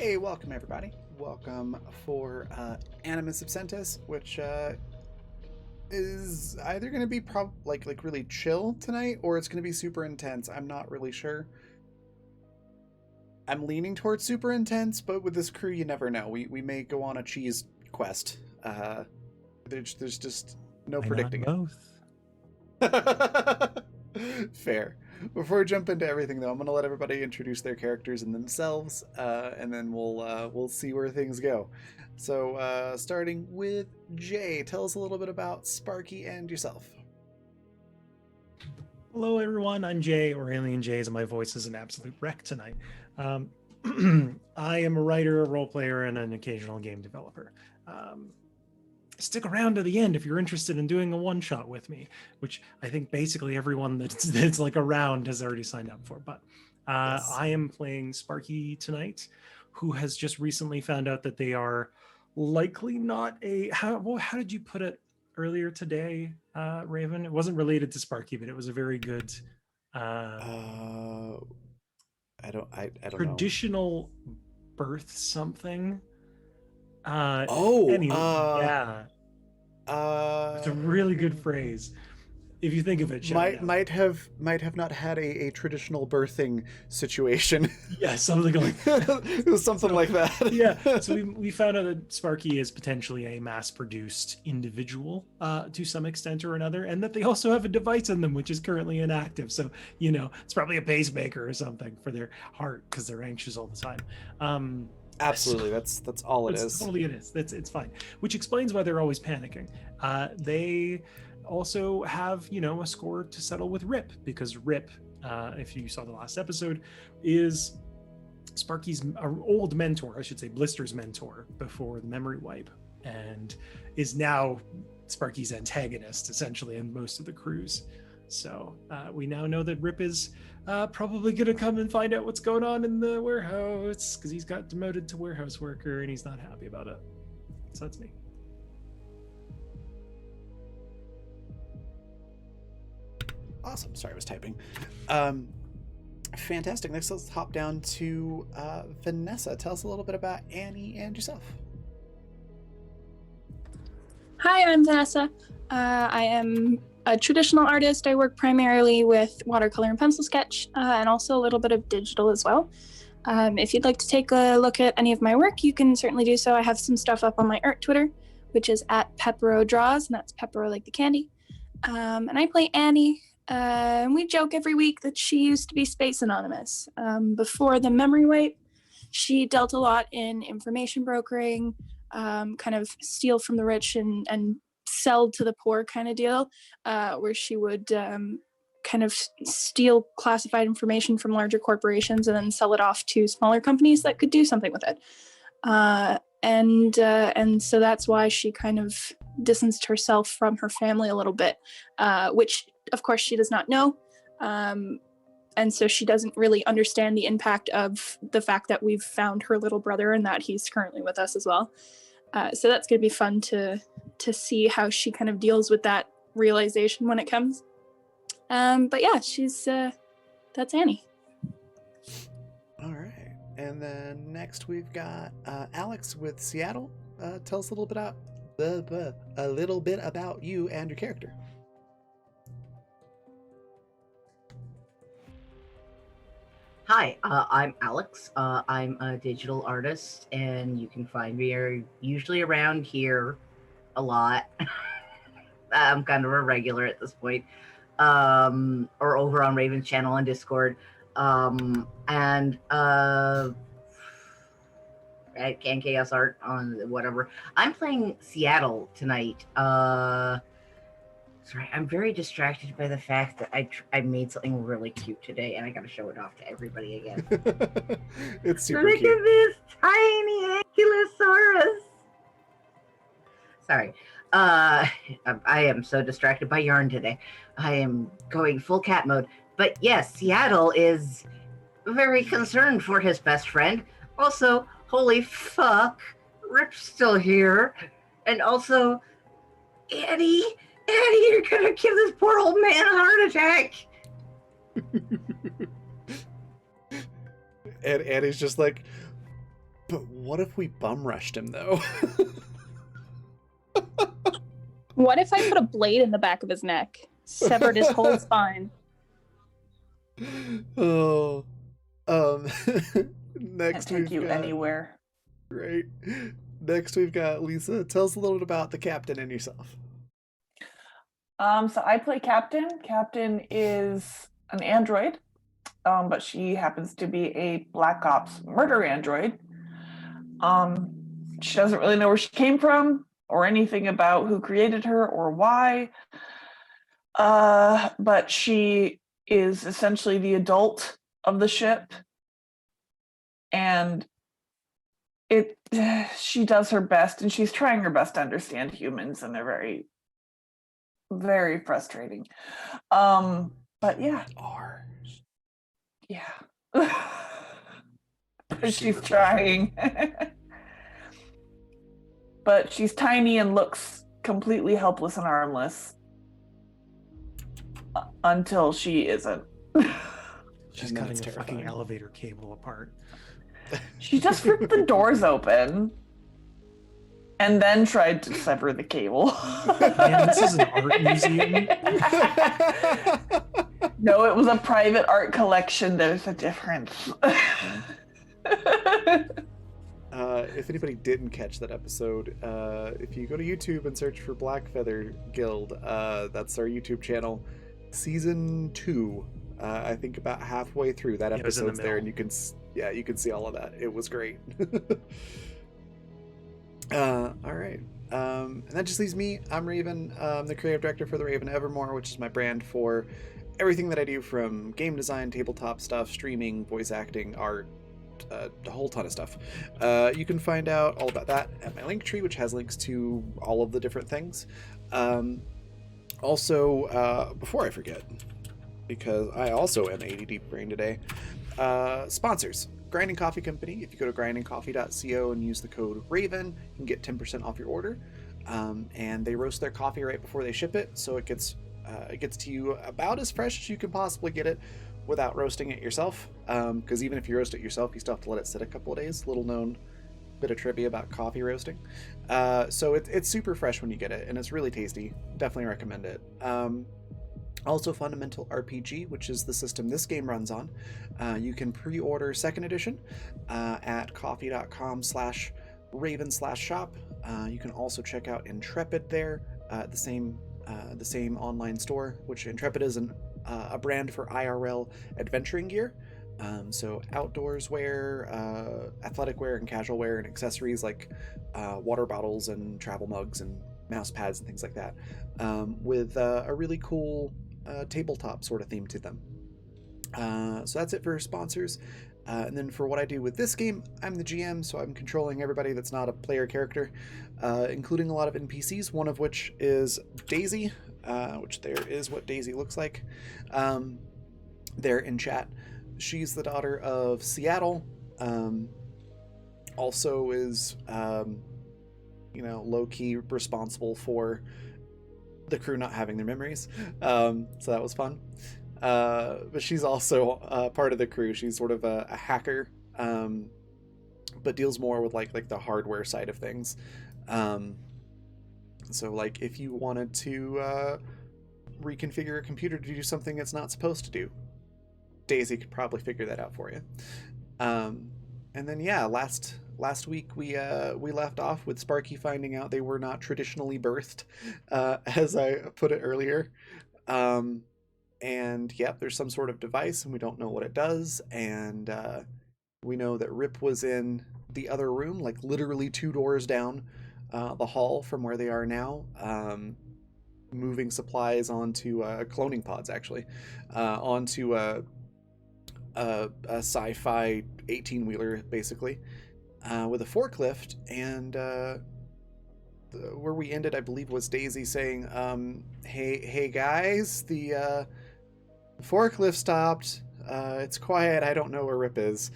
Hey, welcome everybody. Welcome for Animus Absentis, which is either going to be like really chill tonight, or it's going to be super intense. I'm not really sure. I'm leaning towards super intense, but with this crew, you never know. We may go on a cheese quest. There's just no Why predicting not both? it. Fair. Before we jump into everything, though, I'm going to let everybody introduce their characters and themselves, and then we'll see where things go. So, starting with Jay, tell us a little bit about Sparky and yourself. Hello, everyone. I'm Jay, or Alien Jays, and my voice is an absolute wreck tonight. I am a writer, a role player, and an occasional game developer. Stick around to the end if you're interested in doing a one-shot with me, which I think basically everyone that's like around has already signed up for. But Yes. I am playing Sparky tonight, who has just recently found out that they are likely not a how did you put it earlier today, Raven? It wasn't related to Sparky, but it was a very good I don't know. traditional birth something. Oh, Anyway, yeah, it's a really good phrase. If you think of it, shout it might out. might have not had a traditional birthing situation. Yeah, something like It was something so. like that. Yeah, so we found out that Sparky is potentially a mass-produced individual to some extent or another, and that they also have a device in them which is currently inactive. So it's probably a pacemaker or something for their heart because they're anxious all the time. So Absolutely, that's all it It's is. totally it is. It's fine. Which explains why they're always panicking. They also have a score to settle with Rip, because Rip, if you saw the last episode, is Sparky's old mentor, I should say Blister's mentor before the memory wipe, and is now Sparky's antagonist essentially in most of the crews. So we now know that Rip is probably going to come and find out what's going on in the warehouse, because he's got demoted to warehouse worker and he's not happy about it. So that's me. Awesome. Sorry, I was typing. Fantastic. Next, let's hop down to Vanessa. Tell us a little bit about Annie and yourself. Hi, I'm Vanessa. I am a traditional artist. I work primarily with watercolor and pencil sketch, and also a little bit of digital as well. If you'd like to take a look at any of my work, you can certainly do so. I have some stuff up on my art Twitter, which is at Peppero Draws, and that's Peppero like the candy. And I play Annie. And we joke every week that she used to be Space Anonymous. Before the memory wipe, she dealt a lot in information brokering, kind of steal from the rich and sell to the poor kind of deal, where she would kind of steal classified information from larger corporations and then sell it off to smaller companies that could do something with it. And so that's why she kind of distanced herself from her family a little bit, which of course she does not know. And so she doesn't really understand the impact of the fact that we've found her little brother and that he's currently with us as well. So that's going to be fun to see how she kind of deals with that realization when it comes. But yeah, that's Annie. All right. And then next we've got Alex with Seattle. Tell us a little bit about you and your character. Hi, I'm Alex. I'm a digital artist, and you can find me usually around here a lot. I'm kind of a regular at this point, or over on Raven's channel on Discord, and at Can Chaos Art on whatever. I'm playing Seattle tonight. Sorry, I'm very distracted by the fact that I made something really cute today, and I got to show it off to everybody again. It's super Look cute. at this tiny ankylosaurus. Sorry. I am so distracted by yarn today. I am going full cat mode. But yes, Seattle is very concerned for his best friend. Also, holy fuck, Rip's still here. And also, Annie, you're gonna give this poor old man a heart attack. And Annie's just like, But what if we bum rushed him, though? What if I put a blade in the back of his neck, severed his whole spine? Oh. Can't Next take we've you got... anywhere. Right. Next we've got Lisa. Tell us a little bit about the captain and yourself. So I play Captain. Captain is an android, but she happens to be a Black Ops murder android. She doesn't really know where she came from or anything about who created her or why. But she is essentially the adult of the ship. And she does her best, and she's trying her best to understand humans, and they're very, very frustrating. But yeah. Yeah. She's trying. But she's tiny and looks completely helpless and armless. Until she isn't. She's cutting a fucking elevator cable apart. She just ripped the doors open and then tried to sever the cable. Man, this is an art museum. No, it was a private art collection. There's a difference. If anybody didn't catch that episode, if you go to YouTube and search for Black Feather Guild, that's our YouTube channel. Season 2, I think about halfway through that episode's there, and you can see all of that. It was great. All right. And that just leaves me. I'm Raven. I'm the creative director for the Raven Evermore, which is my brand for everything that I do, from game design, tabletop stuff, streaming, voice acting, art, a whole ton of stuff. You can find out all about that at my link tree, which has links to all of the different things. Also, before I forget, because I also am ADD brain today, sponsors. Grinding Coffee Company. If you go to grindingcoffee.co and use the code RAVEN, you can get 10% off your order. And they roast their coffee right before they ship it, so it gets to you about as fresh as you can possibly get it without roasting it yourself. Because even if you roast it yourself, you still have to let it sit a couple of days. Little known bit of trivia about coffee roasting. So it's super fresh when you get it, and it's really tasty. Definitely recommend it. Also, Fundamental RPG, which is the system this game runs on. You can pre-order 2nd edition at coffee.com/raven/shop. You can also check out Intrepid there, the same online store, which Intrepid is a brand for IRL adventuring gear. So outdoors wear, athletic wear, and casual wear, and accessories like water bottles and travel mugs and mouse pads and things like that, with a really cool tabletop sort of theme to them. So that's it for sponsors. And then for what I do with this game, I'm the GM, so I'm controlling everybody that's not a player character, including a lot of NPCs, one of which is Daisy, which there is what Daisy looks like there in chat. She's the daughter of Seattle, also is, low-key responsible for the crew not having their memories, so that was fun. But she's also part of the crew. She's sort of a hacker, but deals more with like the hardware side of things. So like if you wanted to reconfigure a computer to do something it's not supposed to do, Daisy could probably figure that out for you. And then last week we left off with Sparky finding out they were not traditionally birthed, as I put it earlier. And yep, there's some sort of device and we don't know what it does. And we know that Rip was in the other room, like literally 2 doors down the hall from where they are now, moving supplies onto cloning pods, actually, onto a sci-fi 18-wheeler, basically, with a forklift. And where we ended, I believe, was Daisy saying, hey guys, the forklift stopped. It's quiet. I don't know where Rip is.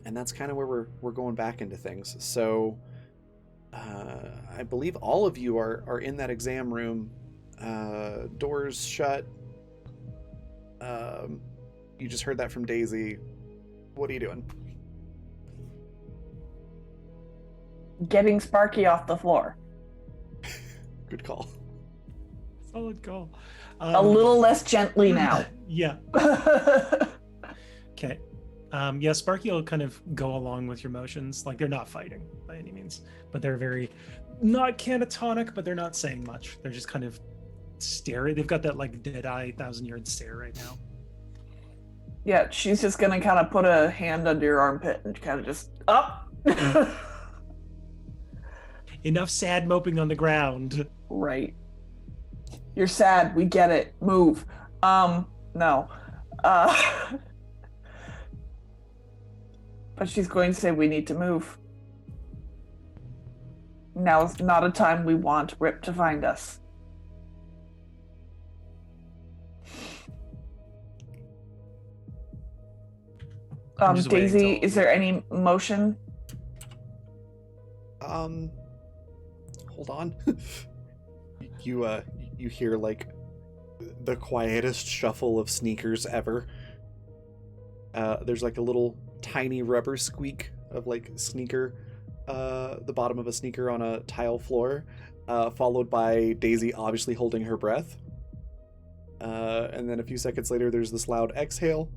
And that's kind of where we're going back into things. So I believe all of you are in that exam room, doors shut. You just heard that from Daisy. What are you doing? getting Sparky off the floor. Good call. Solid call. A little less gently now. Yeah. Okay. Yeah, Sparky will kind of go along with your motions. Like, they're not fighting by any means, but they're very not catatonic, but they're not saying much. They're just kind of staring. They've got that like dead eye 1,000-yard stare right now. Yeah, she's just gonna kind of put a hand under your armpit and kind of just up. Enough sad moping on the ground. Right. You're sad. We get it. Move. No. But she's going to say we need to move. Now is not a time we want Rip to find us. I'm just waiting Daisy, till- is there any motion? Hold on. You hear like the quietest shuffle of sneakers ever. There's like a little tiny rubber squeak of like sneaker, the bottom of a sneaker on a tile floor, followed by Daisy obviously holding her breath. And then a few seconds later, there's this loud exhale.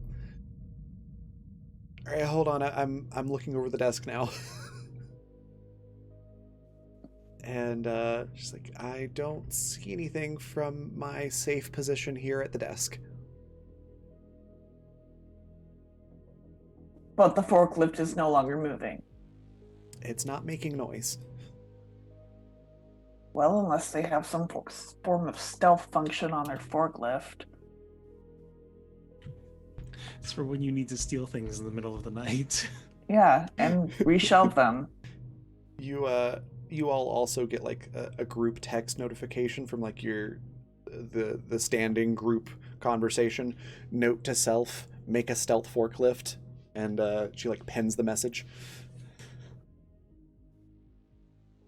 All right, hold on. I'm looking over the desk now. And she's like, I don't see anything from my safe position here at the desk. But the forklift is no longer moving. It's not making noise. Well, unless they have some form of stealth function on their forklift. It's for when you need to steal things in the middle of the night. Yeah, and reshelve them. You all also get like a group text notification from like the standing group conversation. Note to self: make a stealth forklift, and she like pens the message.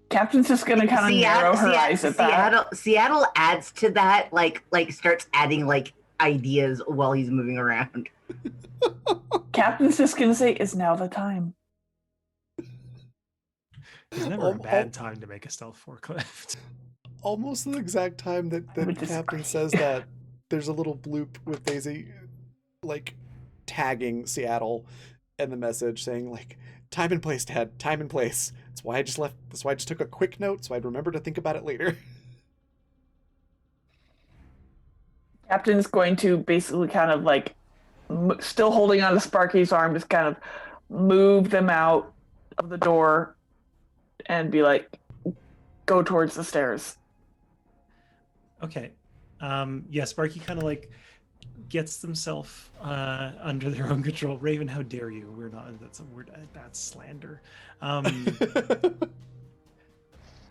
Captain's just gonna kind of narrow her eyes at that. Seattle adds to that, like starts adding like ideas while he's moving around. Captain's just gonna say, "Is now the time." It's never a bad time to make a stealth forklift. Almost the exact time that Which the is captain great. says that, there's a little bloop with Daisy, like, tagging Seattle and the message saying, like, time and place, Dad, time and place. That's why I just left. That's why I just took a quick note so I'd remember to think about it later. Captain's going to basically kind of like, still holding on to Sparky's arm, just kind of move them out of the door and be like, go towards the stairs. Okay. Yeah, Sparky kind of like gets themselves under their own control. Raven, how dare you? We're not. That's a word. That's slander.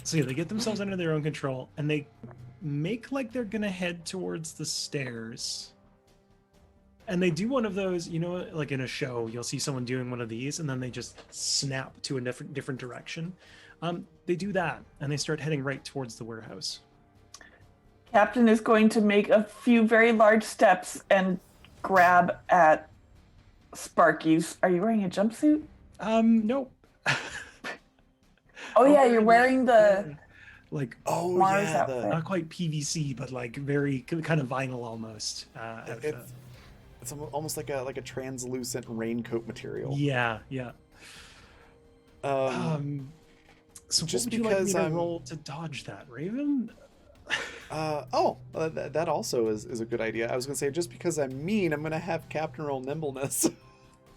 So yeah, they get themselves under their own control, and they make like they're gonna head towards the stairs. And they do one of those, you know, like in a show, you'll see someone doing one of these, and then they just snap to a different direction. They do that, and they start heading right towards the warehouse. Captain is going to make a few very large steps and grab at Sparky's. Are you wearing a jumpsuit? Nope. Oh yeah, you're wearing the like Mars outfit. not quite PVC, but like very kind of vinyl almost. Outfit. It's almost like a translucent raincoat material. Yeah. So just what would you like me because to I'm- roll to dodge that, Raven? That also is a good idea. I was gonna say, just because I'm mean, I'm gonna have Captain roll nimbleness.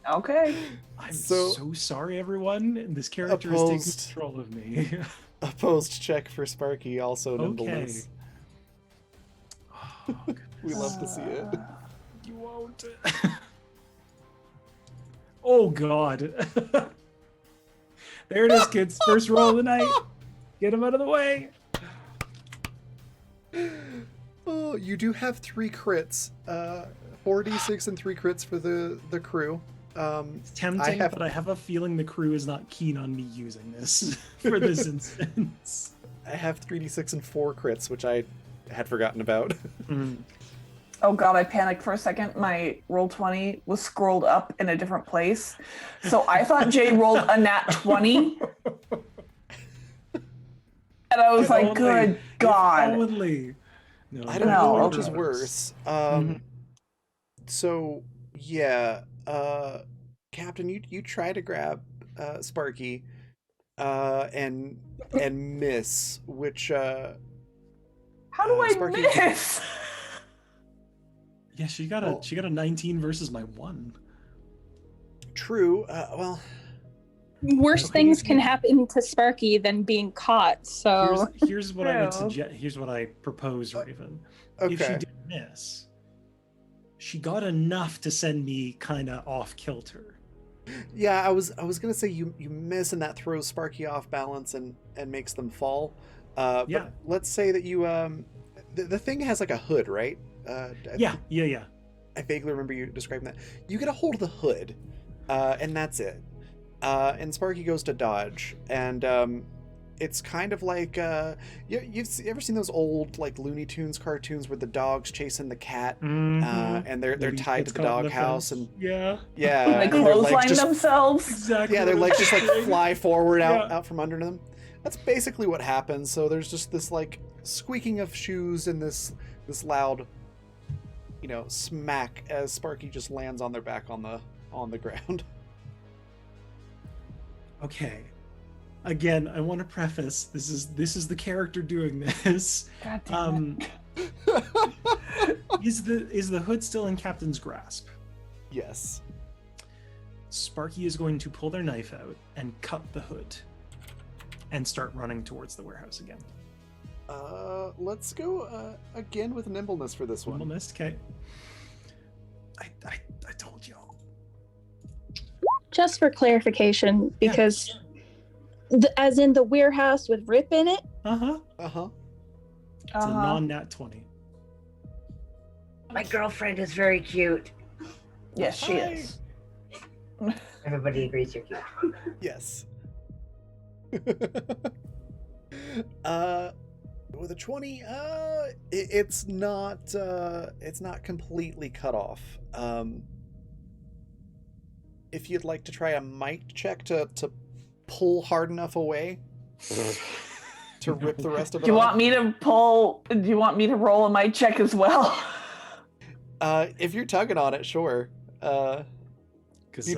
Okay. I'm So- so sorry, everyone. This character is Opposed. taking control of me. Opposed check for Sparky, also Okay. nimbleness. Oh, We love to see it. you won't. Oh God. There it is, kids. First roll of the night. Get him out of the way. Oh, you do have 3 crits. 4d6 and 3 crits for the crew. It's tempting, but I have a feeling the crew is not keen on me using this for this instance. I have 3d6 and 4 crits, which I had forgotten about. Oh god, I panicked for a second. My roll 20 was scrolled up in a different place. So I thought Jay rolled a nat 20. And I was If like, only. good If God. only. No, I don't No, know which is okay. worse. Mhm. So yeah, Captain, you try to grab Sparky, and miss, which How do I Sparky. miss? Yeah, she got Well- a 19 versus my 1. True. Well, Worse Okay. things can happen to Sparky than being caught. So Here's what I would True. suggest. Here's what I propose, Raven. If she okay. did miss, she got enough to send me kind of off kilter. Yeah, I was gonna say you miss, and that throws Sparky off balance and makes them fall. Yeah. But let's say that you the thing has like a hood, right? Yeah. I vaguely remember you describing that. You get a hold of the hood, and that's it. And Sparky goes to dodge, and it's kind of like you've ever seen those old like Looney Tunes cartoons where the dog's chasing the cat, and they're Maybe tied gets to the caught in doghouse, fence. and yeah, yeah, When they and their legs clothesline just themselves. exactly. yeah, their what legs I'm just like saying. fly forward out Yeah. from under them. That's basically what happens. So there's just this like squeaking of shoes and this loud, smack as Sparky just lands on their back on the ground. Okay. Again, I want to preface this is the character doing this. God damn Is the hood still in Captain's grasp? Yes. Sparky is going to pull their knife out and cut the hood and start running towards the warehouse again. Let's go again with nimbleness for this one. Nimbleness, okay. I told y'all. just for clarification, because as in the warehouse with Rip in it. Uh-huh. Uh-huh. It's a non-nat 20. My girlfriend is very cute. Yes, she Hi. is. Everybody agrees you're cute. Yes. With a 20, it's not completely cut off. If you'd like to try a might check to pull hard enough away to rip the rest of it Do you off. want me to pull? Do you want me to roll a might check as well? If you're tugging on it, sure. You're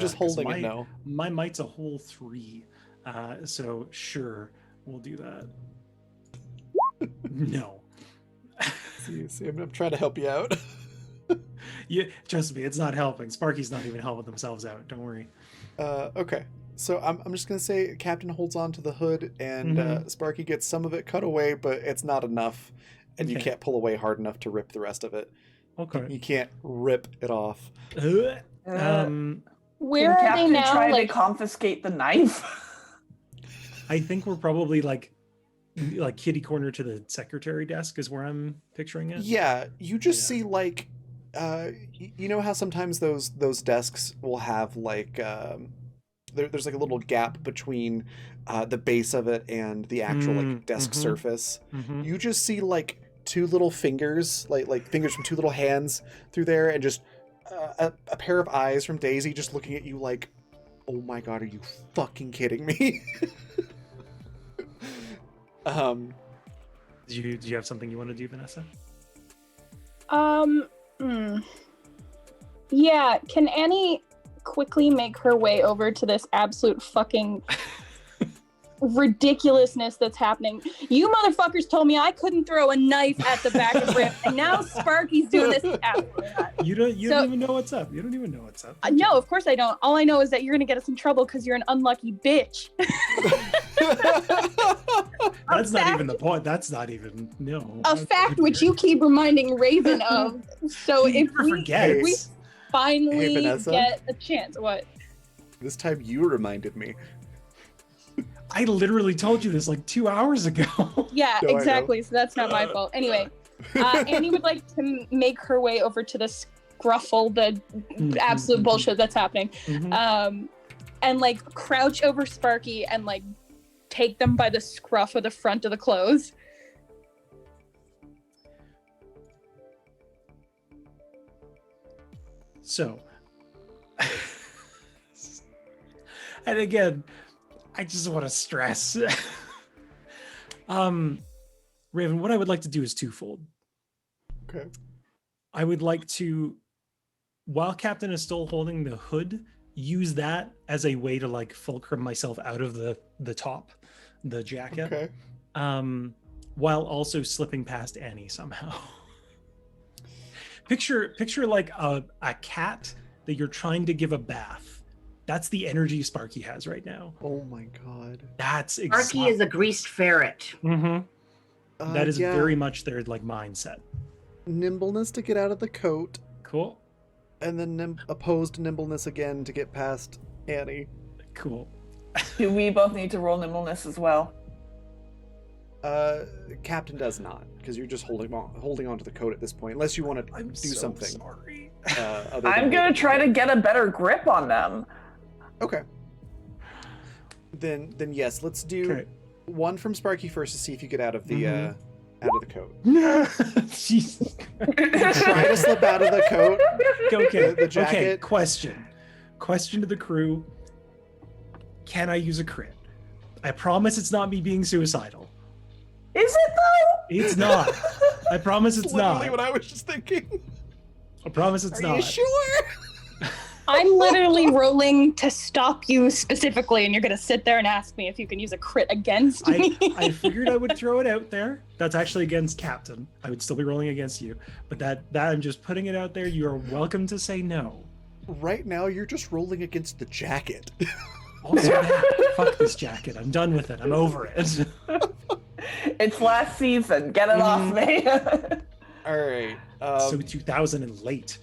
just holding it now. My might's a whole 3. So sure, we'll do that. No. See, I'm trying to help you out. Trust me, it's not helping. Sparky's not even helping themselves out. Don't worry. Okay. So I'm just gonna say Captain holds on to the hood, and Sparky gets some of it cut away, but it's not enough, and you Okay. can't pull away hard enough to rip the rest of it. Okay. You can't rip it off. Where Where are Captain they now? try Like, to confiscate the knife? I think we're probably like kitty corner to the secretary desk is where I'm picturing it. Yeah, you just Yeah. see like, you know how sometimes those desks will have like, there's like a little gap between the base of it and the actual like desk surface. Mhm. You just see like 2 little fingers, like fingers from 2 little hands through there, and just a pair of eyes from Daisy just looking at you like, oh my god, are you fucking kidding me? Do you have something you want to do, Vanessa? Yeah, can Annie quickly make her way over to this absolute fucking ridiculousness that's happening? You motherfuckers told me I couldn't throw a knife at the back of Rip, and now Sparky's doing this. Absolutely not. You don't So- even know what's up. You don't even know what's up. No, of course I don't. All I know is that you're gonna get us in trouble because you're an unlucky bitch. That's not fact- even the point. That's not even A fact which you keep reminding Raven of. So He if never we forgets. finally Vanessa? get a chance, what? This time you reminded me. I literally told you this like 2 hours ago. Yeah, No, I know. exactly. So that's not my fault. Anyway, Annie would like to make her way over to the scruffle, the absolute bullshit that's happening, Mhm. and like crouch over Sparky and like take them by the scruff of the front of the clothes. So, and again, I just want to stress Raven, what I would like to do is twofold. Okay. I would like to, while Captain is still holding the hood, use that as a way to like fulcrum myself out of the top, the jacket, Okay. while also slipping past Annie somehow. Picture like a cat that you're trying to give a bath. That's the energy Sparky has right now. Oh my god. That's Sparky is a greased ferret. Mm-hmm. That is yeah. very much their like mindset. Nimbleness to get out of the coat, Cool. and then opposed nimbleness again to get past Annie. Cool. Do we both need to roll nimbleness as well? Captain does not, because you're just holding on to the coat at this point, unless you want to I'm do so something. sorry. Other than I'm gonna try to get a better grip on them. Okay. Then yes, let's do Okay. one from Sparky first to see if you get out of the out of the coat. Jesus. Try to slip out of the coat. Okay. The jacket. Okay. Question to the crew. Can I use a crit? I promise it's not me being suicidal. Is it though? It's not. I promise it's Literally not. what I was just thinking. I promise it's Are not. you sure? I'm literally rolling to stop you specifically, and you're gonna sit there and ask me if you can use a crit against me. I figured I would throw it out there. That's actually against Captain. I would still be rolling against you. But that I'm just putting it out there. You are welcome to say no. Right now, you're just rolling against the jacket. Also, fuck this jacket. I'm done with it. I'm over it. It's last season. Get it off me. All right. So 2000 and late.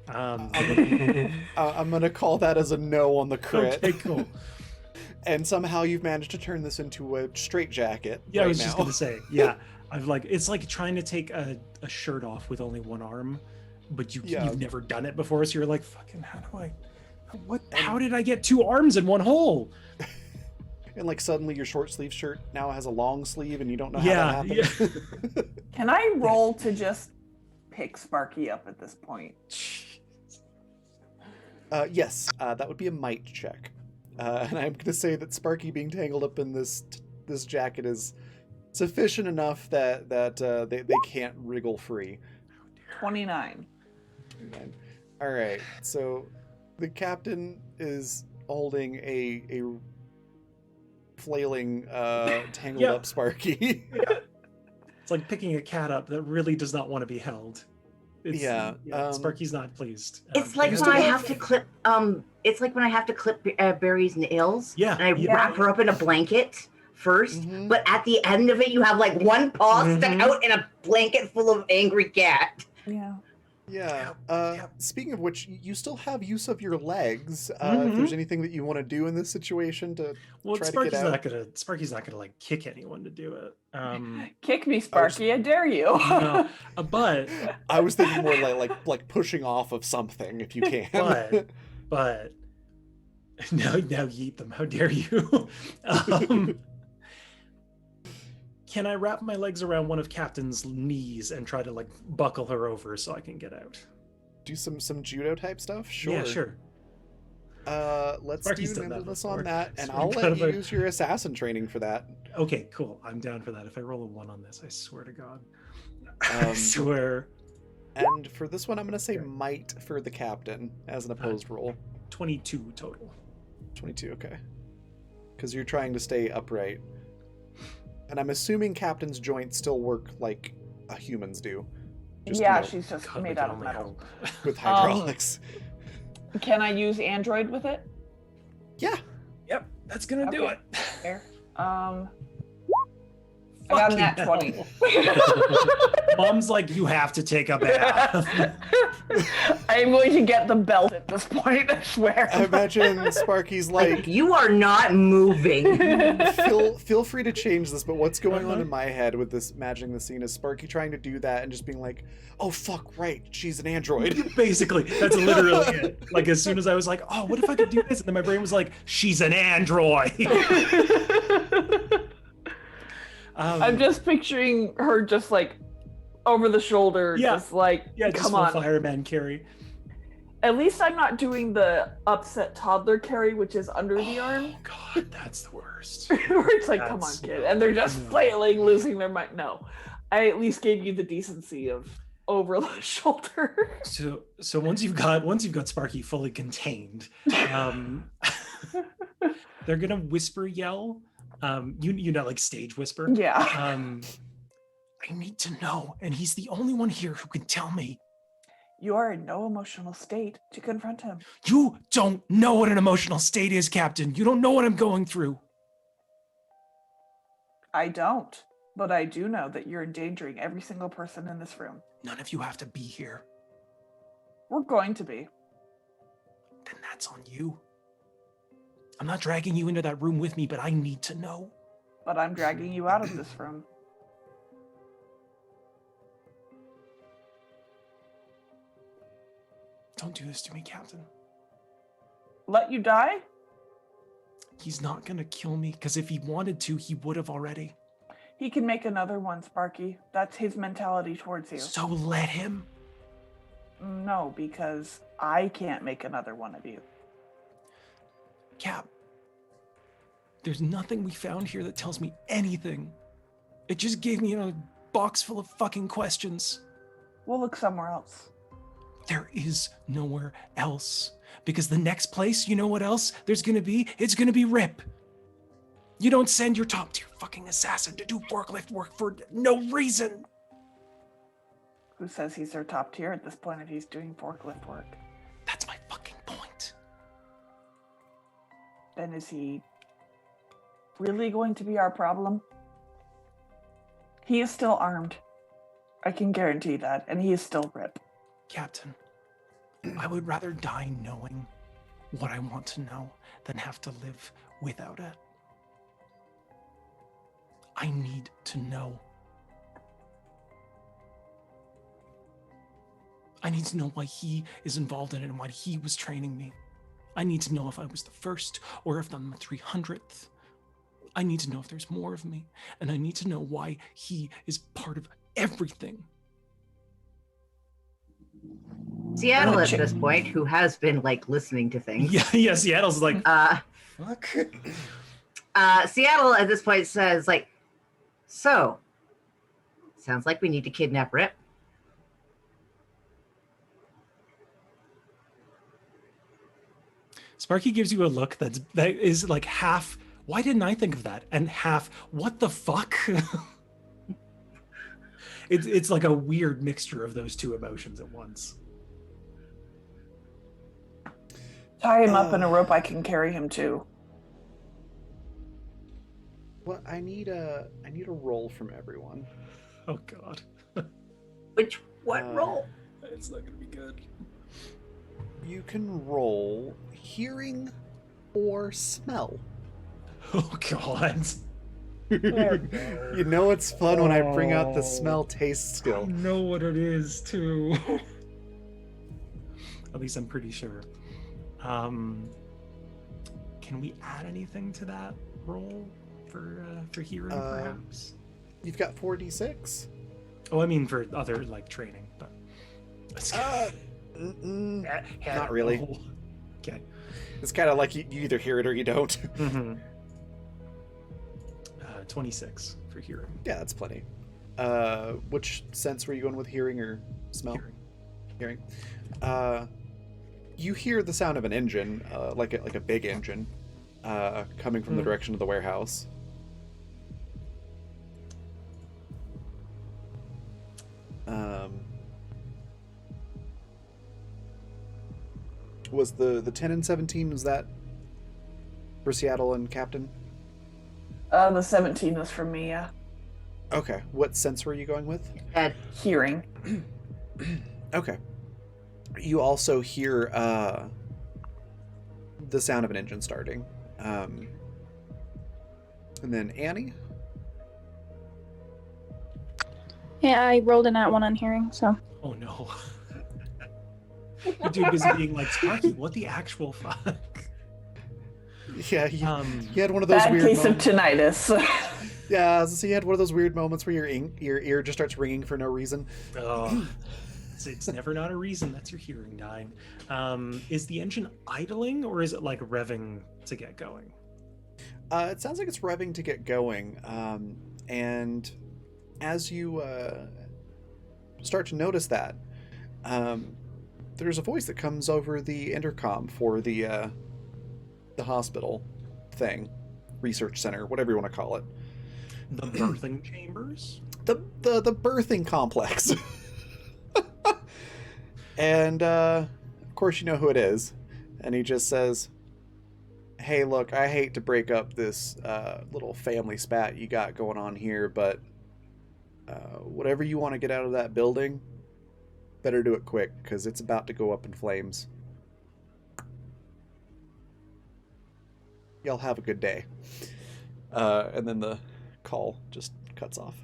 I'm gonna call that as a no on the crit. Okay, cool. And somehow you've managed to turn this into a straight jacket. Yeah, right I was now. just gonna say. Yeah, it's like trying to take a shirt off with only one arm, but you've never done it before, so you're like, fucking, how did I get two arms in one hole? And like suddenly your short sleeve shirt now has a long sleeve, and you don't know how that happened. Can I roll to just pick Sparky up at this point? Yes, that would be a might check. And I'm going to say that Sparky being tangled up in this jacket is sufficient enough that they can't wriggle free. 29. All right, so the captain is holding a flailing, tangled up Sparky. It's like picking a cat up that really does not want to be held. Sparky's not pleased. It's like when I have to clip. It's like when I have to clip Barry's nails. Yeah, And I wrap her up in a blanket first, but at the end of it, you have like one paw stuck out in a blanket full of angry cat. Yeah. Yeah. Speaking of which, you still have use of your legs. If there's anything that you want to do in this situation to try Sparky's to get out. Sparky's not gonna like kick anyone to do it. Kick me, Sparky! I dare you. No, but I was thinking more like pushing off of something if you can. but now yeet them. How dare you? Can I wrap my legs around one of Captain's knees and try to like buckle her over so I can get out? Do some judo type stuff? Sure. Yeah, sure. Let's Sparky's do done that nimbleness before. on that, and So I'll kind let of you a- use your assassin training for that. Okay, cool. I'm down for that. If I roll a 1 on this, I swear to God. I swear. And for this one, I'm going to say might for the captain as an opposed roll. 22 total. 22, okay. Because you're trying to stay upright. And I'm assuming captain's joints still work like humans do. Just, Yeah, you know, she's just God, we made can out of only metal. hope. with hydraulics. Can I use Android with it? Yeah. Yep, that's gonna do it. There. I got a nat Fucking 20. Mom's like, you have to take a bath. I'm going to get the belt at this point, I swear. I imagine Sparky's like, You are not moving. feel free to change this, but what's going on in my head with this imagining the scene is Sparky trying to do that and just being like, oh fuck, right, she's an android. Basically, that's literally it. Like, as soon as I was like, oh, what if I could do this? And then my brain was like, she's an android. I'm just picturing her just like over the shoulder, just like, just come full on. fireman carry. At least I'm not doing the upset toddler carry, which is under the arm. God. That's the worst. Where it's like, come on, That's- kid. And they're just no. flailing, losing their mind. No. I at least gave you the decency of over the shoulder. So once you've got Sparky fully contained, they're gonna whisper yell. You know, like stage whisper. Yeah. I need to know, and he's the only one here who can tell me. You are in no emotional state to confront him. You don't know what an emotional state is, Captain. You don't know what I'm going through. I don't, but I do know that you're endangering every single person in this room. None of you have to be here. We're going to be. Then that's on you. I'm not dragging you into that room with me, but I need to know. But I'm dragging you out of this room. Don't do this to me, Captain. Let you die? He's not gonna kill me, because if he wanted to, he would have already. He can make another one, Sparky. That's his mentality towards you. So let him. No, because I can't make another one of you. Cap, there's nothing we found here that tells me anything. It just gave me a box full of fucking questions. We'll look somewhere else. There is nowhere else. Because the next place, you know what else there's gonna be? It's gonna be Rip. You don't send your top tier fucking assassin to do forklift work for no reason. Who says he's their top tier at this point if he's doing forklift work? That's my fucking point. Then is he really going to be our problem? He is still armed. I can guarantee that. And he is still Rip. Captain, I would rather die knowing what I want to know than have to live without it. I need to know. I need to know why he is involved in it and why he was training me. I need to know if I was the first or if I'm the 300th. I need to know if there's more of me, and I need to know why he is part of everything. Seattle at this point, who has been like listening to things. Yeah, Seattle's like, fuck. Seattle at this point says like, so sounds like we need to kidnap Rip. Sparky gives you a look that is like half, why didn't I think of that? And half, what the fuck? It's like a weird mixture of those two emotions at once. Tie him up in a rope I can carry him to. Well, I need a roll from everyone. Oh god. What role? It's not gonna be good. You can roll hearing or smell. Oh god. You know it's fun when I bring out the smell taste I skill. know what it is too. At least I'm pretty sure. Can we add anything to that roll for hearing perhaps? You've got 4d6. Oh, I mean for other like training, but Not really. Oh, okay. It's kind of like you either hear it or you don't. Mm-hmm. 26 for hearing. Yeah, that's plenty. Which sense were you going with, hearing or smell? Hearing. You hear the sound of an engine, like a big engine, coming from the direction of the warehouse. Was the 10 and 17, was that for Seattle and Captain? The 17 was from me, yeah. Okay. What sense were you going with? Hearing. Okay. You also hear the sound of an engine starting. And then Annie? Yeah, I rolled in that one on hearing, so. Oh no. You're too busy being like, Sparky, what the actual fuck? Yeah, you had one of those Bad weird case moments. of tinnitus. Yeah, so you had one of those weird moments where your ear just starts ringing for no reason. Oh, it's never not a reason. That's your hearing dying. Is the engine idling or is it like revving to get going? It sounds like it's revving to get going, and as you start to notice that, there's a voice that comes over the intercom for the hospital thing, research center, whatever you want to call it. The birthing chambers? The birthing complex. And of course you know who it is. And he just says, "Hey, look, I hate to break up this little family spat you got going on here, but whatever you want to get out of that building, better do it quick, because it's about to go up in flames. Y'all have a good day." And then the call just cuts off.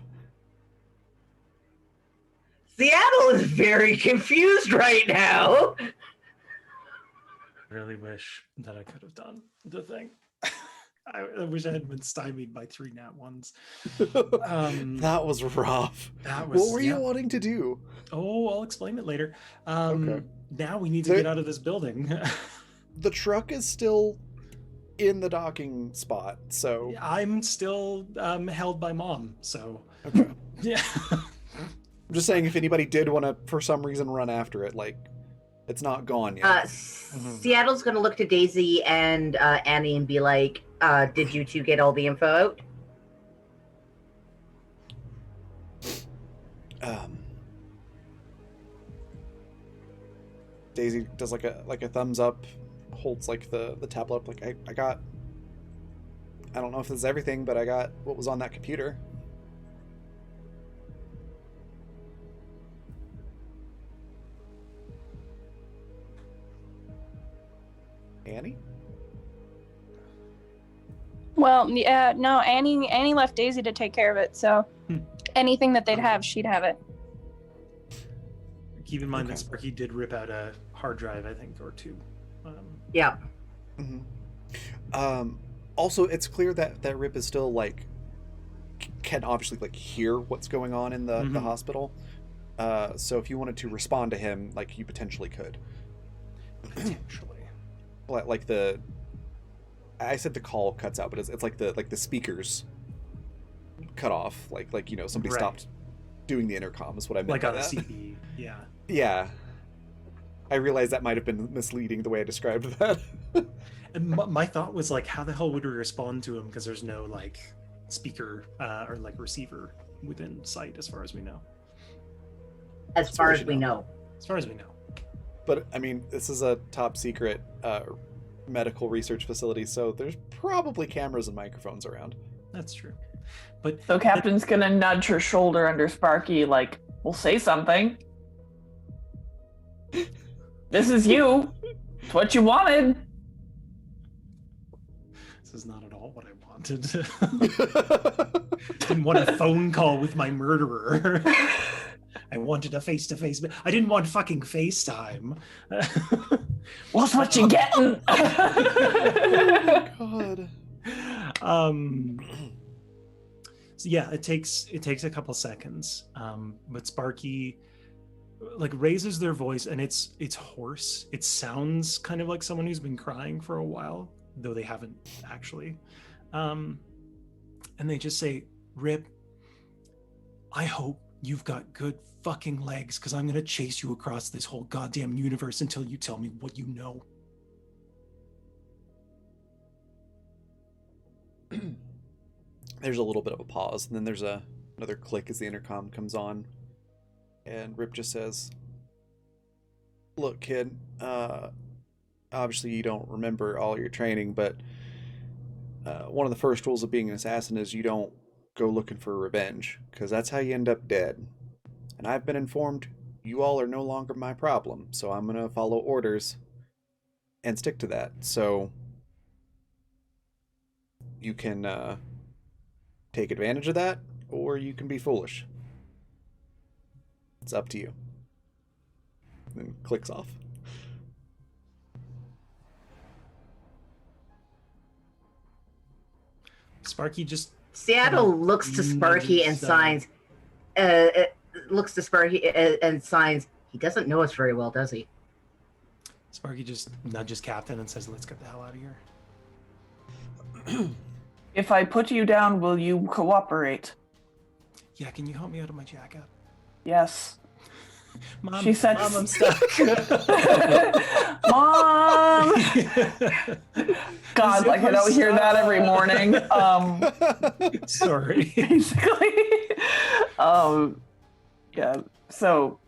Seattle is very confused right now. I really wish that I could have done the thing. I wish I had been stymied by 3 nat ones. That was rough. What were you wanting to do? Oh, I'll explain it later. Okay. Now we need to get out of this building. The truck is still in the docking spot, so I'm still held by Mom, so okay. yeah. I'm just saying, if anybody did want to, for some reason, run after it, like, it's not gone yet. Seattle's going to look to Daisy and Annie and be like, did you two get all the info out? Daisy does like a thumbs up, holds like the tablet up, like, I got, I don't know if this is everything, but I got what was on that computer. Annie? Well, yeah, no, Annie left Daisy to take care of it, so anything that they'd have, she'd have it. Keep in mind that Sparky did rip out a hard drive, I think, or 2. Yeah. Mm-hmm. Also, it's clear that Rip is still, like, can obviously, like, hear what's going on in the hospital. So if you wanted to respond to him, like, you potentially could. Potentially. Like I said the call cuts out, but it's like the speakers cut off, like you know, somebody stopped doing the intercom is what I meant. Like by on a that. CD, yeah. Yeah. I realized that might have been misleading the way I described that. And my thought was like, how the hell would we respond to him? Because there's no like speaker or like receiver within sight, as far as we know. As far as we know. As far as we know. But I mean, this is a top secret medical research facility, so there's probably cameras and microphones around. That's true. But So Captain's gonna nudge her shoulder under Sparky, like, "Well, say something. This is you. It's what you wanted." This is not at all what I wanted. Didn't want a phone call with my murderer. I wanted a face-to-face. I didn't want fucking FaceTime. Well, that's what you getting. God. So yeah, it takes a couple seconds. But Sparky like raises their voice, and it's hoarse. It sounds kind of like someone who's been crying for a while, though they haven't actually. And they just say, "Rip, I hope you've got good fucking legs, because I'm gonna chase you across this whole goddamn universe until you tell me what you know." There's a little bit of a pause, and then there's another click as the intercom comes on, and Rip just says, "Look, kid, obviously you don't remember all your training, but one of the first rules of being an assassin is you don't go looking for revenge, because that's how you end up dead. And I've been informed you all are no longer my problem, so I'm going to follow orders and stick to that. So you can take advantage of that, or you can be foolish. It's up to you." And then clicks off. Sparky just Seattle looks to Sparky and signs. Looks to Sparky and signs. He doesn't know us very well, does he? Sparky just nudges Captain and says, "Let's get the hell out of here." If I put you down, will you cooperate? Yeah, can you help me out of my jacket? Yes. Mom, She said- Mom, I'm stuck. Mom! God, like I don't hear that every morning. Sorry. Basically. Yeah. So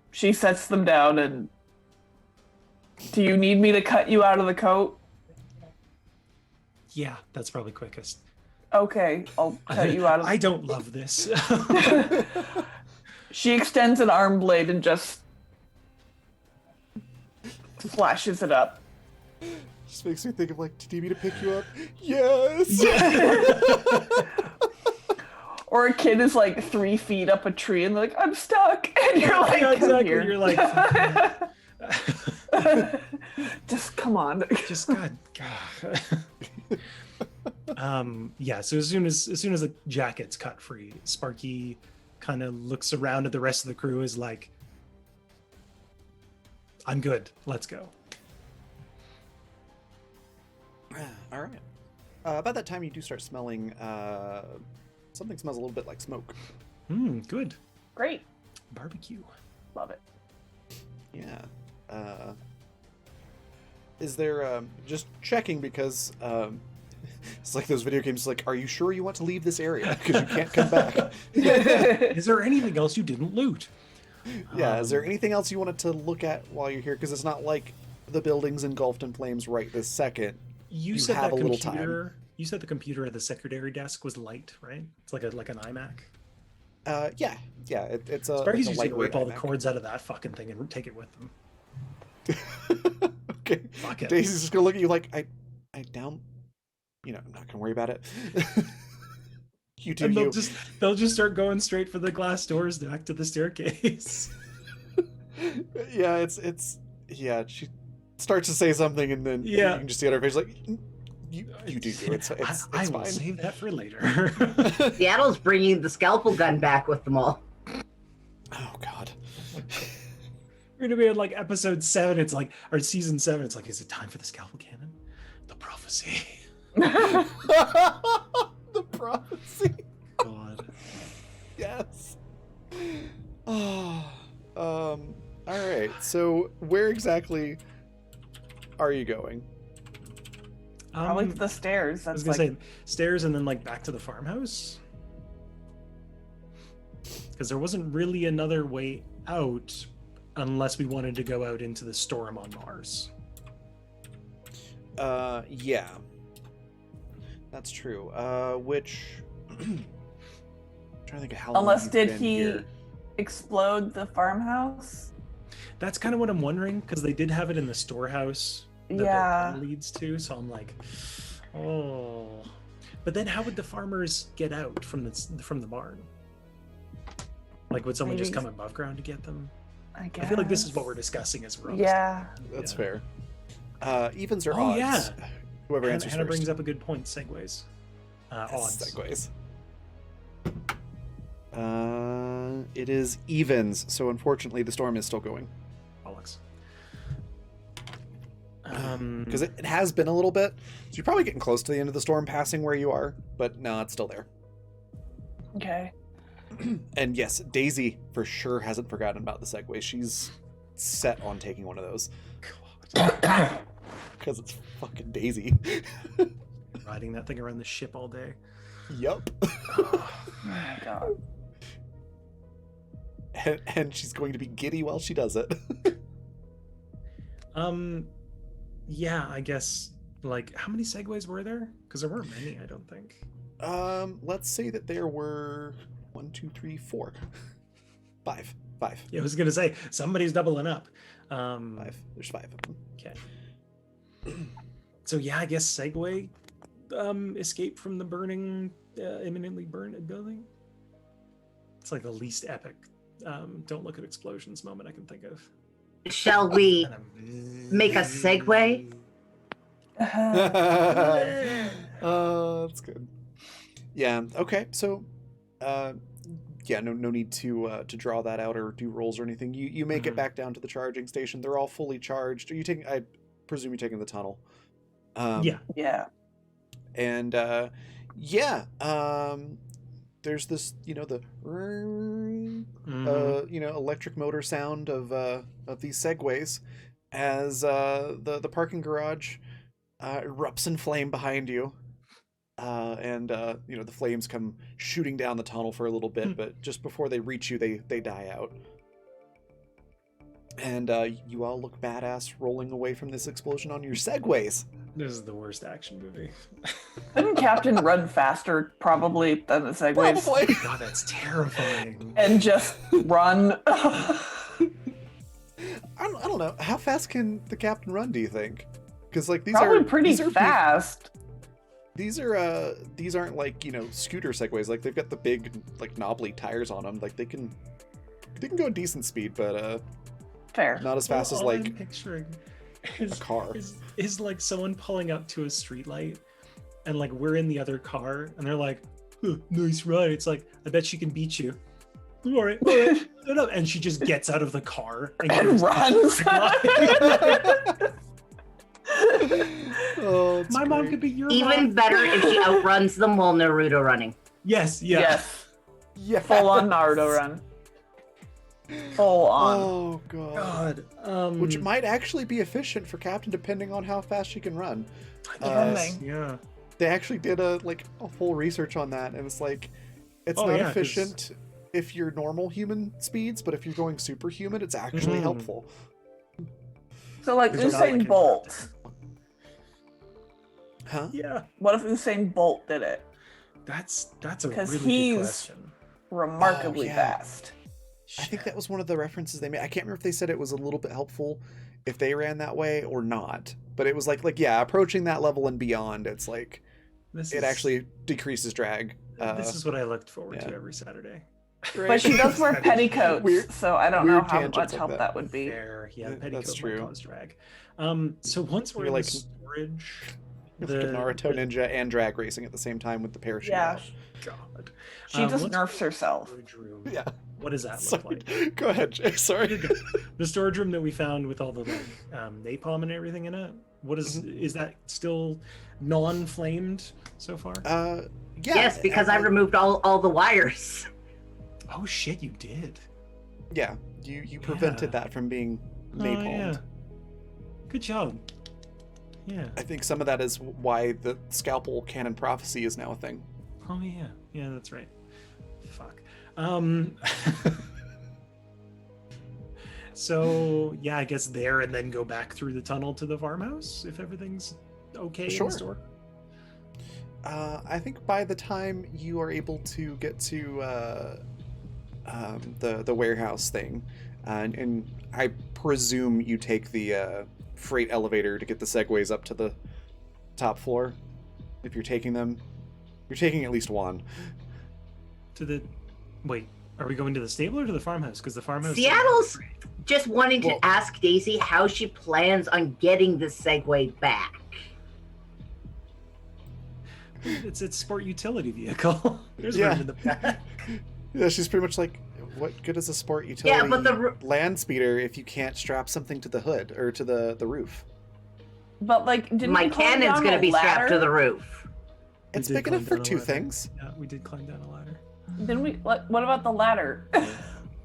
she sets them down and do you need me to cut you out of the coat? Yeah, that's probably quickest. Okay, I'll cut you out of I don't love this. She extends an arm blade and just flashes it up. Just makes me think of like, do you need me to pick you up? Yes. Or a kid is like 3 feet up a tree and they're like, I'm stuck. And you're like, yeah, come exactly. here. You're like, Just come on. just God. Yeah. So as soon as the jacket's cut free, Sparky kind of looks around at the rest of the crew, is like, I'm good. Let's go. All right. About that time, you do start smelling. Something smells a little bit like smoke. Good. Great. Barbecue. Love it. Yeah. Is there just checking because it's like those video games. Like, are you sure you want to leave this area because you can't come back? Is there anything else you didn't loot? Yeah. Is there anything else you wanted to look at while you're here? Because it's not like the building's engulfed in flames right this second. You You said have that a little computer. You said the computer at the secretary desk was light, right? It's like an iMac. Yeah. It's a. Sparky's it's just a gonna rip all the lightweight cords out of that fucking thing and take it with them. iMac. Okay. Fuck it. Daisy's just gonna look at you like I down. I'm not gonna worry about it. You do And you. they'll just start going straight for the glass doors back to the staircase. Yeah, it's yeah. She starts to say something, and then you can just see on her face like, you do you. It's I will fine. save that for later. Seattle's bringing the scalpel gun back with them all. Oh God. We're gonna be in like episode 7. It's like, or season 7. It's like, is it time for the scalpel cannon? The prophecy. The prophecy. God. Yes. Oh. All right. So where exactly are you going? Probably to the stairs. I was That's gonna like say stairs and then like back to the farmhouse. Because there wasn't really another way out unless we wanted to go out into the storm on Mars. Yeah. That's true. Which I'm trying to think of how long unless you've did been he here. explode the farmhouse? That's kind of what I'm wondering, because they did have it in the storehouse that Yeah. that leads to. So I'm like, oh. But then how would the farmers get out from the barn? Like, would someone just Maybe- come above ground to get them? I guess. I feel like this is what we're discussing as we're on Yeah. That's Yeah. fair. Evens or Oh, odds? yeah. Whoever Hannah, answers Hannah first. brings up a good point. Segues. Odds. Segues. It is evens, so unfortunately the storm is still going. Bollocks. Because it has been a little bit. So you're probably getting close to the end of the storm passing where you are, but no, it's still there. Okay. And yes, Daisy for sure hasn't forgotten about the Segway. She's set on taking one of those. God. Because it's fucking Daisy. Riding that thing around the ship all day. Yup. Oh my god. And she's going to be giddy while she does it. Yeah, I guess, like, how many segues were there? Because there weren't many, I don't think. Let's say that there were 1, 2, 3, 4. 5. Yeah, I was gonna say, somebody's doubling up. 5. There's 5 of them. Okay. So yeah, I guess segue, escape from the burning, imminently burned building. It's like the least epic, don't look at explosions moment I can think of. Shall we Kind of- make a segue? Oh, that's good. Yeah. Okay. So, yeah, no need to draw that out or do rolls or anything. You make it Mhm. back down to the charging station. They're all fully charged. Are you taking? I presume you're taking the tunnel. Yeah. Yeah. And Yeah. There's this, the electric motor sound of these segways as the parking garage erupts in flame behind you. And the flames come shooting down the tunnel for a little bit, but just before they reach you, they die out. And you all look badass rolling away from this explosion on your segways. This is the worst action movie. Couldn't Captain run faster, probably, than the segways? Probably. God, that's terrifying. And just run. I don't know. How fast can the captain run, do you think? Because these Probably are pretty fast. These aren't like, scooter segways. Like they've got the big knobbly tires on them. Like they can go a decent speed, but Fair. not as fast as All I'm like picturing a car. is like someone pulling up to a streetlight, and like we're in the other car, and they're like, "Huh, nice ride." It's like, I bet she can beat you. All right. And she just gets out of the car and And runs. Oh, it's My mom great. could be your Even mom. better if she outruns them while Naruto running. Yes, yeah. Yes. Yeah. Full on Naruto run. Full on. Oh god. God. Which might actually be efficient for Captain, depending on how fast she can run. Depending. Yeah. They actually did a full research on that, and it's like it's Oh, not yeah, 'cause- efficient if you're normal human speeds, but if you're going superhuman, it's actually Mhm. helpful. So like There's Usain not- Bolt. Huh? Yeah. What if Usain Bolt did it? That's a 'Cause really he's- good question. Remarkably yeah. fast. I think that was one of the references they made. I can't remember if they said it was a little bit helpful if they ran that way or not. But it was like yeah, approaching that level and beyond, it's like it actually decreases drag. This is what I looked forward to yeah. every Saturday. But she does wear petticoats, Weird- so I don't know weird how tangents much like help that. that would be. Fair, yeah, That's petticoat might true. cause drag. So once we're You're in like- the storage, Like a Naruto ninja and drag racing at the same time with the parachute Yeah. out. God. She just once nerfs we're in the herself. storage room, Yeah. What does that look Sorry. like? Go ahead, Jay. Sorry. The storage room that we found with all the napalm and everything in it. What is that still non-flamed so far? Yeah. Yes, because I removed all the wires. Oh shit, you did. Yeah, you prevented Yeah. that from being Oh, napalmed. yeah. Good job. Yeah. I think some of that is why the scalpel canon prophecy is now a thing. Oh yeah. Yeah, that's right. Fuck. So yeah, I guess there and then go back through the tunnel to the farmhouse if everything's okay in Sure. the store. I think by the time you are able to get to the warehouse thing, and I presume you take the freight elevator to get the segways up to the top floor. If you're taking them, you're taking at least one. Wait, are we going to the stable or to the farmhouse? Because the farmhouse. Seattle's just wanting to Well- ask Daisy how she plans on getting the Segway back. It's a sport utility vehicle. There's Yeah. room in the back. Yeah, she's pretty much like, what good is a sport utility but the land speeder if you can't strap something to the hood or to the roof? But like, didn't My we climb cannon's down going a to be strapped to ladder? the roof. We It's did big enough climb for down a two ladder. things. Yeah, we did climb down a ladder. Didn't we? What about the ladder?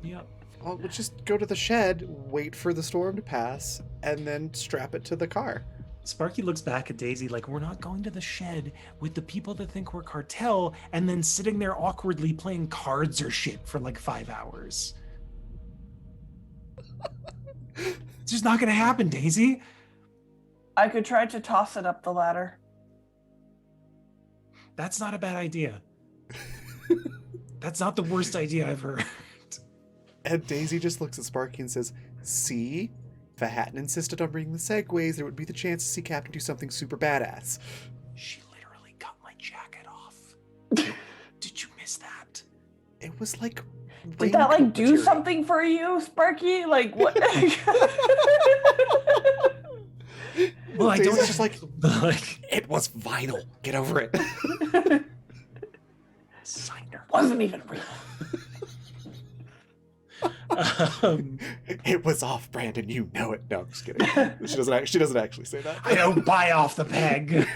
Yep. Well, we'll just go to the shed, wait for the storm to pass, and then strap it to the car. Sparky looks back at Daisy like, we're not going to the shed with the people that think we're cartel and then sitting there awkwardly playing cards or shit for like 5 hours. It's just not going to happen, Daisy. I could try to toss it up the ladder. That's not a bad idea. That's not the worst idea I've heard. And Daisy just looks at Sparky and says, see? If I hadn't insisted on bringing the segways, there would be the chance to see Captain do something super badass. She literally cut my jacket off. Did you miss that? It was like... Did that like raincoat do material. something for you, Sparky? Like what? Well, I Daisy's don't just like, like it was vinyl. Get over it. Signer. Wasn't even real. It was off brand and you know it. No, I'm just kidding. She doesn't actually say that. I don't buy off the peg.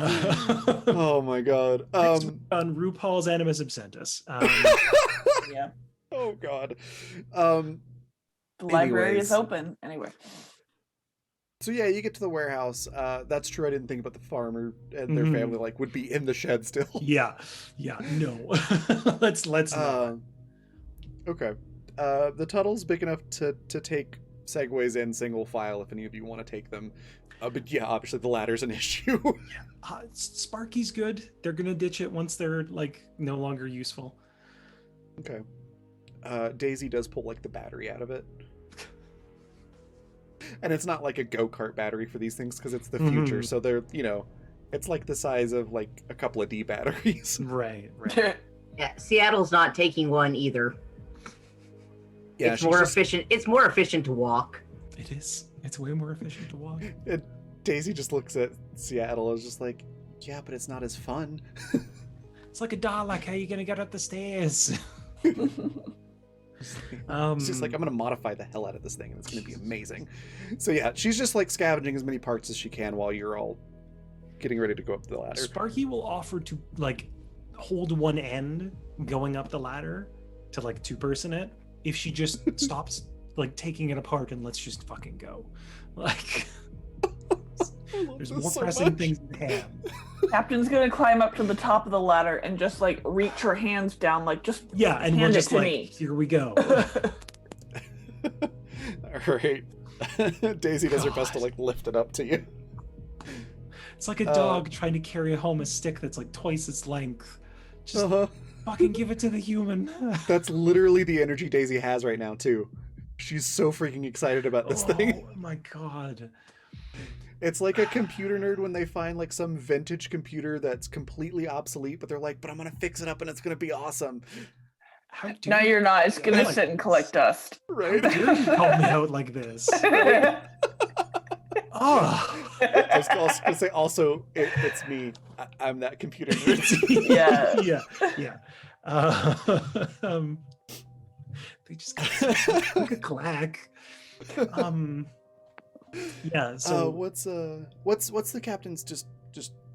Oh my god. Next week on RuPaul's Animus Absentis. Yeah. Oh god. The library Anyways. is open. Anyway. So yeah, you get to the warehouse. That's true. I didn't think about the farmer and their Mhm. family would be in the shed still. Yeah, no. let's not. Okay. The tunnel's big enough to take segways in single file if any of you want to take them. But yeah, obviously the ladder's an issue. Sparky's good. They're gonna ditch it once they're no longer useful. Okay. Daisy does pull the battery out of it. And it's not like a go-kart battery for these things because it's the future. So they're, it's the size of a couple of D batteries. Right. Yeah, Seattle's not taking one either. Yeah, It's more efficient. It's more efficient to walk. It is. It's way more efficient to walk. And Daisy just looks at Seattle and is just yeah, but it's not as fun. It's like a Dalek. How are you gonna get up the stairs? It's just I'm gonna modify the hell out of this thing and it's gonna be amazing. So yeah, she's just scavenging as many parts as she can while you're all getting ready to go up the ladder. Sparky will offer to hold one end going up the ladder to two-person it if she just stops taking it apart and let's just fucking go. There's more so pressing much. things in hand. Captain's gonna climb up to the top of the ladder and just reach her hands down, just Yeah, and hand we're it just to me. here we go. All right. Daisy does her best to lift it up to you. It's like a dog trying to carry home a stick that's twice its length. Just Uh-huh. fucking give it to the human. That's literally the energy Daisy has right now too. She's so freaking excited about this thing. Oh my god. It's like a computer nerd when they find some vintage computer that's completely obsolete, but they're but I'm gonna fix it up and it's gonna be awesome. How dare No, you're not. It's gonna Yeah. sit and collect dust. Right? How dare you call me out like this? Oh. I was also gonna say it's me. I'm that computer nerd. Yeah. Yeah. They just got like a clack. Yeah. So what's the captain's just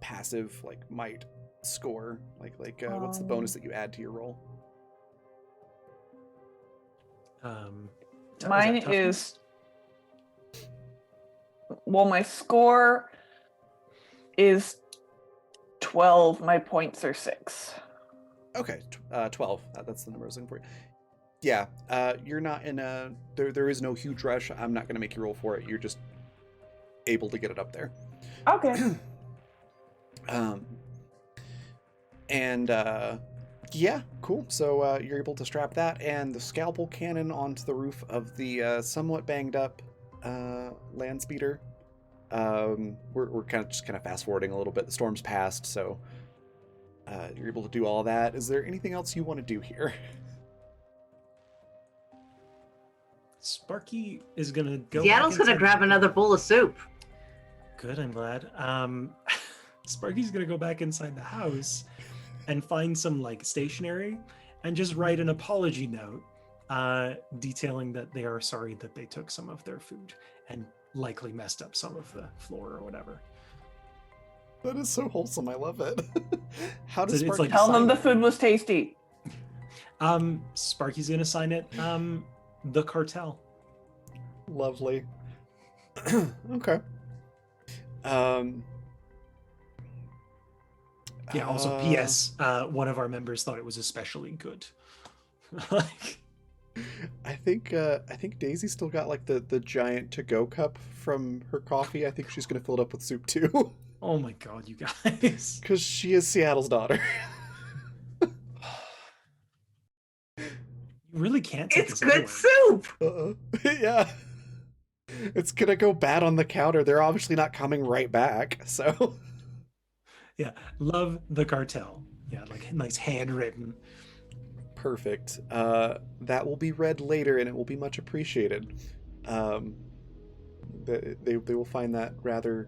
passive might score? What's the bonus that you add to your roll? Mine that toughness? is. Well, my score is 12. My points are 6. Okay, 12. That's the number I was looking for. Yeah, you're not in a... There is no huge rush. I'm not going to make you roll for it. You're just able to get it up there. Okay. Yeah, cool. So you're able to strap that and the scalpel cannon onto the roof of the somewhat banged up land speeder. We're kind of fast forwarding a little bit. The storm's passed, so you're able to do all that. Is there anything else you want to do here? Sparky is gonna go. Seattle's gonna grab another bowl of soup. Good, I'm glad. Sparky's gonna go back inside the house and find some stationery and just write an apology note detailing that they are sorry that they took some of their food and likely messed up some of the floor or whatever. That is so wholesome. I love it. How does So it's Sparky Tell them sign the it? food was tasty. Sparky's gonna sign it the cartel. Lovely. Okay. Yeah, also PS, one of our members thought it was especially good. I think Daisy still got the giant to-go cup from her coffee. I think she's gonna fill it up with soup too. Oh my god, you guys. Because she is Seattle's daughter. You really can't take It's this good anywhere. soup. Yeah. It's gonna go bad on the counter. They're obviously not coming right back, so... Yeah, love the cartel. Yeah, nice handwritten. Perfect. That will be read later, and it will be much appreciated. They will find that rather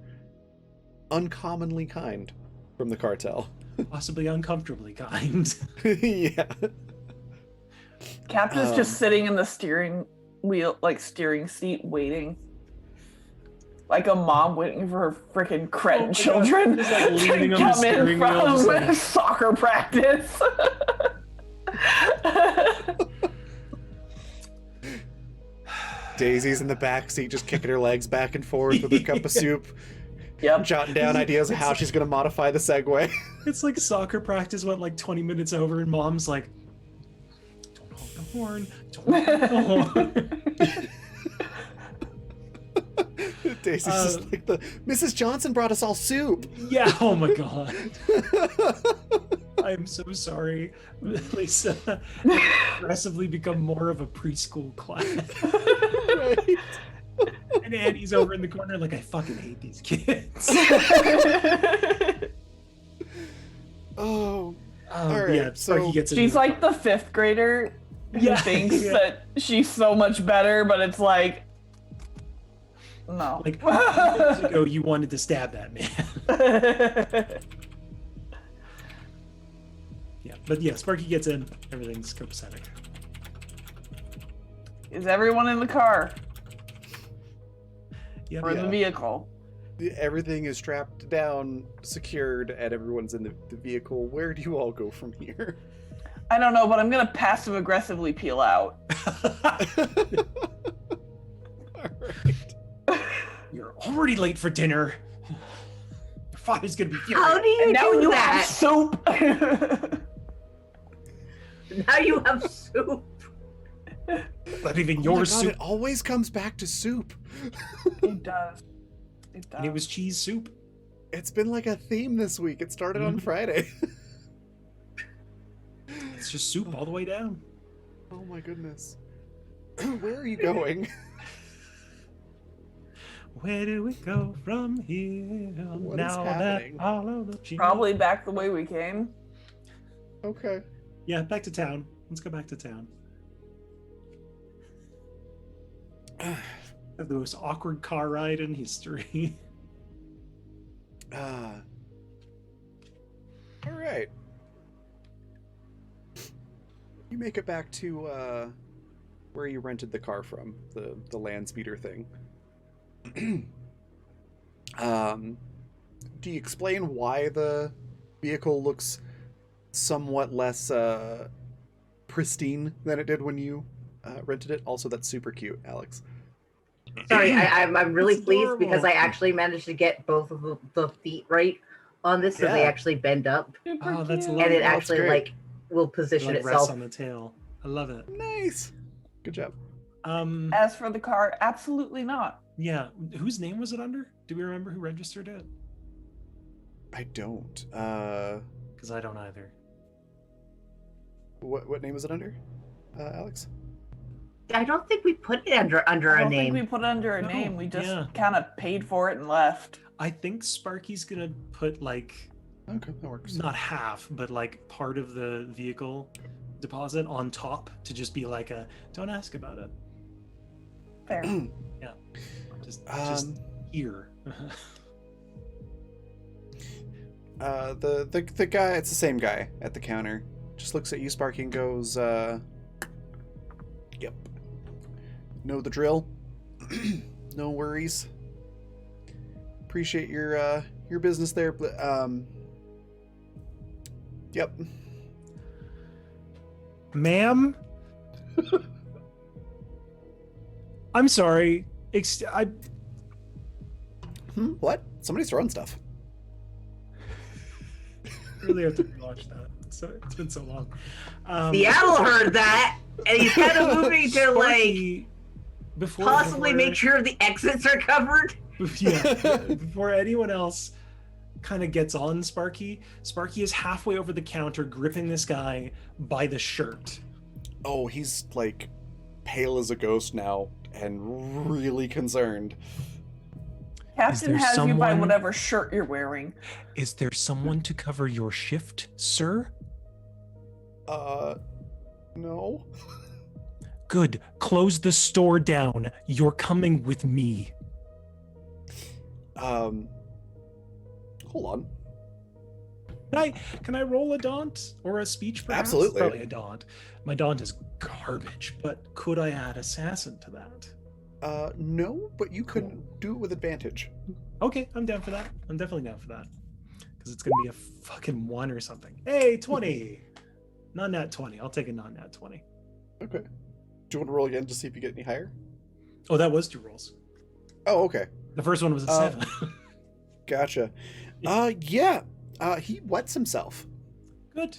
uncommonly kind from the cartel. Possibly uncomfortably kind. Yeah. Captain's just sitting in the steering wheel, steering seat, waiting. like a mom waiting for her freaking cred Oh my children God. Just, like, leaning to on the come in steering wheel, just from like- soccer practice. Daisy's in the back seat, just kicking her legs back and forth with her cup of soup, Yep. jotting down ideas of how she's gonna modify the Segway. It's like soccer practice went like 20 minutes over, and mom's like, "Don't honk the horn. Don't honk the horn." Daisy's just like the Mrs. Johnson brought us all soup. Yeah. Oh my God. I am so sorry, Lisa. Progressively become more of a preschool class. Right. And Annie's over in the corner like, I fucking hate these kids. Oh, All right, Yeah, so Sparky gets She's like the 5th grader who Yeah, thinks yeah. that she's so much better, but it's like, no. like, years ago you wanted to stab that man. Yeah, but yeah, Sparky gets in. Everything's copacetic. Is everyone in the car Yeah, or the vehicle? everything is strapped down, secured, and everyone's in the vehicle. Where do you all go from here? I don't know, but I'm gonna passive aggressively peel out. All right. You're already late for dinner. Your father's gonna be How furious. do you And now do you that? have soup. Now you have soup. Not even Oh my your God, soup. it always comes back to soup. It does. It does. And it was cheese soup. It's been like a theme this week. It started on Friday. It's just soup all the way down. Oh my goodness. Where are you going? Where do we go from here? What is now happening? that all of the cheese. Probably back the way we came. Okay. Yeah, back to town. Let's go back to town. Have the most awkward car ride in history. All right. You make it back to where you rented the car from, the land speeder thing. Do you explain why the vehicle looks somewhat less pristine than it did when you rented it? Also, that's super cute, Alex. Sorry, I'm really It's pleased because I adorable. actually managed to get both of the feet right on this, so they Yeah. actually bend up, Super Oh, that's cute. lovely. and it that's actually great. like will position Like rests itself. on the tail. I love it. Nice. Good job. As for the car, absolutely not. Yeah. Whose name was it under? Do we remember who registered it? I don't. Because I don't either. What name was it under, Alex? I don't think we put it under I a don't name. think we put it under a No, name. We just yeah. kind of paid for it and left. I think Sparky's gonna put like Okay, that works. not half, but like part of the vehicle deposit on top to just be like a don't ask about it. Fair. Just Um, here. The guy, it's the same guy at the counter, just looks at you, Sparky, and goes, yep. Know the drill. No worries. Appreciate your business there, but, yep. Ma'am? I'm sorry. I What? Somebody's throwing stuff. really have to rewatch that. So it's been so long. Seattle heard that, and he's kind of moving to like Sparky, possibly make sure the exits are covered. Before anyone else kind of gets on Sparky is halfway over the counter gripping this guy by the shirt. Oh, he's like pale as a ghost now and really concerned. Captain there has you by someone- whatever shirt you're wearing. Is there someone to cover your shift, sir? No. Good. Close the store down. You're coming with me. Hold on. Can I roll a daunt or a speech perhaps? Absolutely. Probably a daunt. My daunt is garbage, but could I add assassin to that? No, but you could Cool. do it with advantage. Okay, I'm down for that. I'm definitely down for that. Because it's gonna be a fucking 1 or something. Hey, 20. Non-nat 20. I'll take a non-nat 20. Okay. Do you want to roll again to see if you get any higher? Oh, that was 2 rolls. Oh, okay. The first one was a 7. Gotcha. Yeah. He wets himself. Good.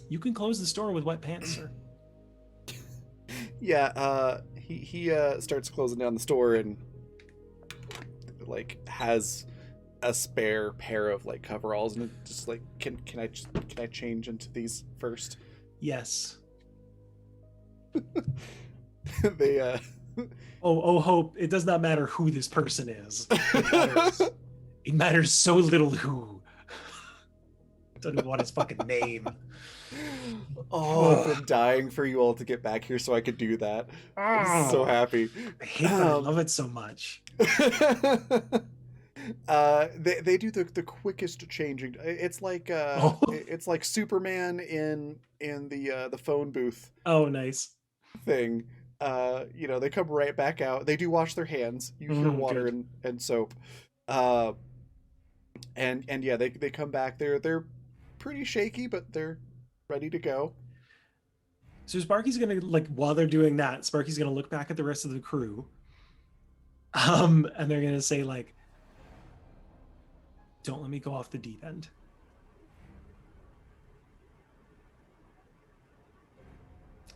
You can close the store with wet pants, sir. Yeah. He starts closing down the store and like has a spare pair of like coveralls and just like can I change into these first? Yes. They Oh, Hope, it does not matter who this person is. It matters so little who. Don't even want his fucking name. Oh, I've been dying for you all to get back here so I could do that. I'm so happy. I hate that I love it so much. They do the quickest changing. It's like it's like Superman in the phone booth Oh, nice. thing. They come right back out. They do wash their hands. You hear water good. and soap. And yeah, they come back. They're pretty shaky, but they're ready to go. So Sparky's gonna, like, while they're doing that, Sparky's gonna look back at the rest of the crew. And they're gonna say, like, don't let me go off the deep end.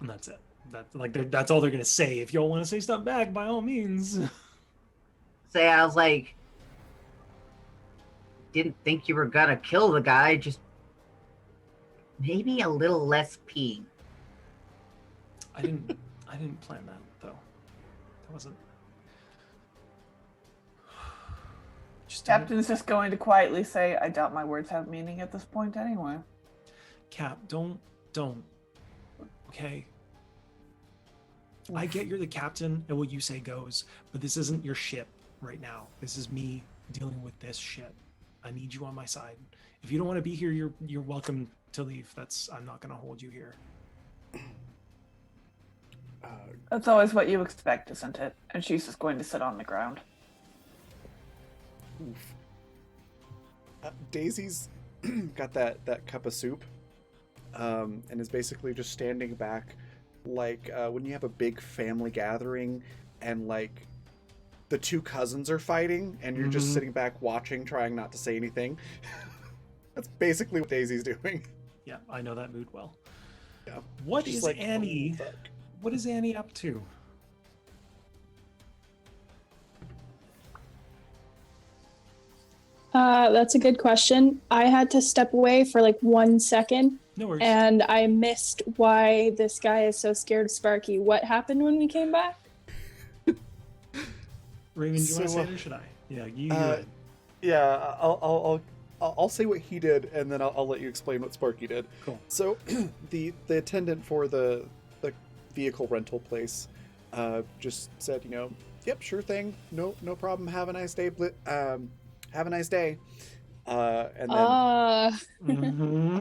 And that's it. That's all they're gonna say. If y'all want to say stuff back, by all means. Say, I was like, didn't think you were gonna kill the guy, just maybe a little less peeing. I didn't plan that though. That wasn't. Captain's just going to quietly say, I doubt my words have meaning at this point anyway. Cap, don't. Okay. I get you're the captain and what you say goes, but this isn't your ship right now. This is me dealing with this shit. I need you on my side. If you don't want to be here, you're welcome to leave. I'm not gonna hold you here. That's always what you expect, isn't it? And she's just going to sit on the ground. Oof. Daisy's got that cup of soup, and is basically just standing back, like when you have a big family gathering, and like the two cousins are fighting, and you're just sitting back watching, trying not to say anything. That's basically what Daisy's doing. Yeah, I know that mood well. Yeah. What She's is like, Annie? "Oh, fuck." What is Annie up to? That's a good question. I had to step away for like 1 second, No worries. and I missed why this guy is so scared of Sparky. What happened when we came back? Raymond, do you want to So, say it or should I? Yeah, you. Yeah, I'll say what he did, and then I'll let you explain what Sparky did. Cool. So, the attendant for the vehicle rental place just said, yep, sure thing, no problem. Have a nice day. Have a nice day. And then Mm-hmm.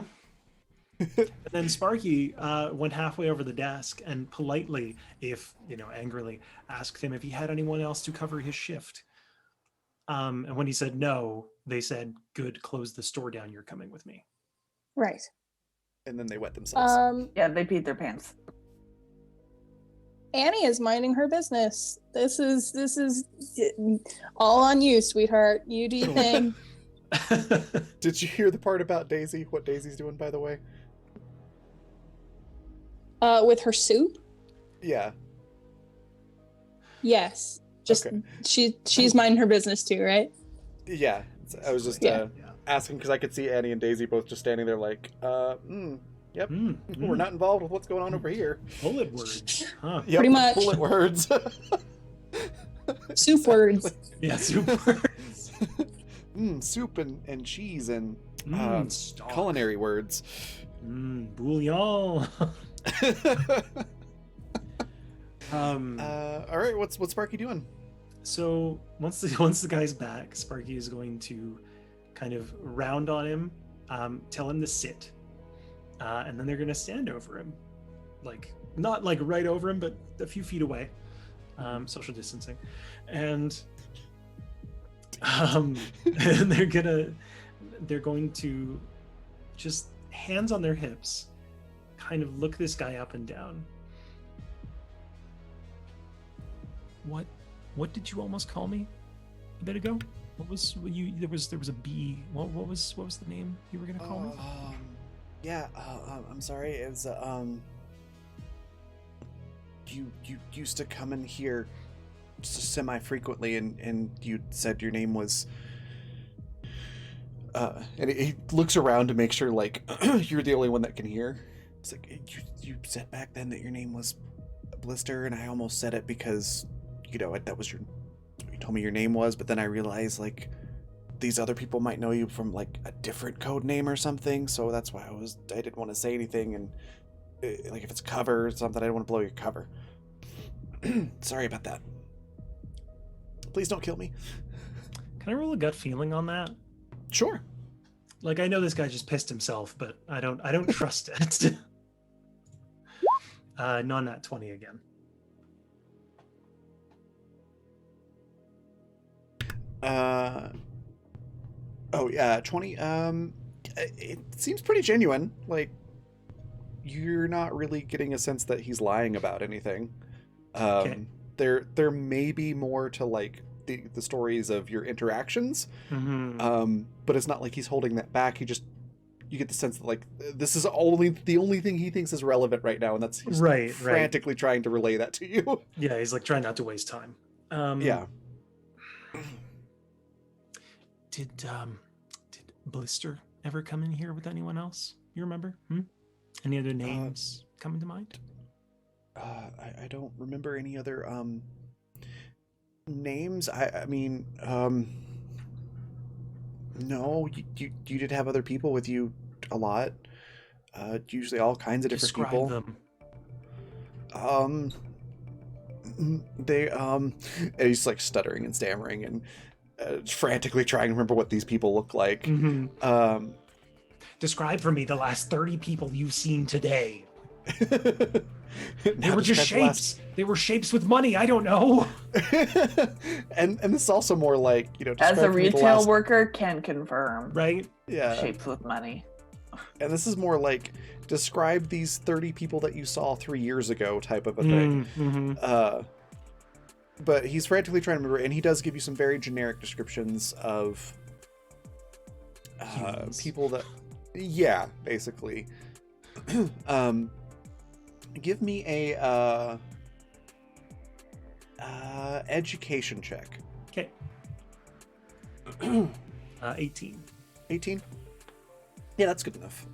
And then Sparky went halfway over the desk and politely, if angrily, asked him if he had anyone else to cover his shift. And when he said no, they said, "Good, close the store down. You're coming with me." Right. and then they wet themselves. Yeah, they peed their pants. Annie is minding her business. This is all on you, sweetheart. You do your thing. Did you hear the part about Daisy? What Daisy's doing, by the way? With her soup? Yeah. Yes. Just Okay. she's minding her business too, right? Yeah. I was just Yeah. asking because I could see Annie and Daisy both just standing there like, yep, we're not involved with what's going on over here. Bullet words, huh? Yep, Pretty much. bullet words. Soup words. Yeah, super. Soup and cheese and Stock. culinary words. Bouillon. All right, what's Sparky doing? So once the guy's back, Sparky is going to kind of round on him, tell him to sit, and then they're going to stand over him, like not like right over him, but a few feet away, social distancing, and and they're going to just hands on their hips, kind of look this guy up and down. What did you almost call me a bit ago? What was you? There was a B. What was the name you were gonna call me? Yeah. I'm sorry. It was you used to come in here semi-frequently, and you said your name was. And he looks around to make sure, like, you're the only one that can hear. It's like, you said back then that your name was Blister, and I almost said it because, that was you told me your name was, but then I realized, like, these other people might know you from, like, a different code name or something, so that's why I didn't want to say anything, and, like, if it's cover or something, I don't want to blow your cover. Sorry about that. Please don't kill me. Can I roll a gut feeling on that? Sure. Like, I know this guy just pissed himself, but I don't trust it. Non-nat 20 again. Oh yeah, 20. It seems pretty genuine. Like, you're not really getting a sense that he's lying about anything. Okay. There may be more to, like, the stories of your interactions. Mm-hmm. But it's not like he's holding that back. You get the sense that, like, this is the only thing he thinks is relevant right now, and that's he's frantically trying to relay that to you. Yeah, he's like trying not to waste time. Yeah. Did Blister ever come in here with anyone else? You remember? Any other names coming to mind? I don't remember any other names. I mean, no, you did have other people with you a lot. Usually all kinds of different people. Describe them. They and he's like stuttering and stammering and frantically trying to remember what these people look like. Mm-hmm. Describe for me the last 30 people you've seen today. They were just shapes. They were shapes with money. I don't know. and this is also more like, as a retail worker can confirm. Right? Yeah. Shapes with money. And this is more like, describe these 30 people that you saw 3 years ago type of a thing. Mm-hmm. But he's frantically trying to remember, and he does give you some very generic descriptions of people that, yeah, basically. Give me a education check. Okay. 18. 18? Yeah, that's good enough.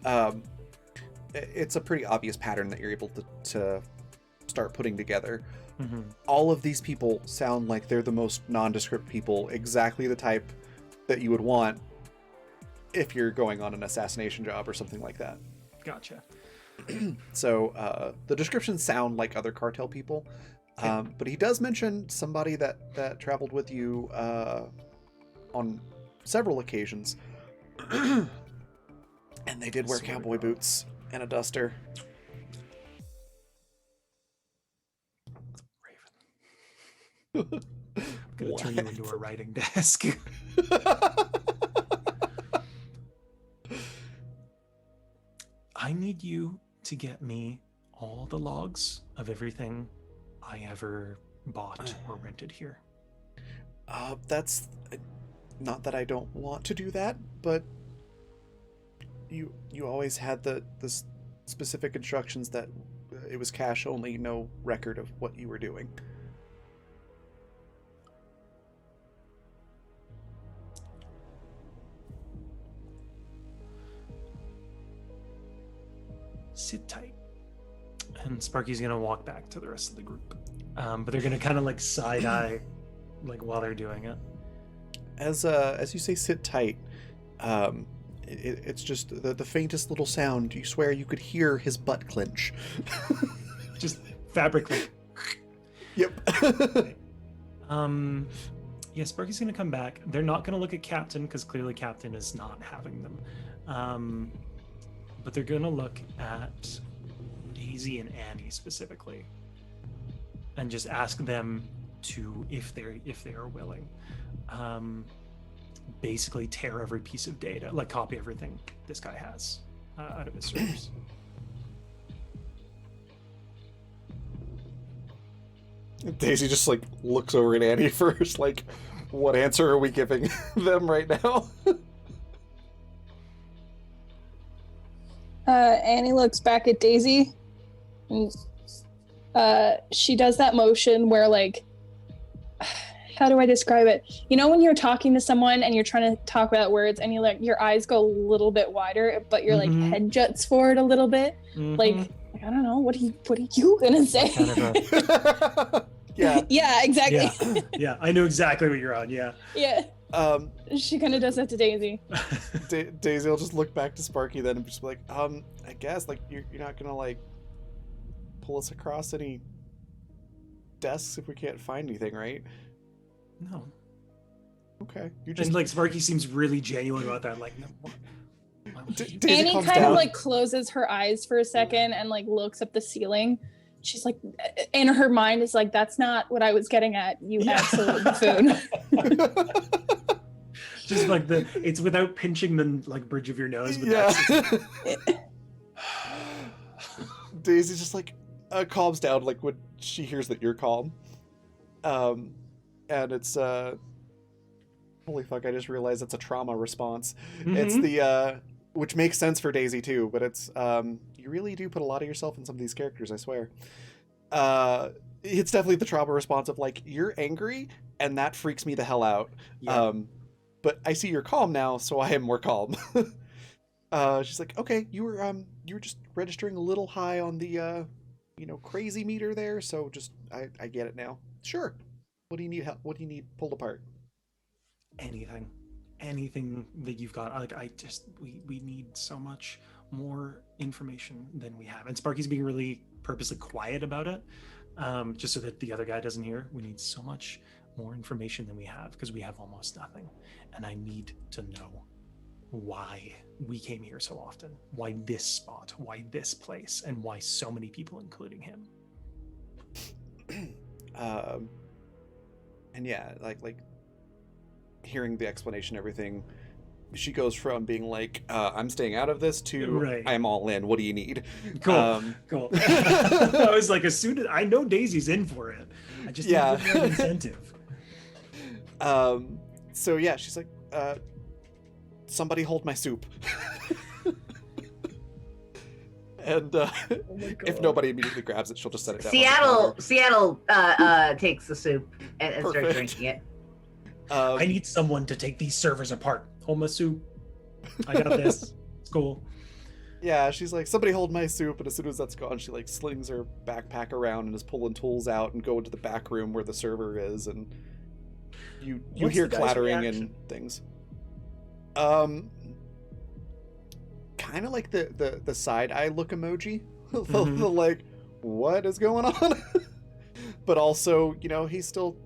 It's a pretty obvious pattern that you're able to start putting together. Mm-hmm. All of these people sound like they're the most nondescript people, exactly the type that you would want if you're going on an assassination job or something like that. Gotcha. So the descriptions sound like other cartel people, but he does mention somebody that traveled with you on several occasions, and they did wear cowboy boots and a duster. Raven. I'm gonna turn you into a writing desk. I need you to get me all the logs of everything I ever bought or rented here. That's not that I don't want to do that, but you always had the specific instructions that it was cash only, no record of what you were doing. Sit tight. And Sparky's gonna walk back to the rest of the group. But they're gonna kind of like side eye, like while they're doing it. As you say, sit tight. It's just the faintest little sound. You swear you could hear his butt clench. Just fabrically. Yep. Yeah, Sparky's gonna come back. They're not gonna look at Captain because clearly Captain is not having them. But they're gonna look at Daisy and Annie specifically. and just ask them to, if they are willing, basically tear every piece of data, like copy everything this guy has out of his servers. Daisy just like looks over at Annie first, like, what answer are we giving them right now? Annie looks back at Daisy, and she does that motion where, like, how do I describe it? You know when you're talking to someone and you're trying to talk without words, and you like your eyes go a little bit wider, but your like head juts forward a little bit, like I don't know, what are you gonna say? Kind of a, Yeah. Yeah, exactly. yeah, I know exactly what you're on. Yeah. Yeah. She kind of does that to Daisy. Daisy will just look back to Sparky then and just be like, I guess, like, you're not gonna, like, pull us across any desks if we can't find anything, right? No. Okay. You just... And, like, Sparky seems really genuine about that. Like, no, Daisy Annie calms kind down. of, like, closes her eyes for a second and, like, looks up the ceiling. She's like, in her mind is like, that's not what I was getting at, you absolute buffoon. Just like it's without pinching the like bridge of your nose. But Yeah. Daisy's just like calms down like when she hears that you're calm. And it's holy fuck, I just realized it's a trauma response. It's the which makes sense for Daisy too, but it's you really do put a lot of yourself in some of these characters, I swear. It's definitely the trauma response of like, you're angry and that freaks me the hell out. Yeah. But I see you're calm now, so I am more calm. She's like, okay, you were just registering a little high on the crazy meter there, so just I get it now. Sure. What do you need help? What do you need pulled apart? Anything that you've got. Like, we need so much more information than we have. And Sparky's being really purposely quiet about it, just so that the other guy doesn't hear. We need so much more information than we have because we have almost nothing. And I need to know why we came here so often, why this spot, why this place, and why so many people, including him. And yeah, like hearing the explanation, everything, she goes from being like, I'm staying out of this to Right. I'm all in. What do you need? Cool. Cool. I was like, as soon as I know Daisy's in for it, I just need to give her an incentive. So yeah, she's like, somebody hold my soup. And if nobody immediately grabs it, she'll just set it down. Seattle takes the soup and starts drinking it. I need someone to take these servers apart. Hold my soup. I got this. It's cool. Yeah, she's like, somebody hold my soup, and as soon as that's gone, she like slings her backpack around and is pulling tools out and go into the back room where the server is, and you What's hear the guy's clattering reaction? and things. Kind of like the side eye look emoji. The like, what is going on? But also, he's still,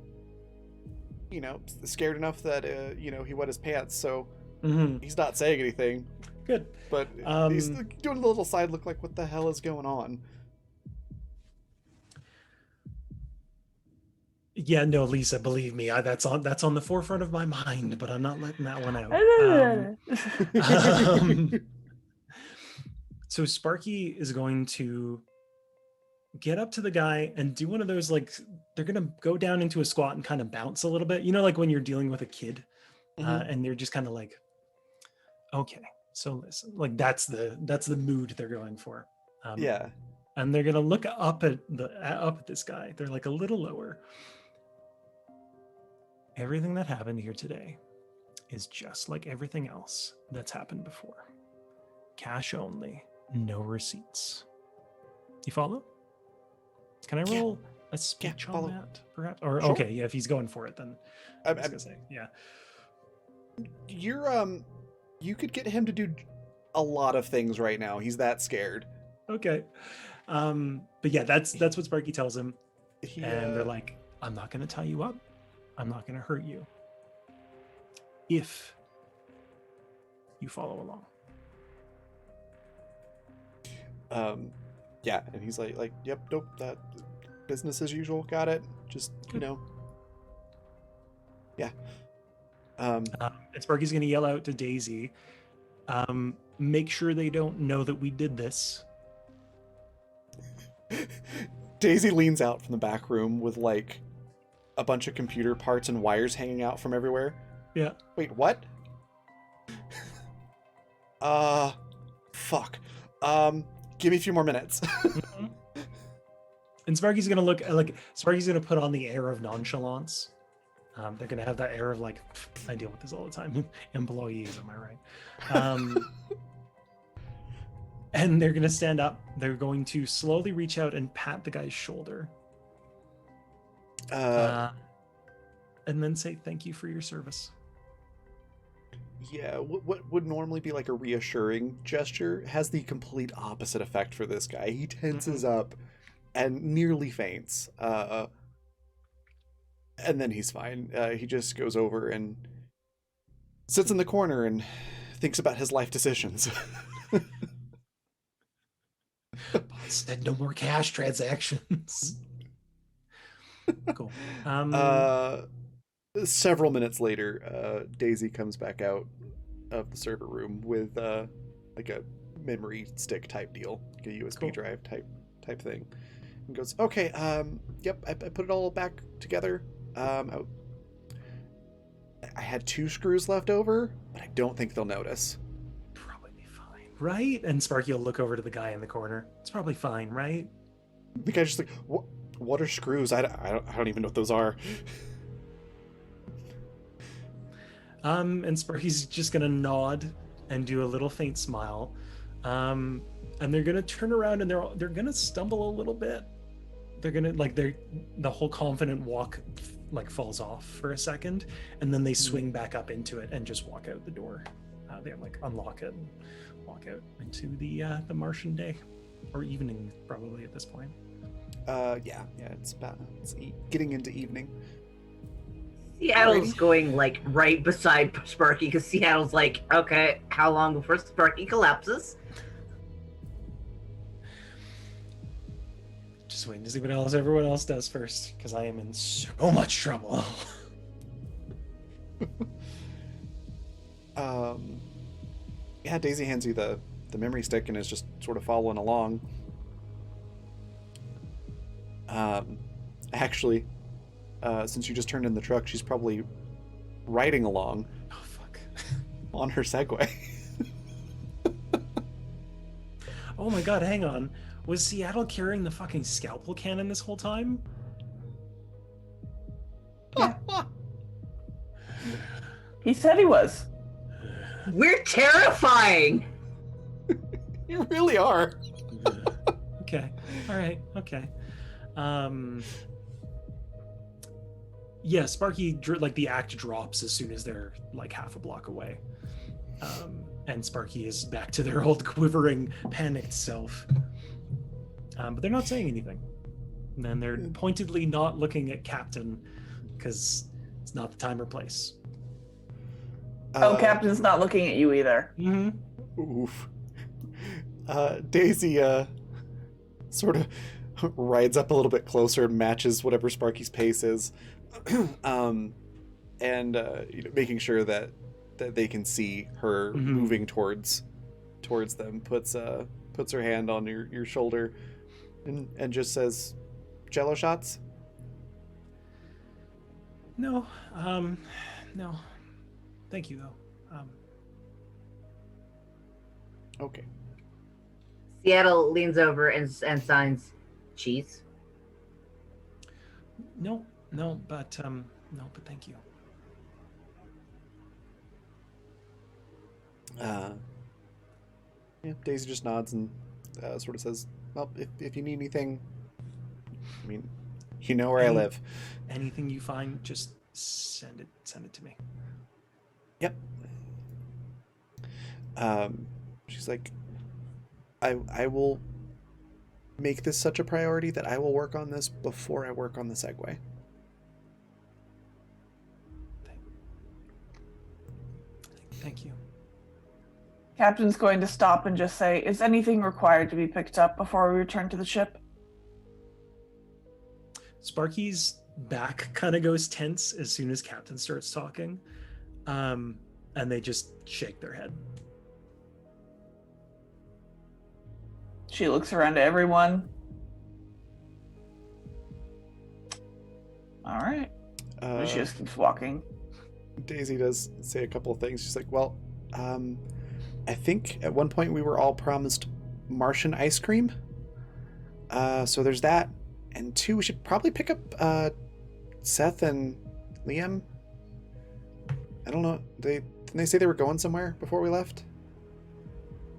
scared enough that he wet his pants, so he's not saying anything. Good. But he's doing a little side look like, what the hell is going on? Yeah, no, Lisa, believe me, that's on the forefront of my mind, but I'm not letting that one out. So Sparky is going to get up to the guy and do one of those, like, they're going to go down into a squat and kind of bounce a little bit. Like when you're dealing with a kid and they're just kind of like, okay, so listen, like that's the mood they're going for. Yeah. And they're going to look up at this guy. They're like a little lower. Everything that happened here today is just like everything else that's happened before. Cash only, no receipts. You follow? Can I roll a speech on that, perhaps? Or sure. Okay, yeah, if he's going for it, then I was gonna say, yeah. You could get him to do a lot of things right now. He's that scared. Okay. But yeah, that's what Sparky tells him. And they're like, I'm not gonna tie you up. I'm not gonna hurt you. If you follow along. Yeah, and he's like, yep, nope, that business as usual. Got it. Just, yeah. And Sparky's going to yell out to Daisy, make sure they don't know that we did this. Daisy leans out from the back room with like a bunch of computer parts and wires hanging out from everywhere. Yeah. Wait, what? Fuck. Give me a few more minutes. Mm-hmm. And Sparky's going to Sparky's going to put on the air of nonchalance. They're going to have that air of like, I deal with this all the time. Employees, am I right? And they're going to stand up. They're going to slowly reach out and pat the guy's shoulder. And then say, thank you for your service. Yeah, what would normally be like a reassuring gesture has the complete opposite effect for this guy. He tenses up and nearly faints. And then he's fine. He just goes over and sits in the corner and thinks about his life decisions. Said no more cash transactions. Cool. Several minutes later, Daisy comes back out of the server room with like a memory stick type deal, like a USB drive type thing, and goes, "Okay, yep, I put it all back together. I had 2 screws left over, but I don't think they'll notice." Probably be fine, right? And Sparky will look over to the guy in the corner. It's probably fine, right? The guy's just like, "What are screws? I don't even know what those are." And Sparky's just gonna nod and do a little faint smile. And they're gonna turn around and they're gonna stumble a little bit. They're gonna the whole confident walk like falls off for a second, and then they swing back up into it and just walk out the door. They like unlock it and walk out into the Martian day, or evening probably at this point. Yeah, it's getting into evening. Seattle's going like right beside Sparky because Seattle's like, okay, how long before Sparky collapses? Just waiting to see what else everyone else does first, because I am in so much trouble. Yeah, Daisy hands you the memory stick and is just sort of following along. Actually, since you just turned in the truck, she's probably riding along. Oh fuck! On her Segway. Oh my god! Hang on. Was Seattle carrying the fucking scalpel cannon this whole time? Yeah. He said he was. We're terrifying! You really are. Okay. All right. Okay. Yeah, Sparky, like the act drops as soon as they're like half a block away. And Sparky is back to their old quivering, panicked self. But they're not saying anything. And then they're pointedly not looking at Captain because it's not the time or place. Captain's not looking at you either. Mm-hmm. Oof. Daisy sort of rides up a little bit closer, matches whatever Sparky's pace is, and making sure that they can see her moving towards them. Puts her hand on your shoulder, and just says, "Jello shots?" No. No. Thank you, though. Okay. Seattle leans over and signs cheese. No, but thank you. Yeah, Daisy just nods and sort of says, "Well, if you need anything, I mean, you know where I live. Anything you find, just send it to me." Yep. She's like, I will make this such a priority that I will work on this before I work on the Segway. Thank you. Captain's going to stop and just say, is anything required to be picked up before we return to the ship? Sparky's back kind of goes tense as soon as Captain starts talking, and they just shake their head. She looks around to everyone. All right. She just keeps walking. Daisy does say a couple of things. She's like, well, I think at one point we were all promised Martian ice cream. So there's that. And 2, we should probably pick up Seth and Liam. I don't know. Didn't they say they were going somewhere before we left?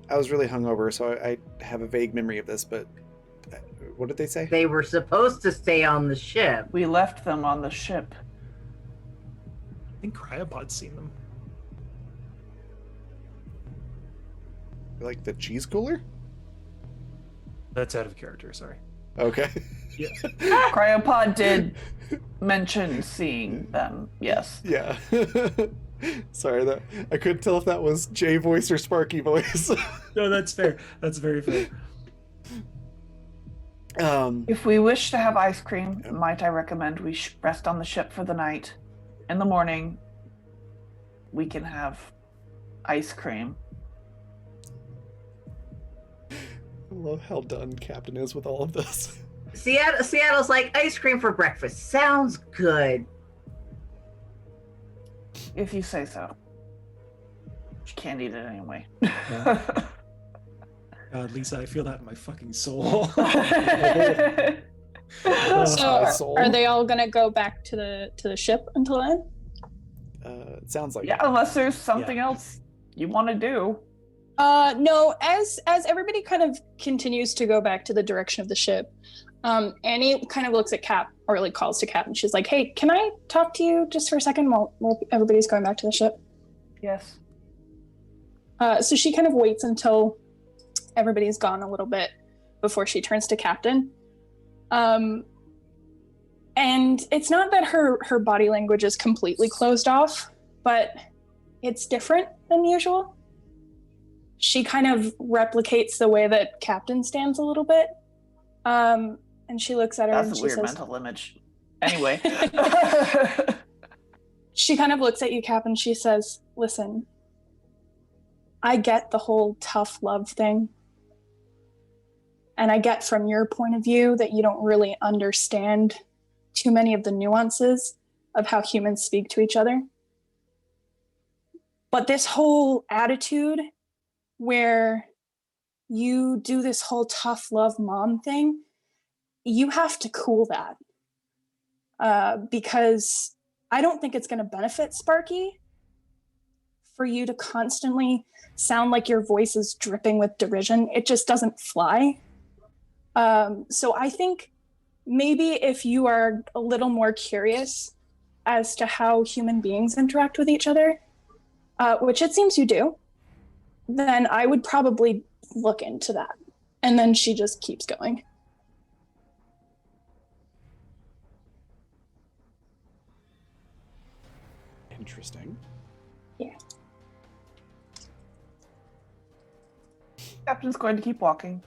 I was really hungover, so I have a vague memory of this, but what did they say? They were supposed to stay on the ship. We left them on the ship. I think Cryopod's seen them. Like the cheese cooler? That's out of character, sorry. Okay. Yeah. Cryopod did mention seeing them, yes. Yeah. Sorry, that I couldn't tell if that was Jay voice or Sparky voice. No, that's fair. That's very fair. If we wish to have ice cream, might I recommend we rest on the ship for the night. In the morning, we can have ice cream. I love how done Captain is with all of this. Seattle's like, ice cream for breakfast. Sounds good. If you say so. She can't eat it anyway. God, Lisa, I feel that in my fucking soul. So are they all gonna go back to the ship until then? It sounds like Yeah, unless there's something else you want to do. No, as everybody kind of continues to go back to the direction of the ship, Annie kind of looks at Cap, or like calls to Cap, and she's like, hey, can I talk to you just for a second while everybody's going back to the ship? Yes. So she kind of waits until everybody's gone a little bit before she turns to Captain. And it's not that her body language is completely closed off, but it's different than usual. She kind of replicates the way that Captain stands a little bit. And she looks at her That's and a she weird says, mental image. Anyway. she kind of looks at you, Cap, and she says, listen, I get the whole tough love thing. And I get from your point of view that you don't really understand too many of the nuances of how humans speak to each other. But this whole attitude where you do this whole tough love mom thing, you have to cool that. Because I don't think it's going to benefit Sparky for you to constantly sound like your voice is dripping with derision. It just doesn't fly. So I think maybe if you are a little more curious as to how human beings interact with each other, which it seems you do, then I would probably look into that. And then she just keeps going. Interesting. Yeah. Captain's going to keep walking.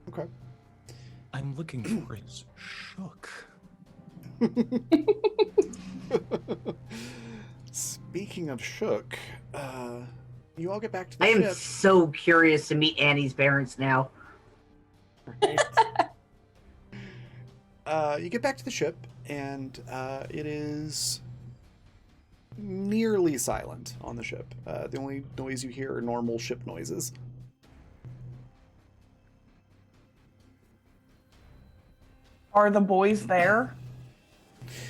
Okay. I'm looking for his shook. Speaking of shook, you all get back to the I am ship. so curious to meet Annie's parents now. Right? You get back to the ship, and it is nearly silent on the ship. The only noise you hear are normal ship noises. Are the boys there?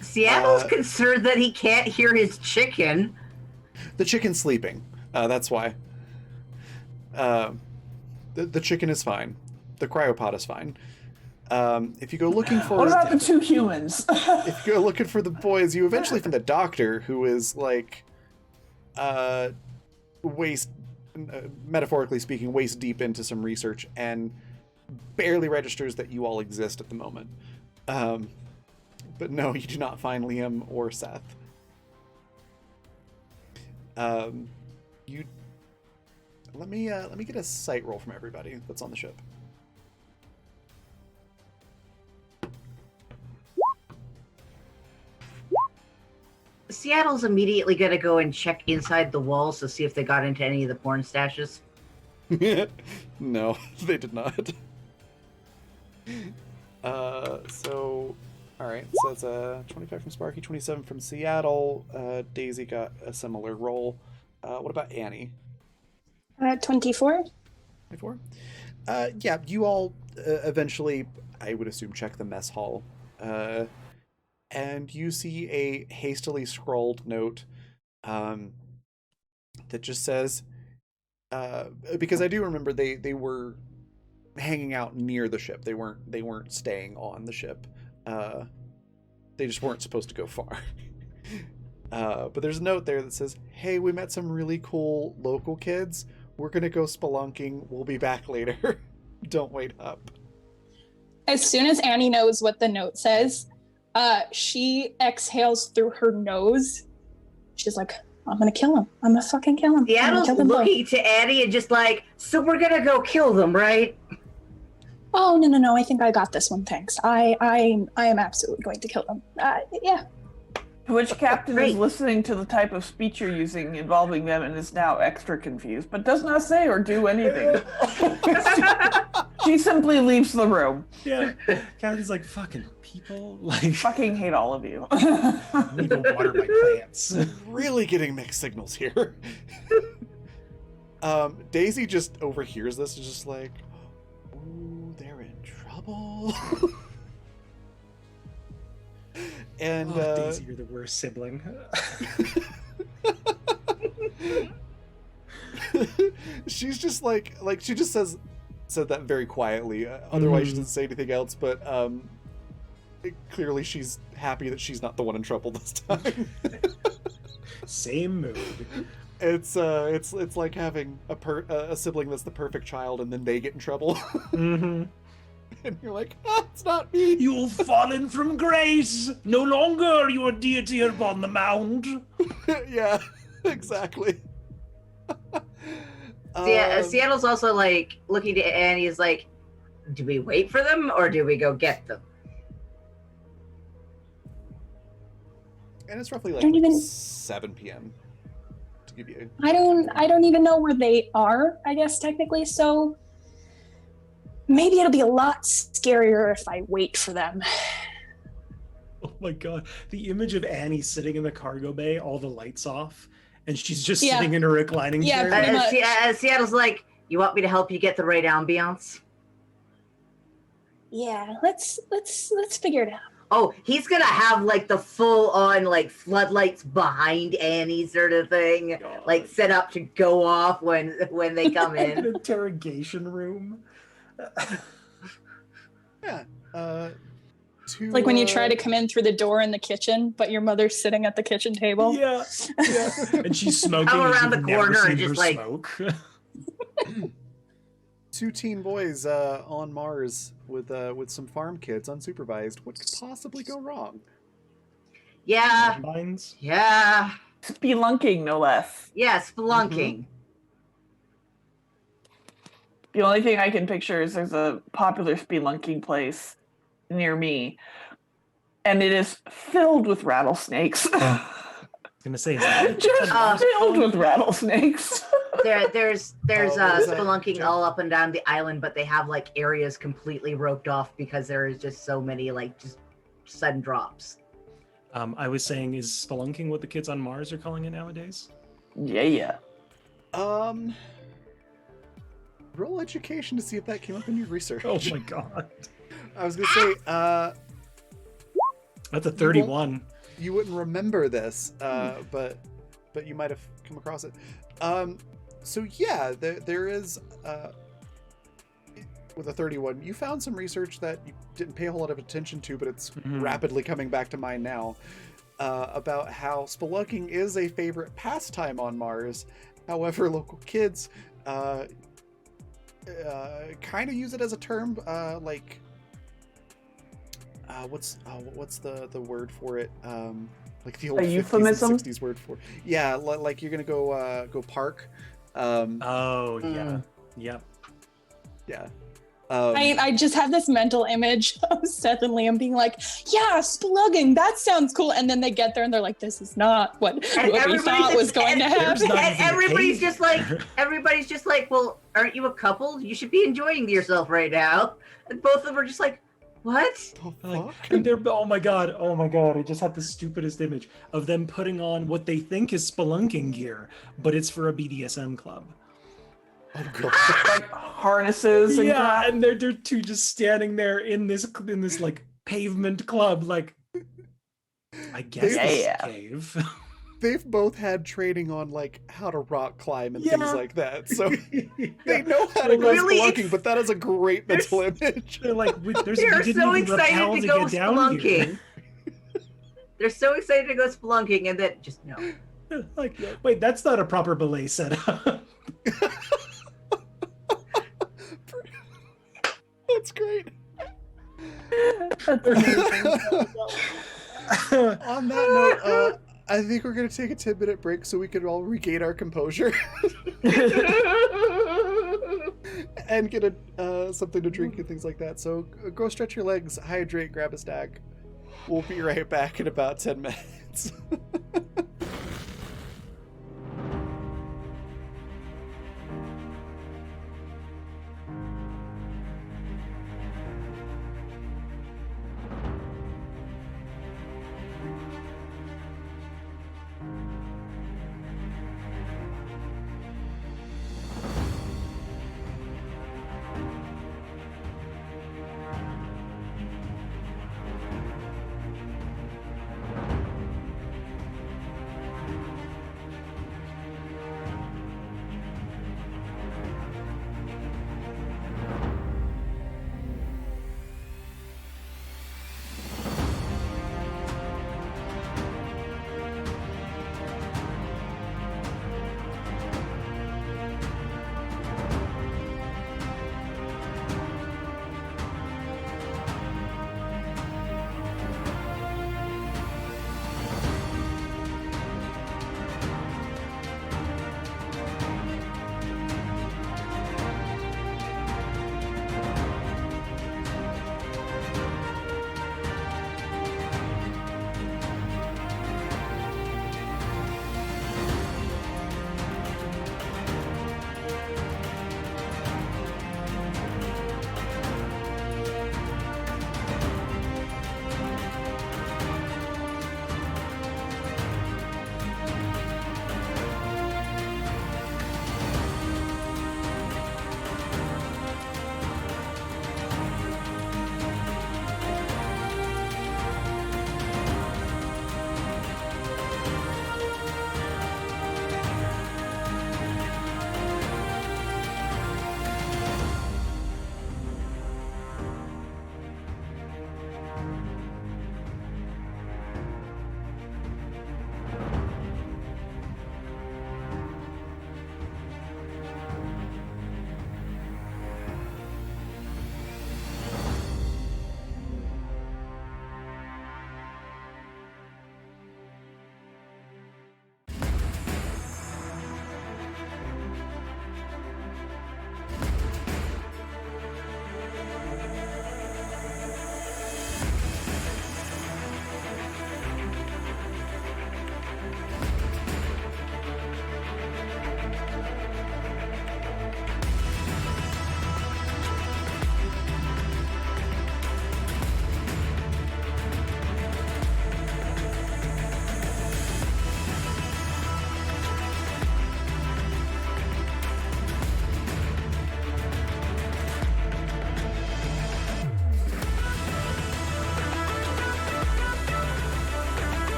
Seattle's concerned that he can't hear his chicken. The chicken's sleeping. That's why. The chicken is fine. The cryopod is fine. If you go looking for... What about the two humans? If you go looking for the boys, you eventually find the doctor, who is like... waist... metaphorically speaking, waist deep into some research, and barely registers that you all exist at the moment. But no, you do not find Liam or Seth. You... Let me get a sight roll from everybody that's on the ship. Seattle's immediately gonna go and check inside the walls to see if they got into any of the porn stashes. No, they did not. So, all right. So that's a 25 from Sparky, 27 from Seattle. Daisy got a similar roll. What about Annie? 24. 24. Yeah, you all eventually, I would assume, check the mess hall, and you see a hastily scrawled note that just says, because I do remember they were hanging out near the ship. They weren't staying on the ship. They just weren't supposed to go far. But there's a note there that says, "Hey, we met some really cool local kids. We're gonna go spelunking. We'll be back later. Don't wait up." As soon as Annie knows what the note says, she exhales through her nose. She's like, I'm gonna kill him. I'm gonna fucking kill him. Seattle's looking to Annie and just like, so we're gonna go kill them, right? Oh, no. I think I got this one, thanks. I am absolutely going to kill them. Yeah. Which captain is Great. listening to the type of speech you're using involving them and is now extra confused, but does not say or do anything. She simply leaves the room. Yeah. Captain's like, fucking people. Like, Fucking hate all of you. I need to water my plants. Really getting mixed signals here. Daisy just overhears this and just like, ooh, they're in trouble. And Daisy, you're the worst sibling. she's just like she just said that very quietly. Otherwise, she doesn't say anything else. But clearly, she's happy that she's not the one in trouble this time. Same mood. It's like having a sibling that's the perfect child, and then they get in trouble, Mm-hmm. and you're like, it's not me. You've fallen from grace. No longer are you a deity upon the mound. Yeah, exactly. Seattle's also like looking to Annie is like, do we wait for them or do we go get them? And it's roughly like Don't even- 7 p.m. to give you. I don't even know where they are, I guess, technically, so maybe it'll be a lot scarier if I wait for them. Oh my god. The image of Annie sitting in the cargo bay, all the lights off, and she's just Yeah. sitting in a reclining Yeah, chair. pretty much. Seattle's like, you want me to help you get the right ambiance? Yeah, let's figure it out. Oh, he's gonna have like the full on like floodlights behind Annie sort of thing, God. like set up to go off when they come An in. interrogation room. Yeah. Like when you try to come in through the door in the kitchen, but your mother's sitting at the kitchen table. Yeah. And she's smoking. Come and around you've the never corner seen and just her like- smoke. 2 teen boys on Mars with some farm kids unsupervised. What could possibly go wrong? Yeah, Combines. yeah, Spelunking, no less. yeah, spelunking. The only thing I can picture is there's a popular spelunking place near me, and it is filled with rattlesnakes. I was gonna say, is that Just filled with rattlesnakes. There's Oh, what is that, spelunking Jeff? all up and down the island, but they have like areas completely roped off because there is just so many like just sudden drops. I was saying, is spelunking what the kids on Mars are calling it nowadays? Yeah. Roll education to see if that came up in your research. Oh my god. I was gonna say, That's a 31. you wouldn't remember this, but you might have come across it. So yeah, there is with a 31. You found some research that you didn't pay a whole lot of attention to, but it's rapidly coming back to mind now, about how spelunking is a favorite pastime on Mars. However, local kids kind of use it as a term, like what's the word for it? Like the old A 50s euphemism? and 60s word for it. Yeah, like you're gonna go park. Oh, yeah. Mm. Yep. Yeah. I just have this mental image of Seth and Liam being like, yeah, splugging, that sounds cool. And then they get there and they're like, this is not what we thought was going to happen. And everybody's just like, well, aren't you a couple? You should be enjoying yourself right now. And both of them are just like, what? Like, and they're, oh my god, I just had the stupidest image of them putting on what they think is spelunking gear, but it's for a BDSM club. Oh god. Like harnesses and Yeah, and they're two just standing there in this like pavement club, like, I guess this is a cave. They've both had training on like how to rock climb and things like that, so they know how to go spelunking. But that is a great mental image. They're like, they're so excited to go spelunking. They're so excited to go spelunking, and then just no. Like, wait, that's not a proper belay setup. That's great. That's amazing. On that note, I think we're going to take a 10-minute break so we can all regain our composure and get something to drink and things like that. So go stretch your legs, hydrate, grab a stack. We'll be right back in about 10 minutes.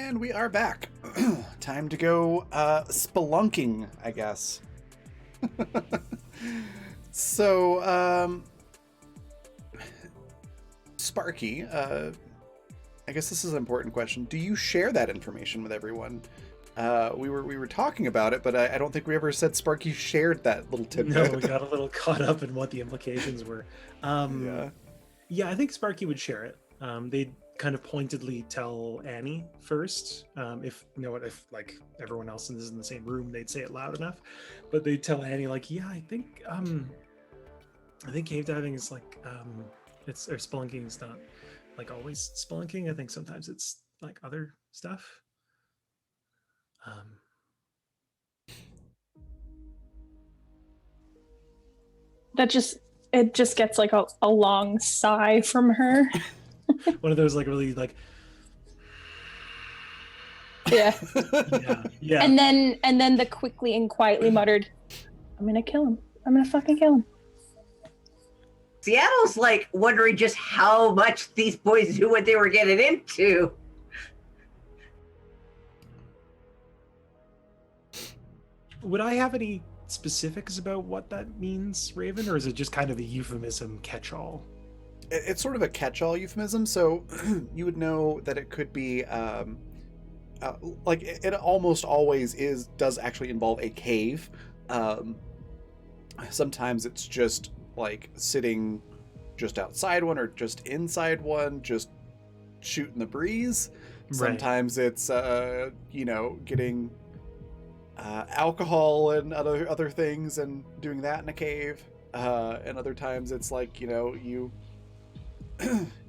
And we are back. Time to go spelunking, I guess. So, Sparky, I guess this is an important question. Do you share that information with everyone? We were talking about it, but I don't think we ever said Sparky shared that little tidbit. No, we got a little caught up in what the implications were. Yeah, I think Sparky would share it. They'd kind of pointedly tell Annie first. If like everyone else is in the same room, they'd say it loud enough. But they'd tell Annie like, yeah, I think cave diving is like or spelunking is not like always spelunking. I think sometimes it's like other stuff. It just gets like a long sigh from her. One of those like really like Yeah. yeah. And then the quickly and quietly muttered, "I'm gonna kill him. I'm gonna fucking kill him." Seattle's like wondering just how much these boys knew what they were getting into. Would I have any specifics about what that means, Raven, or is it just kind of a euphemism catch-all? It's sort of a catch-all euphemism, so you would know that it could be like it almost always does actually involve a cave. Sometimes it's just like sitting just outside one or just inside one, just shooting the breeze. Right. Sometimes it's getting alcohol and other things and doing that in a cave. And other times it's like, you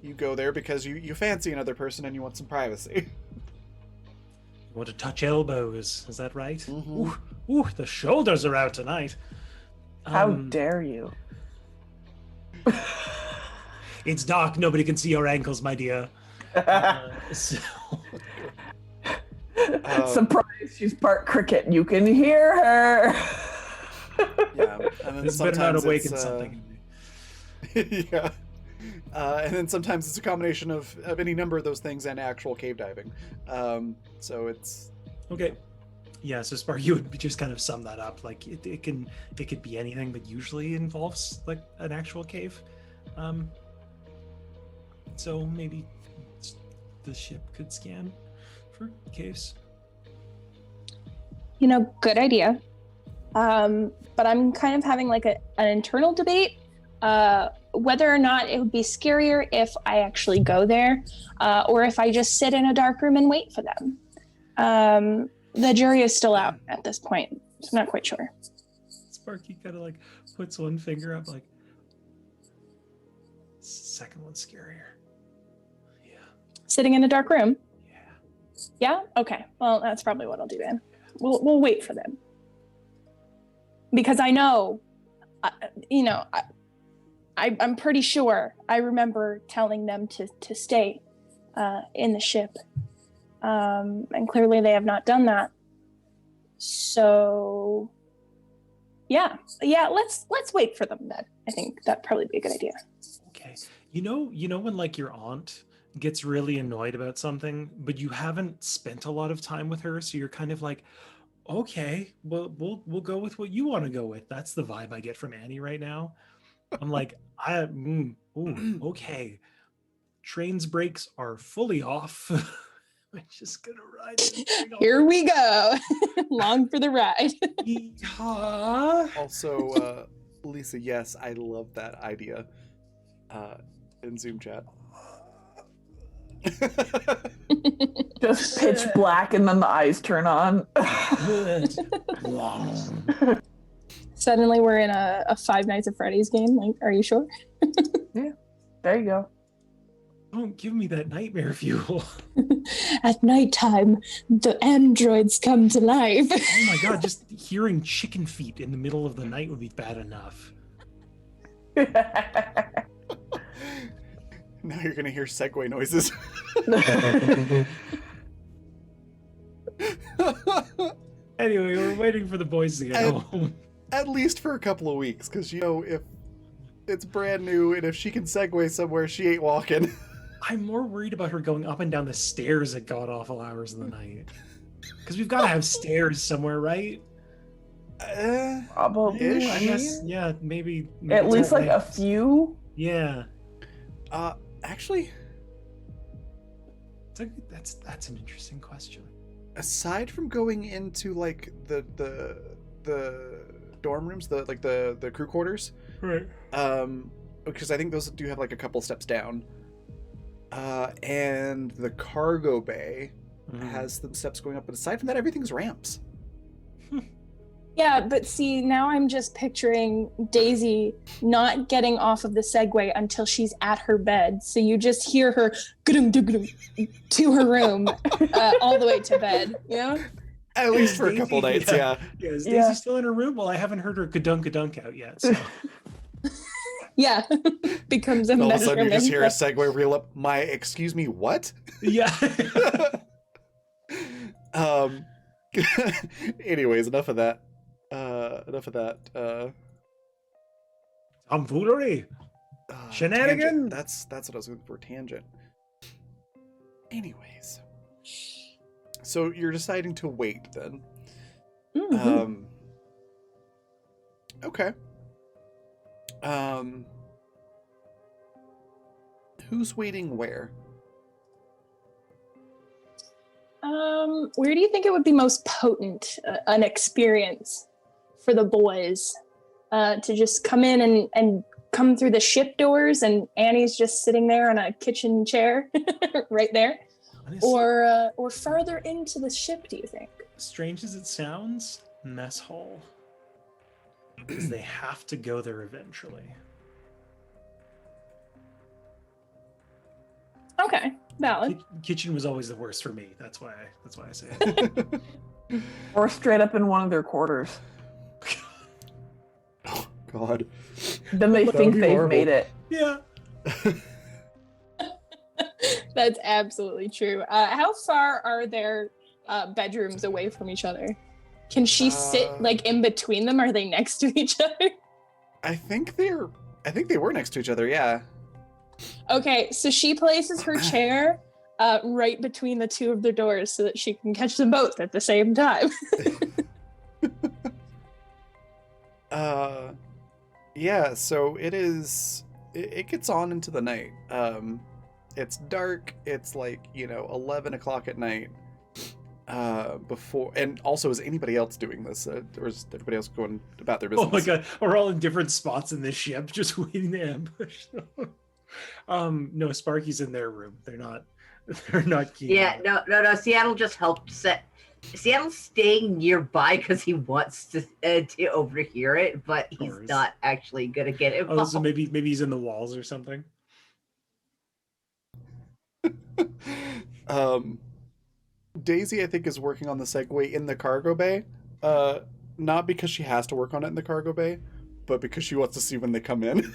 you go there because you fancy another person and you want some privacy. You want to touch elbows, is that right? Mm-hmm. Ooh, the shoulders are out tonight. How dare you? It's dark, nobody can see your ankles, my dear. So... Surprise, she's part cricket. You can hear her. Yeah, and then This better not sometimes awaken it's, something in me. yeah. And then sometimes it's a combination of any number of those things and actual cave diving. So it's... Okay. Yeah, so Spark, you would just kind of sum that up. Like it could be anything, but usually involves like an actual cave. So maybe the ship could scan for caves. Good idea. But I'm kind of having like an internal debate whether or not it would be scarier if I actually go there, or if I just sit in a dark room and wait for them. The jury is still out at this point, so I'm not quite sure. Sparky kind of like puts one finger up, like, second one's scarier. Yeah. Sitting in a dark room? Yeah. Yeah? Okay. Well, that's probably what I'll do then. We'll wait for them. Because I know, I'm pretty sure I remember telling them to stay in the ship. And clearly they have not done that. So, yeah, let's wait for them then. I think that'd probably be a good idea. Okay. You know when like your aunt gets really annoyed about something, but you haven't spent a lot of time with her, so you're kind of like, okay, well, we'll go with what you want to go with. That's the vibe I get from Annie right now. I'm like, okay. Train's brakes are fully off. I'm just gonna ride this thing all Here we go. Long for the ride. Also, Lisa, yes, I love that idea in Zoom chat. Just pitch black and then the eyes turn on. Suddenly we're in a Five Nights at Freddy's game. Like, are you sure? Yeah, there you go. Don't give me that nightmare fuel. At nighttime, the androids come to life. Oh my god, just hearing chicken feet in the middle of the night would be bad enough. Now you're gonna hear Segway noises. Anyway, we're waiting for the boys to get home. At least for a couple of weeks, because if it's brand new and if she can segue somewhere, she ain't walking. I'm more worried about her going up and down the stairs at god awful hours of the night. Because we've got to have stairs somewhere, right? Probably. Ish. I guess, yeah, maybe At least like a ramps. few. Yeah, Actually, that's an interesting question. aside from going into like the dorm rooms, the crew quarters, Right. because I think those do have like a couple steps down, and the cargo bay has some steps going up, but aside from that, everything's ramps. Yeah, but see, now I'm just picturing Daisy not getting off of the Segway until she's at her bed. So you just hear her to her room, all the way to bed. You know? At least for a couple nights, yeah. Yeah, is Yeah. Daisy still in her room? Well, I haven't heard her gadunk out yet. So. Yeah, becomes a All of a sudden, you just hear a measurement. Segway reel up. Excuse me, what? Yeah. Anyways, enough of that. Tomfoolery. Shenanigans. Tangent. That's what I was looking for. Tangent. Anyways, so you're deciding to wait then. Mhm. Okay. Who's waiting where? Where do you think it would be most potent, an experience for the boys to just come in and come through the ship doors, and Annie's just sitting there on a kitchen chair right there, Honestly, or farther into the ship? Do you think? strange as it sounds, mess hall. Because they have to go there eventually. Okay, valid. Kitchen was always the worst for me. That's why I say it. Or straight up in one of their quarters. Oh God. Then they That would think be they've horrible. made it. Yeah. That's absolutely true. How far are their bedrooms away from each other? Can she sit like in between them? Are they next to each other? I think they were next to each other. Yeah. Okay, so she places her chair right between the two of their doors so that she can catch them both at the same time. Yeah. So it is. It gets on into the night. It's dark. It's like 11 o'clock at night. Before, and also, is anybody else doing this, or is everybody else going about their business? Oh my god, we're all in different spots in this ship, just waiting to ambush them. No, Sparky's in their room. They're not keen. Yeah, no. Seattle just helped set. Seattle's staying nearby because he wants to overhear it, but he's course. not actually gonna get involved. Oh, so maybe he's in the walls or something. Daisy, I think, is working on the Segway in the cargo bay. Not because she has to work on it in the cargo bay, but because she wants to see when they come in.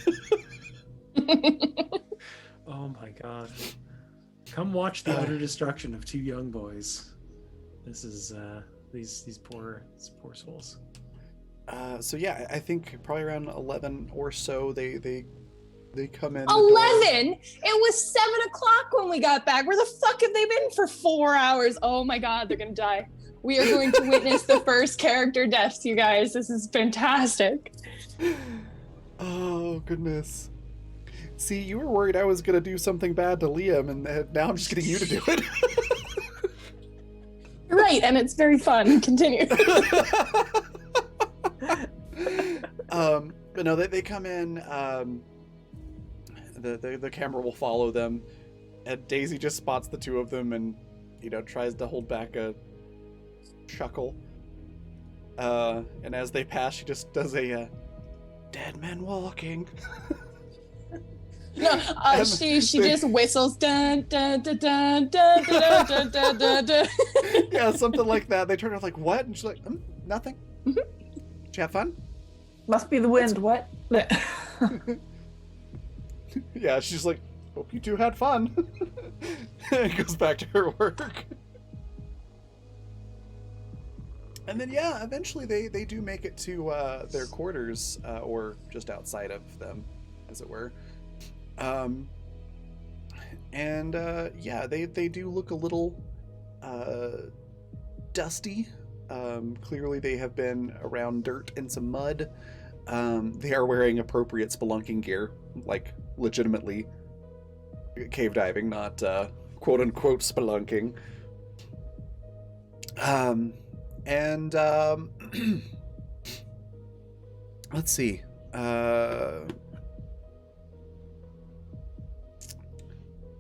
Oh my god. Come watch the utter destruction of two young boys. This is these poor souls. So yeah, I think probably around 11 or so they come in. 11? It was 7 o'clock when we got back. Where the fuck have they been for 4 hours? Oh my god, they're gonna die. We are going to witness the first character deaths, you guys. This is fantastic. Oh goodness. See, you were worried I was gonna do something bad to Liam, and now I'm just getting you to do it. You're right, and it's very fun. Continue. But no, they come in. The camera will follow them, and Daisy just spots the two of them, and tries to hold back a chuckle. And as they pass, she just does a dead man walking. No, she just whistles. Dun, dun, dun, dun, dun, dun, dun, dun, dun, dun. Yeah, something like that. They turn off like, what? And she's like, nothing. Mhm. Did you have fun? Must be the wind. What? Yeah, she's like, hope you two had fun. And goes back to her work. And then, yeah, eventually they do make it to their quarters, or just outside of them, as it were. And yeah, they do look a little dusty. Clearly they have been around dirt and some mud. They are wearing appropriate spelunking gear, like legitimately cave diving, not quote unquote spelunking. And let's see.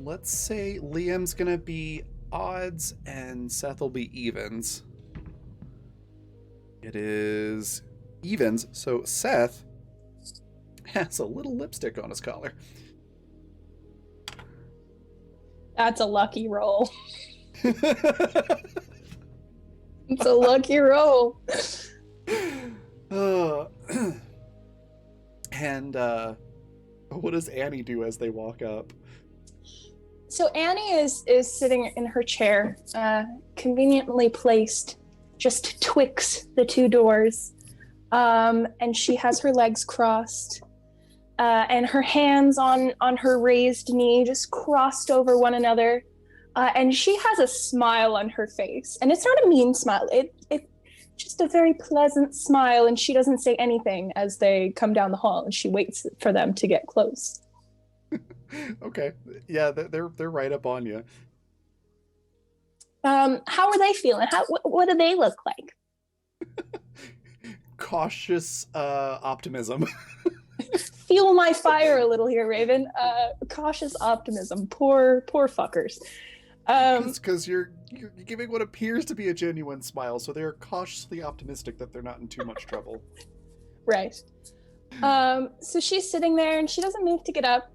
Let's say Liam's gonna be odds and Seth will be evens. It is evens, so Seth has a little lipstick on his collar. That's a lucky roll. It's a lucky roll. And what does Annie do as they walk up? So Annie is sitting in her chair, conveniently placed just twixt the two doors, and she has her legs crossed, and her hands on her raised knee, just crossed over one another, and she has a smile on her face, and it's not a mean smile. It's just a very pleasant smile, and she doesn't say anything as they come down the hall, and she waits for them to get close. Okay, yeah, they're right up on you. How are they feeling? What do they look like? Cautious optimism. Fuel my fire a little here, Raven. Cautious optimism. Poor fuckers. Because you're giving what appears to be a genuine smile, so they're cautiously optimistic that they're not in too much trouble. Right. So she's sitting there and she doesn't move to get up,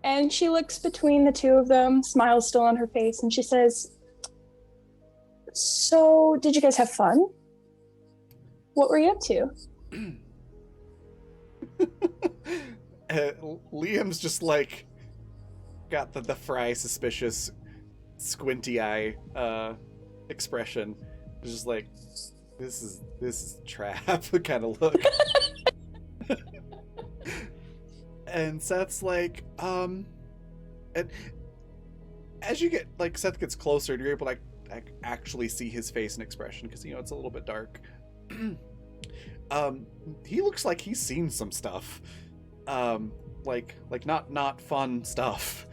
and she looks between the two of them, smile still on her face, and she says, "So, did you guys have fun? What were you up to?" Liam's just like got the Fry suspicious squinty eye expression. It's just like, this is trap kind of look. And Seth's like, and as you get, like, Seth gets closer and you're able to actually see his face and expression, because, you know, it's a little bit dark. He looks like he's seen some stuff. Like not fun stuff.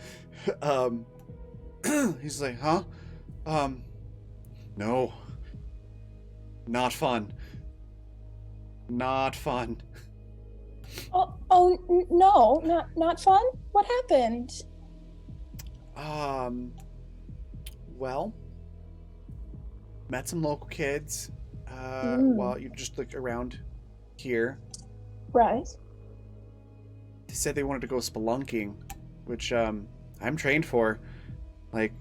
He's like, huh? No. Not fun. Not fun. No, not fun? What happened? Well, met some local kids, while you just looked around here. Right. They said they wanted to go spelunking, which, I'm trained for. Like,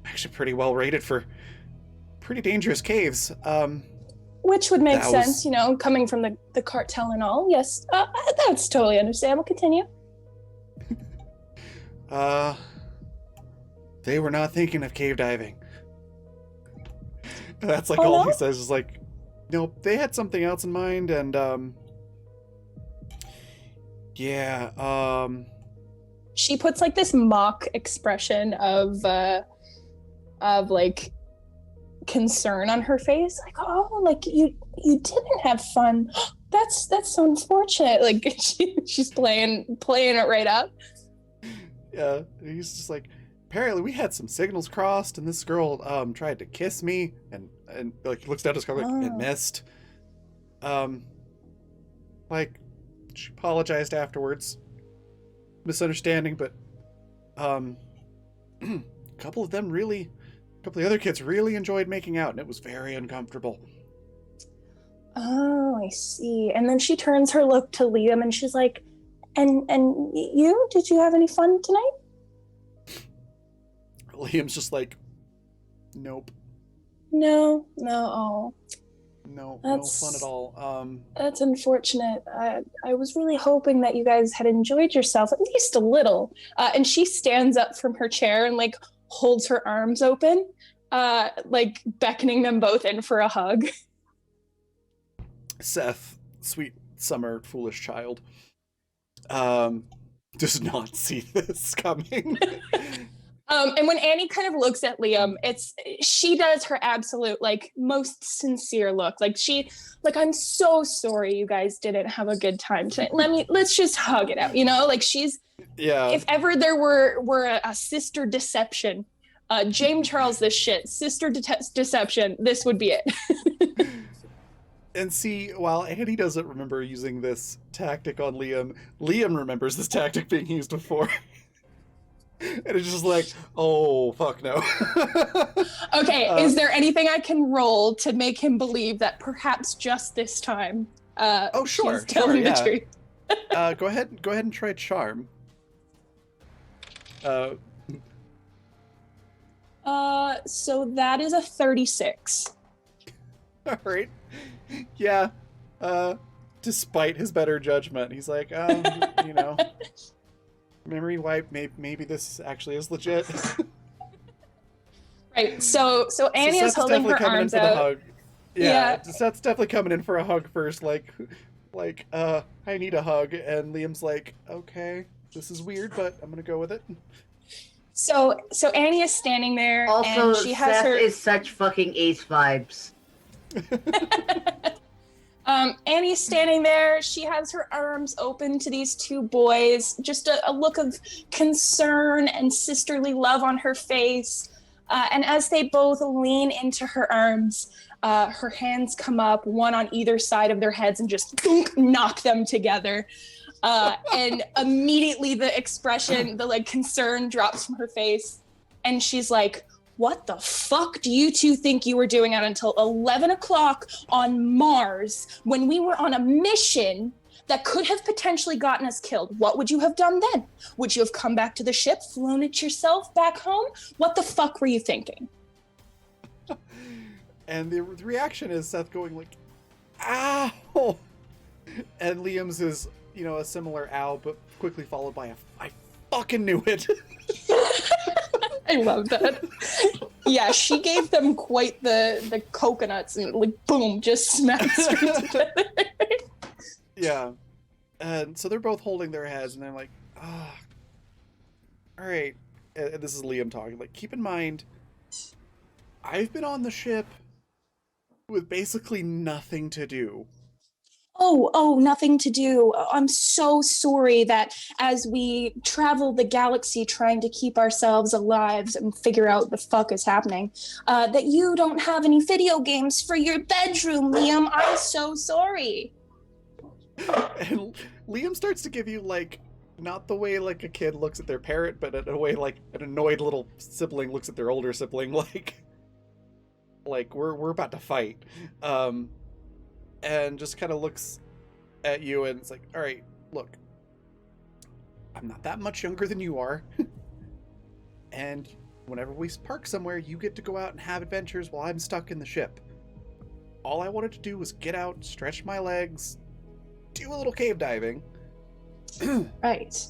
actually pretty well rated for pretty dangerous caves. Which would make sense, you know, coming from the cartel and all. Yes, that's totally understandable. Continue. They were not thinking of cave diving. That's like Oh, all no? he says is like, no, they had something else in mind, and yeah, She puts like this mock expression of like concern on her face, like, oh, like you didn't have fun. That's so unfortunate. Like she's playing it right up. yeah, he's just like, apparently we had some signals crossed, and this girl tried to kiss me, and like looks down at his car like, and missed. Like, she apologized afterwards. Misunderstanding, but a couple of the other kids really enjoyed making out, and it was very uncomfortable. Oh, I see. And then she turns her look to Liam, and she's like, and you, did you have any fun tonight? Liam's just like, nope. No. No That's- fun at all. That's unfortunate. I was really hoping that you guys had enjoyed yourself, at least a little. And she stands up from her chair and like holds her arms open, like beckoning them both in for a hug. Seth, sweet summer foolish child, does not see this coming. And when Annie kind of looks at Liam, she does her absolute like most sincere look. I'm so sorry you guys didn't have a good time tonight. Let's just hug it out, Like if ever there were a sister deception, James Charles this shit, sister deception, this would be it. And see, while Annie doesn't remember using this tactic on Liam remembers this tactic being used before. And it's just like, oh, fuck no. Okay, is there anything I can roll to make him believe that perhaps just this time sure, he's telling the truth? Go ahead and try charm. So that is a 36. All right. Yeah. Despite his better judgment, he's like, memory wipe, maybe this actually is legit. Right. So Annie is holding her arms out. Yeah. Seth's definitely coming in for a hug first, like I need a hug, and Liam's like, okay, this is weird, but I'm gonna go with it. So Annie is standing there, also, and she has Seth is such fucking ace vibes. Annie's standing there. She has her arms open to these two boys. Just a look of concern and sisterly love on her face. And as they both lean into her arms, her hands come up, one on either side of their heads, and just thunk, knock them together. And immediately the expression, the concern drops from her face. And she's like, what the fuck do you two think you were doing out until 11 o'clock on Mars when we were on a mission that could have potentially gotten us killed? What would you have done then? Would you have come back to the ship, flown it yourself back home? What the fuck were you thinking? And the reaction is Seth going like, ow! And Liam's is, a similar ow, but quickly followed by I fucking knew it. I love that. Yeah, she gave them quite the coconuts and boom, just smacked straight together. Yeah. And so they're both holding their heads and they're like, all right. And this is Liam talking. Like, keep in mind, I've been on the ship with basically nothing to do. Oh, nothing to do. I'm so sorry that as we travel the galaxy trying to keep ourselves alive and figure out the fuck is happening, that you don't have any video games for your bedroom, Liam. I'm so sorry. And Liam starts to give you, not the way, a kid looks at their parent, but in a way, an annoyed little sibling looks at their older sibling, we're about to fight. And just kind of looks at you and it's like, all right, look, I'm not that much younger than you are. And whenever we park somewhere, you get to go out and have adventures while I'm stuck in the ship. All I wanted to do was get out, stretch my legs, do a little cave diving. Right.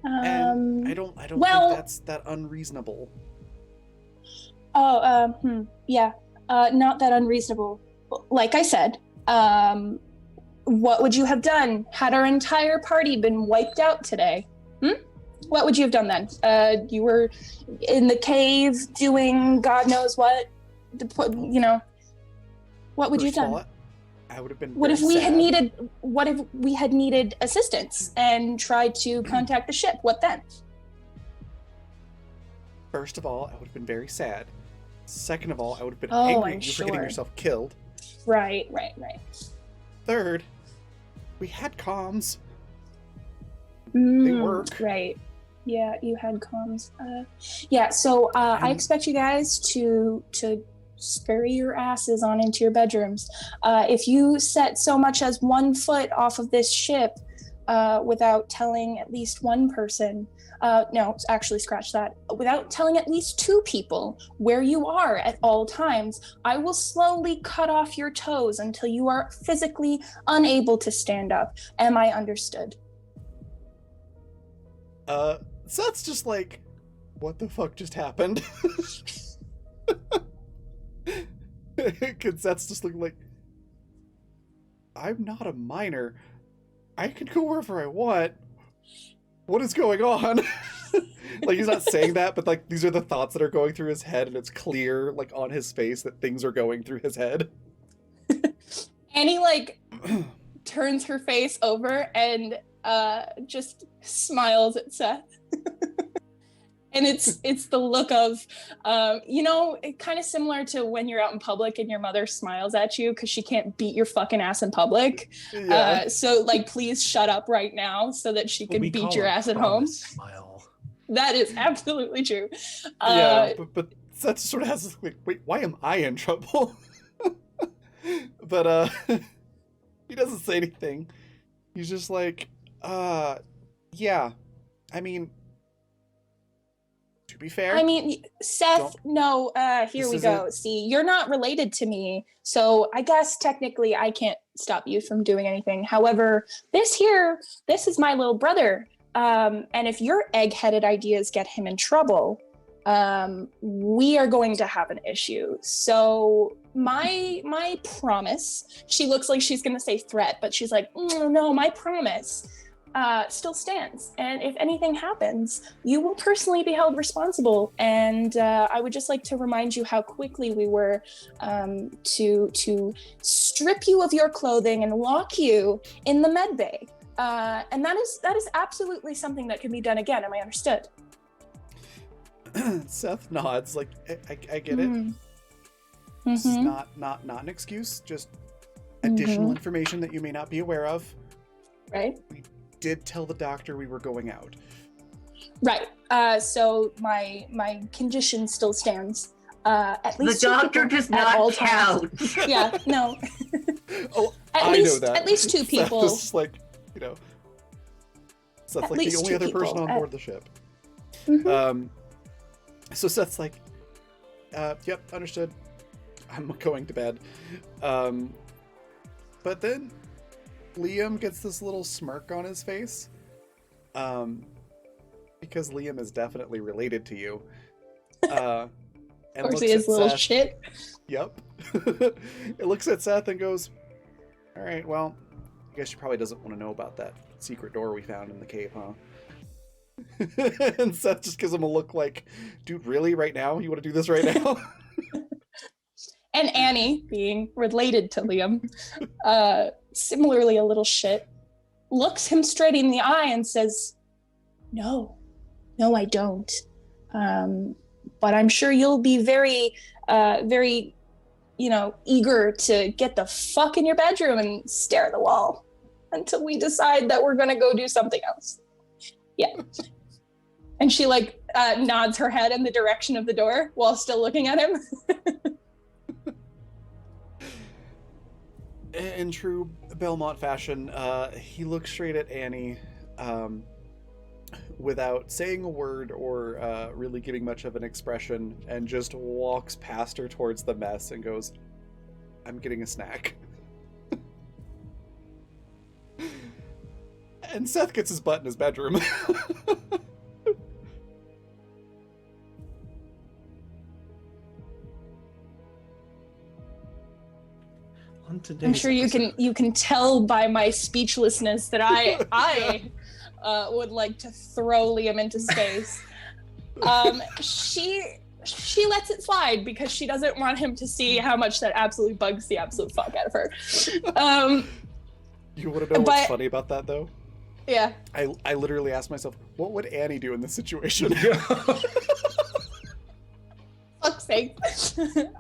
And I don't think that's that unreasonable. Yeah. Not that unreasonable. Like I said, what would you have done had our entire party been wiped out today? What would you have done then? You were in the cave doing God knows what. What would you have done? I would have been. What if we had needed assistance and tried to contact the ship? What then? First of all, I would have been very sad. Second of all, I would have been angry at you for getting yourself killed. Right. Third, we had comms. They work. Right. Yeah, you had comms. So I expect you guys to scurry your asses on into your bedrooms. If you set so much as 1 foot off of this ship without telling at least one person, no, actually scratch that. Without telling at least 2 people where you are at all times, I will slowly cut off your toes until you are physically unable to stand up. Am I understood? So that's just like, what the fuck just happened? Because that's just looking like, I'm not a minor. I can go wherever I want. What is going on? Like he's not saying that, but like these are the thoughts that are going through his head, and it's clear, like on his face, that things are going through his head. Annie like turns her face over and just smiles at Seth. And it's the look of, kind of similar to when you're out in public and your mother smiles at you because she can't beat your fucking ass in public. Yeah. So like, please shut up right now so that she can beat your ass at home. Smile. That is absolutely true. Yeah, but Seth sort of has this like, wait, why am I in trouble? But he doesn't say anything. He's just like, yeah. I mean, to be fair. I mean, Seth, no, here we go. See, you're not related to me, so I guess technically I can't stop you from doing anything. However, this is my little brother. And if your egg-headed ideas get him in trouble, we are going to have an issue. So my promise, she looks like she's going to say threat, but she's like, no, my promise still stands. And if anything happens, you will personally be held responsible. And I would just like to remind you how quickly we were to strip you of your clothing and lock you in the med bay. And that is absolutely something that can be done again. Am I understood? Seth nods, like, I get it. This is not an excuse, just additional information that you may not be aware of. Right. We did tell the doctor we were going out. Right. So my condition still stands. At least the doctor does not count. Yeah, no. Oh, I know that. At least two people. Seth is like, Seth's like the only other person on board the ship. So Seth's like, yep, understood. I'm going to bed. But then Liam gets this little smirk on his face. Because Liam is definitely related to you. Of course he is, little shit. Yep. It looks at Seth and goes, all right, well, I guess she probably doesn't want to know about that secret door we found in the cave, huh? And Seth just gives him a look like, dude, really? Right now? You want to do this right now? And Annie, being related to Liam, similarly a little shit, looks him straight in the eye and says, no, I don't. But I'm sure you'll be very, very, eager to get the fuck in your bedroom and stare at the wall until we decide that we're going to go do something else. Yeah. And she nods her head in the direction of the door while still looking at him. In true Belmont fashion, he looks straight at Annie without saying a word or really giving much of an expression, and just walks past her towards the mess and goes, I'm getting a snack. And Seth gets his butt in his bedroom. I'm sure you can tell by my speechlessness that I would like to throw Liam into space. She lets it slide because she doesn't want him to see how much that absolutely bugs the absolute fuck out of her. You want to know what's funny about that, though? Yeah. I literally asked myself, what would Annie do in this situation? Fuck's sake.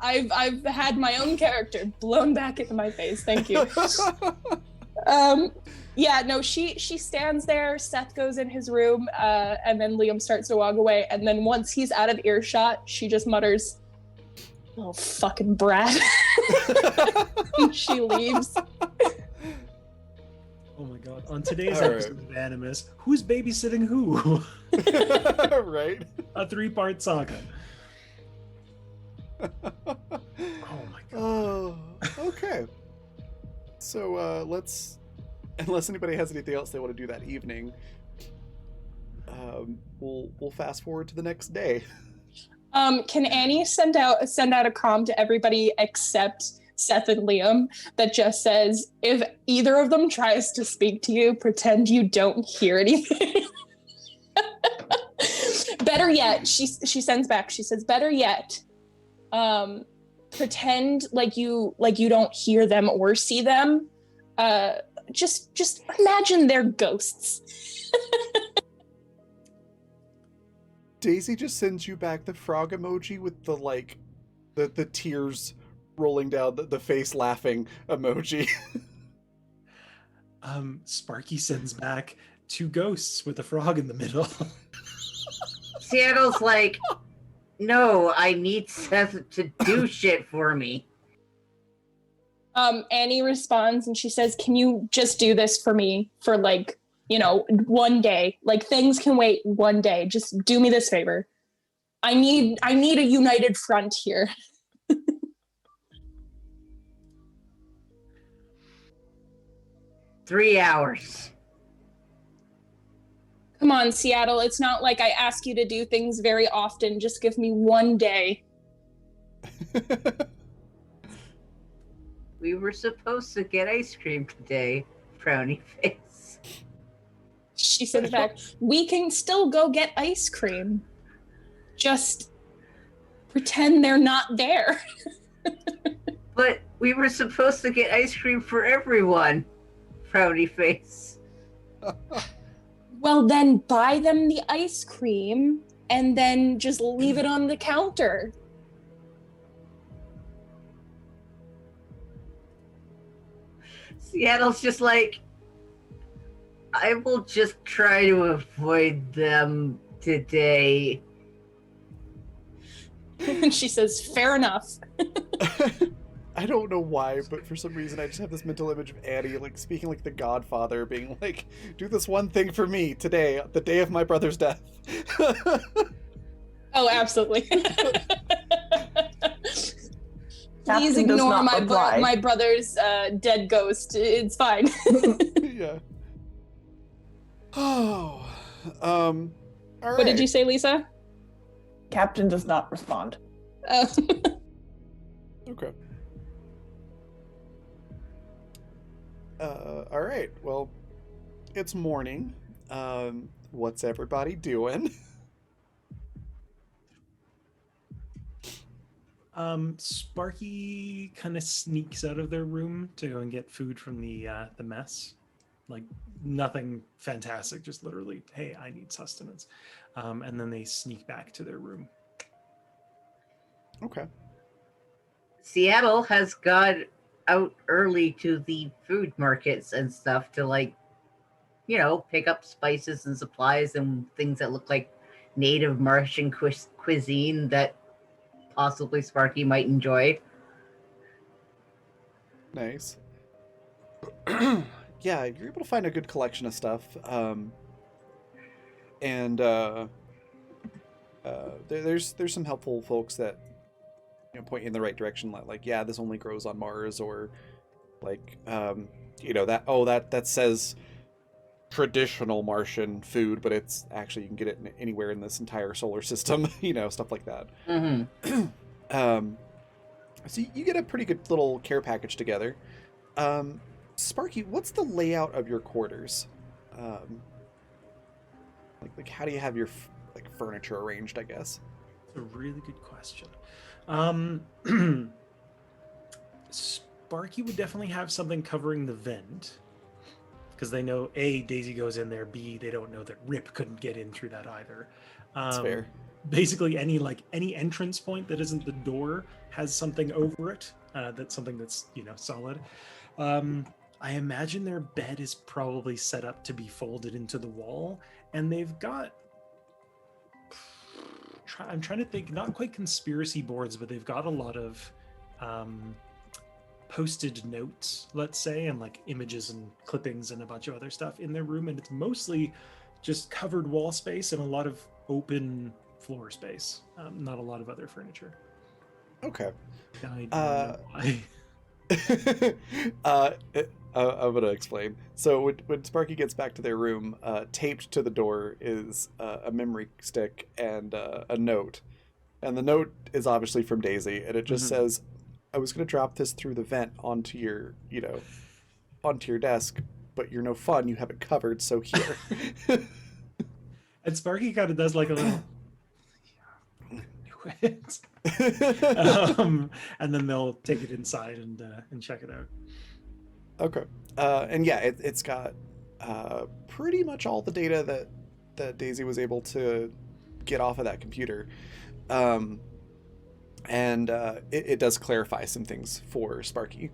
I've had my own character blown back into my face. Thank you. Yeah, no, she stands there. Seth goes in his room, and then Liam starts to walk away. And then once he's out of earshot, she just mutters, "Oh, fucking brat." And she leaves. Oh my god. On today's episode of Animus, who's babysitting who? Right? A 3-part saga. Oh my god. Oh, okay. So let's, unless anybody has anything else they want to do that evening, we'll fast forward to the next day. Can Annie send out a comm to everybody except Seth and Liam that just says, if either of them tries to speak to you, pretend you don't hear anything? Better yet, she sends back. She says, better yet, pretend like you don't hear them or see them. Just imagine they're ghosts. Daisy just sends you back the frog emoji with the like the tears rolling down the face laughing emoji. Sparky sends back 2 ghosts with a frog in the middle. Seattle's like, no, I need Seth to do shit for me. Annie responds and she says, can you just do this for me for like, one day? Like things can wait one day. Just do me this favor. I need a united front here. 3 hours. Come on, Seattle. It's not like I ask you to do things very often. Just give me one day. We were supposed to get ice cream today, frowny face. She said back, we can still go get ice cream. Just pretend they're not there. But we were supposed to get ice cream for everyone, frowny face. Well, then buy them the ice cream and then just leave it on the counter. Seattle's just like, I will just try to avoid them today. And she says, fair enough. I don't know why, but for some reason I just have this mental image of Annie like speaking like the Godfather, being like, do this one thing for me today, the day of my brother's death. Oh, absolutely. Please Captain does ignore not reply. my brother's dead ghost. It's fine. Yeah. Oh. All right. What did you say, Lisa? Captain does not respond. Okay. All right. Well, it's morning. What's everybody doing? Sparky kind of sneaks out of their room to go and get food from the mess. Like nothing fantastic, just literally, hey, I need sustenance. And then they sneak back to their room. Okay. Seattle has gone out early to the food markets and stuff to, like, pick up spices and supplies and things that look like native Martian cuisine that possibly Sparky might enjoy. Nice. Yeah, you're able to find a good collection of stuff. There's some helpful folks that point you in the right direction. Like, yeah, this only grows on Mars, or like, that says traditional Martian food, but it's actually you can get it anywhere in this entire solar system. Stuff like that. Mm-hmm. So you get a pretty good little care package together. Sparky, what's the layout of your quarters? Like how do you have your furniture arranged, I guess? That's a really good question. Sparky would definitely have something covering the vent, because they know A, Daisy goes in there, B, they don't know that Rip couldn't get in through that either. That's fair. Basically any entrance point that isn't the door has something over it. That's something that's solid. I imagine their bed is probably set up to be folded into the wall, and they've got, I'm trying to think, not quite conspiracy boards, but they've got a lot of posted notes, let's say, and like images and clippings and a bunch of other stuff in their room, and it's mostly just covered wall space and a lot of open floor space, not a lot of other furniture. Okay. I don't know why. I'm gonna explain. So when Sparky gets back to their room, taped to the door is a memory stick and a note, and the note is obviously from Daisy, and it just says, "I was gonna drop this through the vent onto your desk, but you're no fun. You have it covered, so here." And Sparky kind of does like a little quit. And then they'll take it inside and check it out. Okay. And yeah, it's got pretty much all the data that Daisy was able to get off of that computer. And it does clarify some things for Sparky.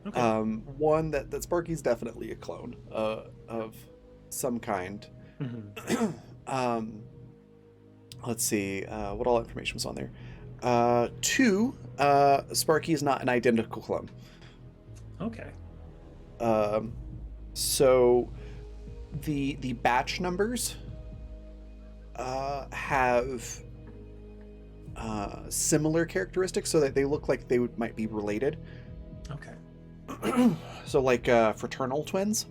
Okay. One, that Sparky's definitely a clone of some kind. Mm-hmm. Let's see what all information was on there. 2, Sparky is not an identical clone. Okay. So the batch numbers have similar characteristics, so that they look like they might be related. Okay. So like fraternal twins.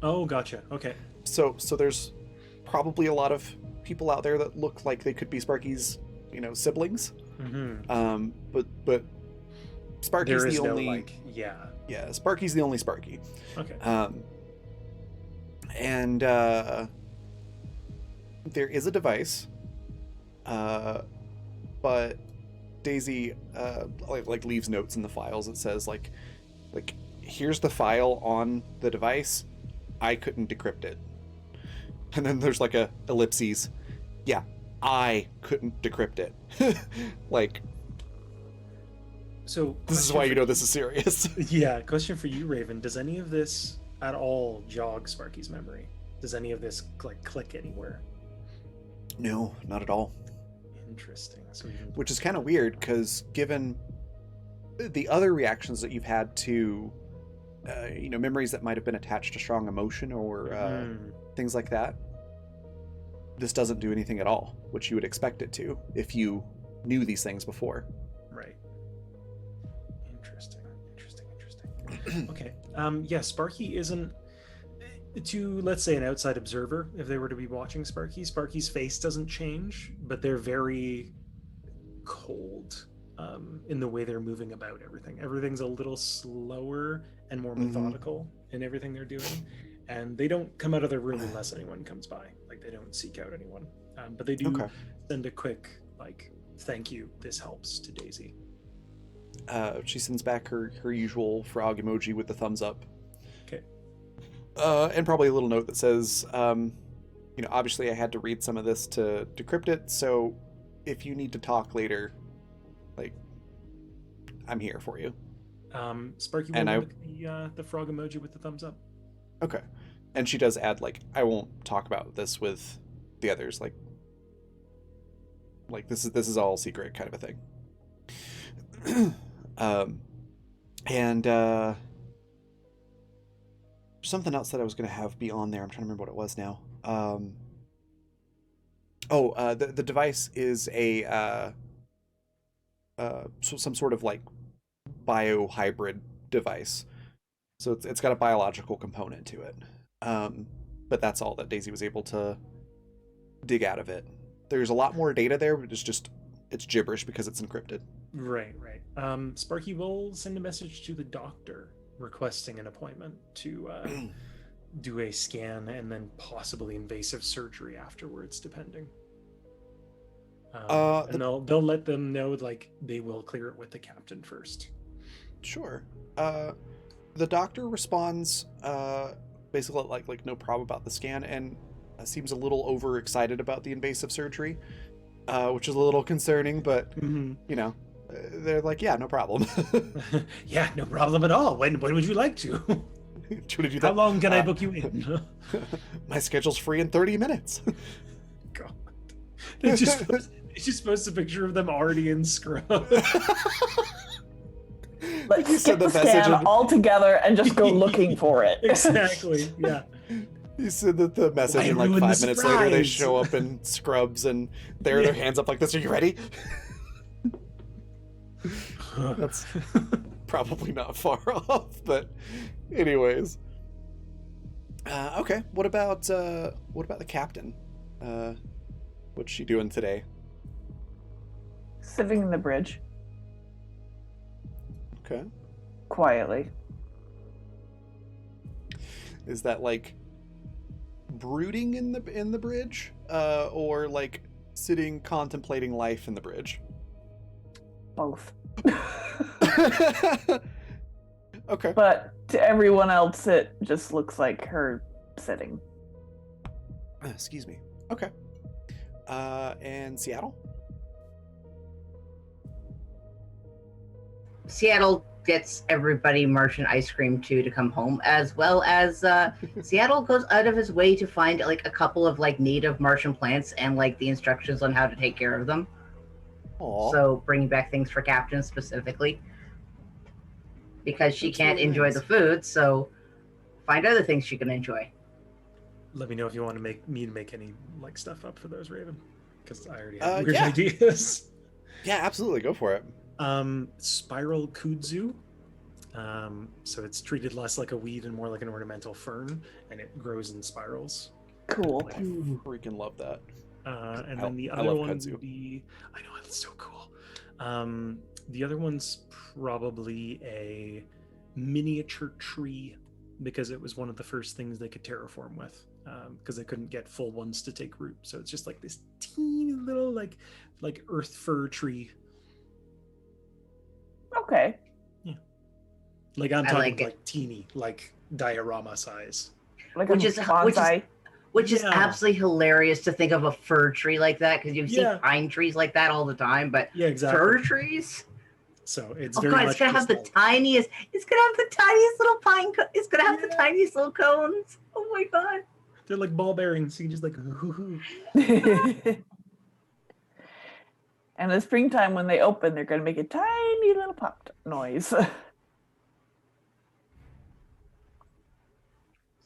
Oh, gotcha. Okay. So there's probably a lot of people out there that look like they could be Sparky's, siblings. Mm-hmm. But Sparky's There is the no only Sparky's the only Sparky. Okay. And there is a device, but Daisy like leaves notes in the files. It says like here's the file on the device. I couldn't decrypt it. And then there's like a ellipses. Yeah, I couldn't decrypt it. Like, So this is why you know this is serious. Yeah, question for you, Raven. Does any of this at all jog Sparky's memory? Does any of this click anywhere? No, not at all. Interesting. Which is kind of weird, because given the other reactions that you've had to, memories that might have been attached to strong emotion or things like that, this doesn't do anything at all, which you would expect it to if you knew these things before. Right. Interesting. Okay. Yeah, Sparky isn't, to, let's say, an outside observer, if they were to be watching Sparky's face doesn't change, but they're very cold in the way they're moving about everything. Everything's a little slower and more methodical in everything they're doing. And they don't come out of their room unless anyone comes by. Like, they don't seek out anyone. But they do send a quick, thank you, this helps, to Daisy. She sends back her usual frog emoji with the thumbs up. Okay. And probably a little note that says, obviously I had to read some of this to decrypt it, so if you need to talk later, I'm here for you. Sparky will mimic the frog emoji with the thumbs up. Okay. And she does add, I won't talk about this with the others, this is all secret kind of a thing. And something else that I was going to have be on there. I'm trying to remember what it was now. The device is some sort of biohybrid device. So it's got a biological component to it. But that's all that Daisy was able to dig out of it. There's a lot more data there, but it's gibberish because it's encrypted. Right. Sparky will send a message to the doctor requesting an appointment to do a scan and then possibly invasive surgery afterwards, depending. And they'll let them know they will clear it with the captain first. Sure. The doctor responds basically like no problem about the scan, and seems a little overexcited about the invasive surgery, which is a little concerning, but they're like, yeah, no problem. Yeah, no problem at all. When would you like to? Do you want to do that? How long can I book you in? My schedule's free in 30 minutes. God. It's just post a picture of them already in scrub. Let's skip the scan altogether and just go looking for it. Exactly, yeah. You said that the message, and 5 minutes later they show up in scrubs and their hands up like this. Are you ready? That's probably not far off, but anyways. Okay, what about the captain? What's she doing today? Sitting in the bridge. Okay. Quietly. Is that brooding in the bridge, or sitting contemplating life in the bridge? both. Okay. But to everyone else, it just looks like her sitting. Excuse me. Okay. And Seattle? Seattle gets everybody Martian ice cream too to come home, as well as Seattle goes out of his way to find like a couple of like native Martian plants and like the instructions on how to take care of them. Aw. So bringing back things for Captain specifically, because she That's can't really enjoy nice. the food, so find other things she can enjoy. Let me know if you want to make any like stuff up for those, Raven, because I already have weird Yeah. ideas. Yeah, absolutely. Go for it. Spiral kudzu. So it's treated less like a weed and more like an ornamental fern, and it grows in spirals. Cool. I freaking love that. And then the I other love one kudzu. would be, I know, it's so cool. The other one's probably a miniature tree, because it was one of the first things they could terraform with, because they couldn't get full ones to take root. So it's just like this teeny little like earth fir tree. Okay. Like I'm I talking like it. like teeny, like diorama size. Like Which a is- bonsai. Which is Yeah. absolutely hilarious to think of a fir tree like that, because you see Yeah. pine trees like that all the time, but Yeah, exactly. fir trees? So it's Oh very god, much it's gonna have just the like- tiniest. It's gonna have the tiniest little pine. It's gonna have the Yeah. tiniest little cones. Oh my god! they're like ball bearings. You can just like And the springtime, when they open, they're going to make a tiny little pop noise.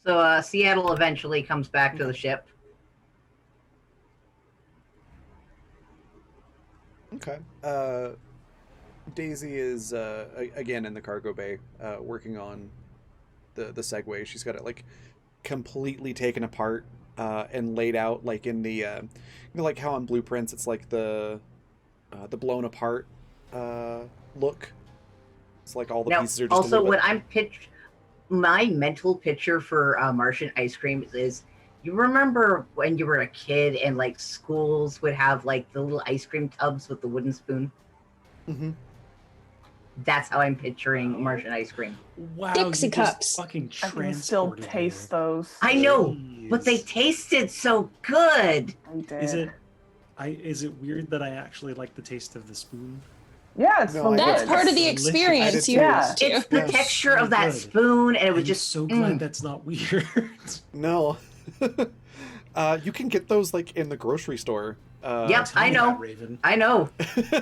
So Seattle eventually comes back to the ship. Okay. Daisy is again in the cargo bay, working on the Segway. She's got it like completely taken apart and laid out, like in the like how on blueprints it's like the blown apart look. It's like all the Now, pieces are just a also little when bit... my mental picture for Martian ice cream is, you remember when you were a kid and like schools would have like the little ice cream tubs with the wooden spoon? Mm-hmm. That's how I'm picturing Martian ice cream. wow, Dixie you just cups. fucking I can still transported taste me. those. I know, but they Jeez. tasted so good. I did. Is it weird that I actually like the taste of the spoon? Yeah, it's No, so I That's did. good. part of the Delicious. experience you Yeah. used to. It's the Yeah. texture So of that good. spoon, and it was I'm just so glad that's not weird. No. You can get those like in the grocery store. Yep. Tell I me know. that, Raven. I know.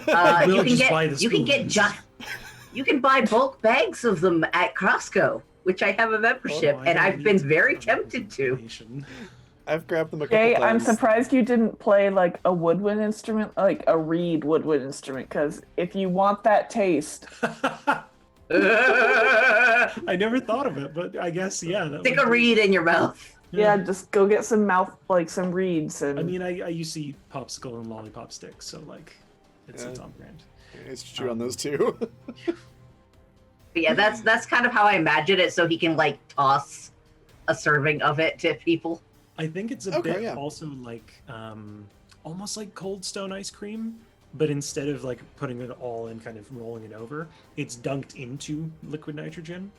I will You can just buy the get you can get spoons. you can buy bulk bags of them at Costco, which I have a membership, Oh, I and don't I've need been to very have that tempted to. information. I've grabbed them a couple Jay, I'm times. surprised you didn't play like a woodwind instrument, like a reed woodwind instrument, because if you want that taste, I never thought of it, but I guess yeah. That Stick would a be- reed in your mouth. yeah, just go get some some reeds and I mean, I used to eat popsicle and lollipop sticks, so like, it's Yeah. on brand. It's chew on those too. But yeah, that's kind of how I imagine it. So he can like toss a serving of it to people. I think it's a Okay, bit yeah. also like almost like Cold Stone ice cream, but instead of like putting it all in, kind of rolling it over, it's dunked into liquid nitrogen.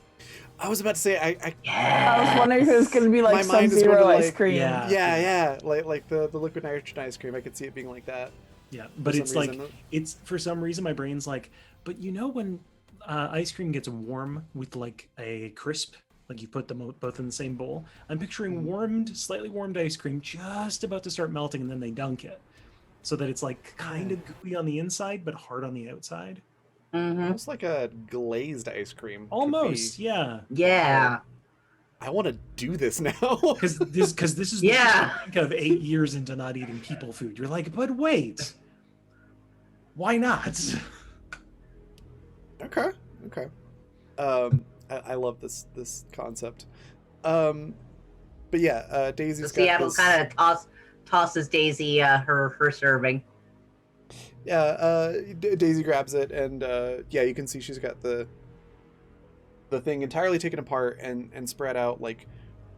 I was about to say I I was wondering if it was going to be My like mind is Sub-Zero going to, ice like- cream. Yeah. like the liquid nitrogen ice cream. I could see it being like that. Yeah, for but some it's like reason. it's for some reason my brain's like, but you know when ice cream gets warm with like a crisp, like you put them both in the same bowl. I'm picturing Mm-hmm. slightly warmed ice cream just about to start melting, and then they dunk it, so that it's like kind of gooey on the inside but hard on the outside. Mm-hmm. Almost like a glazed ice cream. could Almost, be. yeah. Yeah. I want to do this now. Because this is Yeah. the think of 8 years into not eating people food. You're like, but wait, why not? Okay. I love this concept. But yeah, So Daisy's got Seattle this. kind of tosses Daisy her serving. Yeah, Daisy grabs it, and yeah, you can see she's got the thing entirely taken apart and spread out, like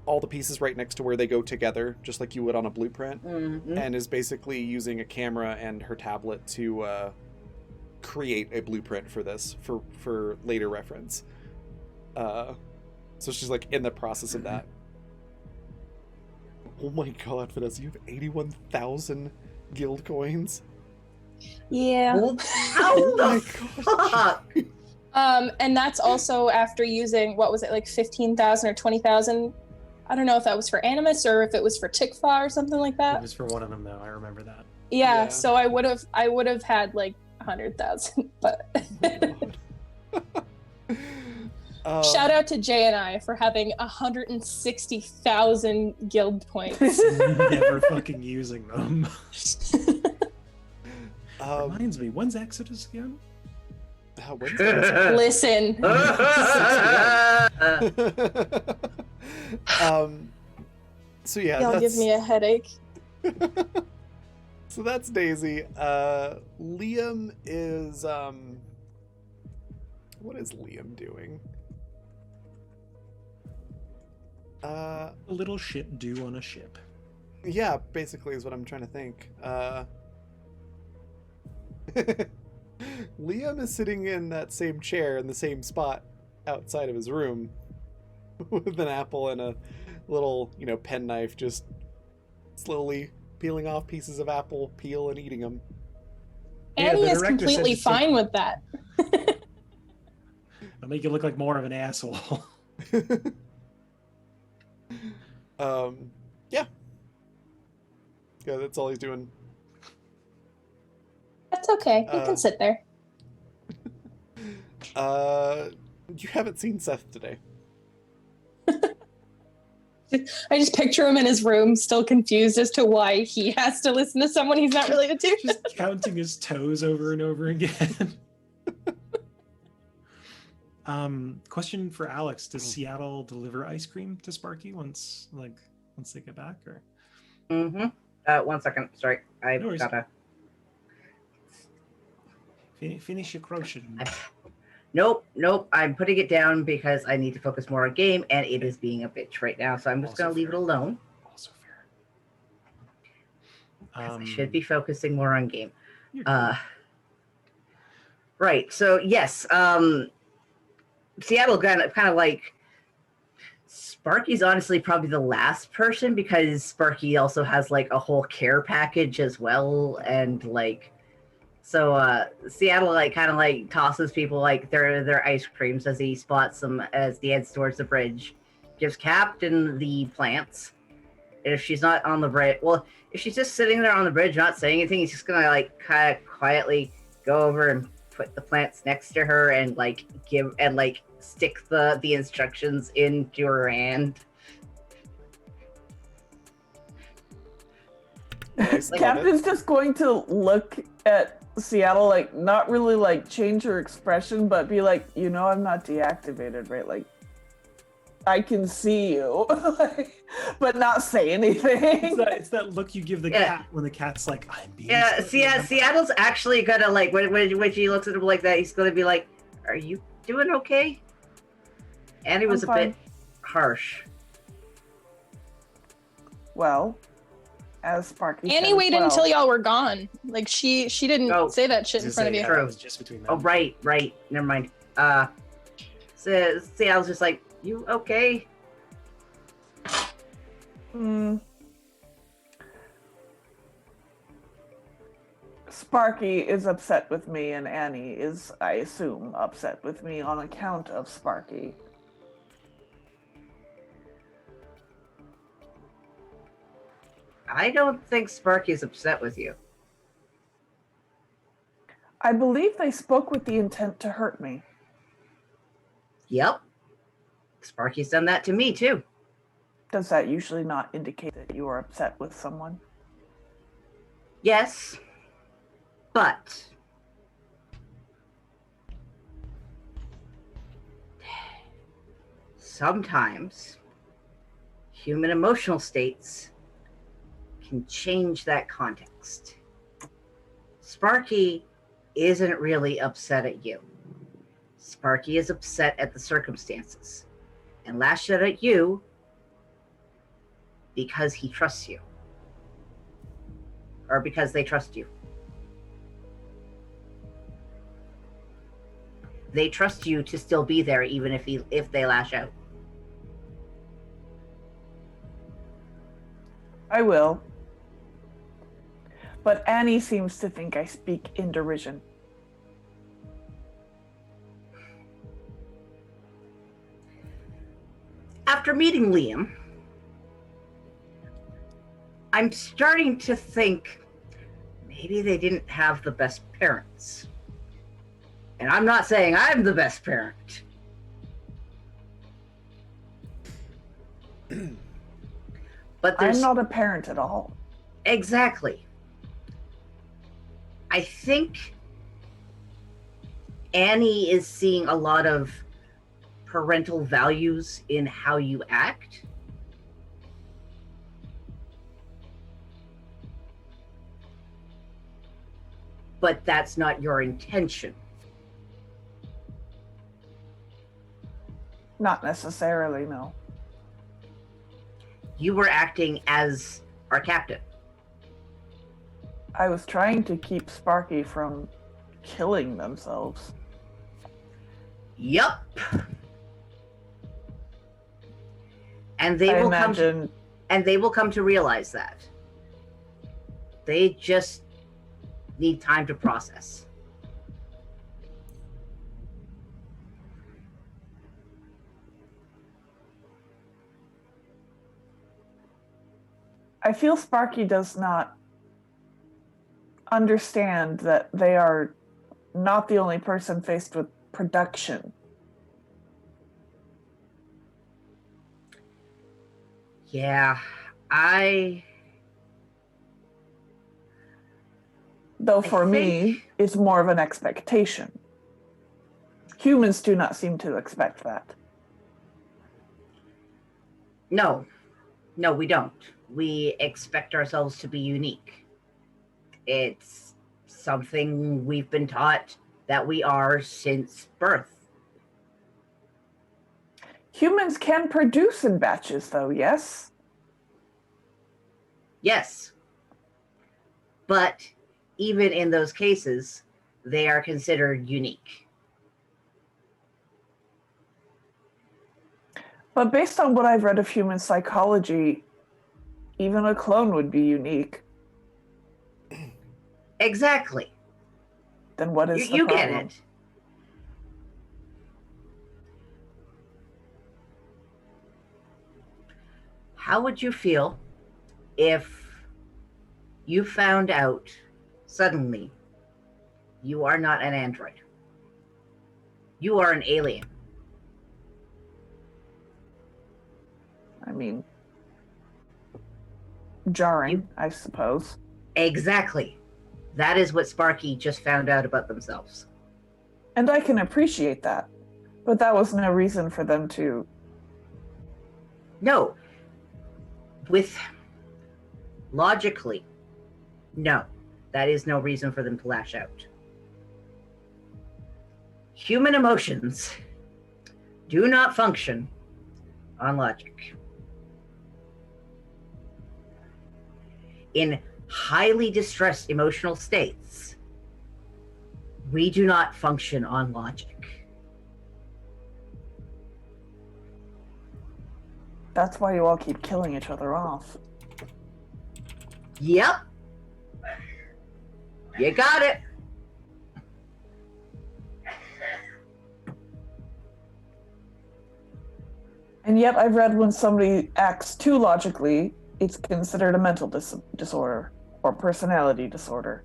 all the pieces right next to where they go together, just like you would on a blueprint, Mm-hmm. and is basically using a camera and her tablet to create a blueprint for this for later reference. So she's like in the process of that. Oh my god, Vanessa, you have 81,000 guild coins. Yeah. Well, how Oh my the gosh. fuck? And that's also after using, what was it, like 15,000 or 20,000? I don't know if that was for Animus or if it was for Tikva or something like It that. was for one of them, though. I remember that. Yeah, Yeah. so I would have had like 100,000, but shout out to Jay and I for having 160,000 guild points. Never fucking using them. Reminds me, when's Exodus again? when's Listen, so yeah, y'all give me a headache. So that's Daisy. Liam is what is Liam doing? A little shit due on a ship. Yeah, basically is what I'm trying to think. Liam is sitting in that same chair in the same spot outside of his room with an apple and a little, penknife, just slowly peeling off pieces of apple peel and eating them. Yeah, Annie the is director said completely just take- fine with that. I'll make you look like more of an asshole. Yeah. Yeah, that's all he's doing. That's okay. You can sit there. You haven't seen Seth today. I just picture him in his room, still confused as to why he has to listen to someone he's not related to. Just counting his toes over and over again. Question for Alex: does Seattle deliver ice cream to Sparky once they get back? Or 1 second. Sorry, I No worries. gotta. finish your crochet. Nope. I'm putting it down because I need to focus more on game, and it is being a bitch right now. So I'm just Also gonna leave it fair. alone. Also fair. 'Cause I should be focusing more on game. You're cool. Right. So yes, Seattle kind of like Sparky's honestly probably the last person because Sparky also has like a whole care package as well, and like so Seattle like kind of like tosses people like their ice creams as he spots them as he heads towards the bridge, gives Captain the plants. And if she's not on the bridge, well, if she's just sitting there on the bridge not saying anything, he's just gonna like kind of quietly go over and put the plants next to her and like give and like stick the instructions into her hand. Nice, love it. Captain's just going to look at Seattle, like, not really, like, change her expression, but be like, I'm not deactivated, right? Like, I can see you, but not say anything. It's that look you give the cat when the cat's like, I'm being. Yeah, silly." Seattle's actually gonna like when she looks at him like that, he's gonna be like, "Are you doing okay?" And he was I'm a fine. bit harsh. Well, as Sparky Annie said as waited well. until y'all were gone. Like she didn't Oh. say that shit I in was front of gonna you. say, yeah, True. it was just between them. Oh, right. Never mind. So Seattle's just like, "You okay?" Sparky is upset with me, and Annie is, I assume, upset with me on account of Sparky. I don't think Sparky's upset with you. I believe they spoke with the intent to hurt me. Yep. Sparky's done that to me too. Does that usually not indicate that you are upset with someone? Yes. But sometimes human emotional states can change that context. Sparky isn't really upset at you. Sparky is upset at the circumstances and lashed out at you because he trusts you. Or because they trust you. they trust you to still be there even if they lash out. I will. But Annie seems to think I speak in derision. After meeting Liam, I'm starting to think maybe they didn't have the best parents. And I'm not saying I'm the best parent. But I'm not a parent at all. Exactly. I think Annie is seeing a lot of parental values in how you act. But that's not your intention. Not necessarily, no. You were acting as our captain. I was trying to keep Sparky from killing themselves. Yup. And they will come to realize that. They just need time to process. I feel Sparky does not understand that they are not the only person faced with production. Yeah, Though for me, it's more of an expectation. Humans do not seem to expect that. No, we don't. We expect ourselves to be unique. It's something we've been taught that we are since birth. Humans can produce in batches, though, yes? Yes. But even in those cases, they are considered unique. But based on what I've read of human psychology, even a clone would be unique. Exactly. Then what is the you problem? get it. How would you feel if you found out suddenly you are not an android? You are an alien. I mean, jarring, I suppose. Exactly. That is what Sparky just found out about themselves. And I can appreciate that. But that was no reason for them to... No. Logically, no. That is no reason for them to lash out. Human emotions do not function on logic. In highly distressed emotional states, we do not function on logic. That's why you all keep killing each other off. Yep. You got it. And yet I've read when somebody acts too logically, it's considered a mental disorder or personality disorder.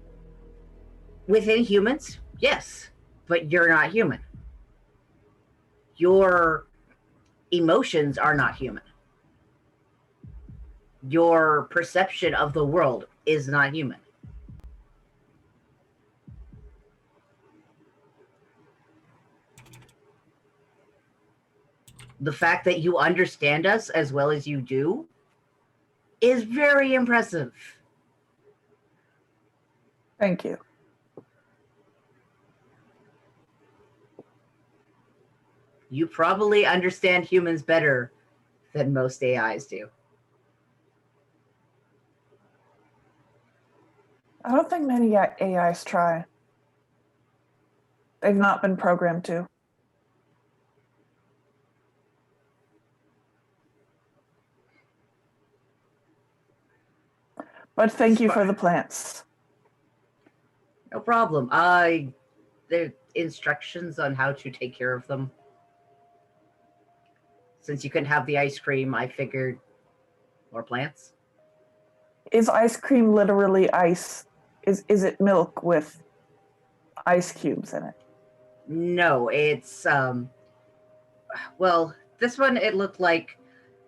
Within humans, yes, but you're not human. Your emotions are not human. Your perception of the world is not human. The fact that you understand us as well as you do is very impressive. Thank you. You probably understand humans better than most AIs do. I don't think many AIs try. They've not been programmed to. But thank you for the plants. No problem. There instructions on how to take care of them. Since you couldn't have the ice cream, I figured more plants. Is ice cream literally ice? Is it milk with ice cubes in it? No, it's well, this one it looked like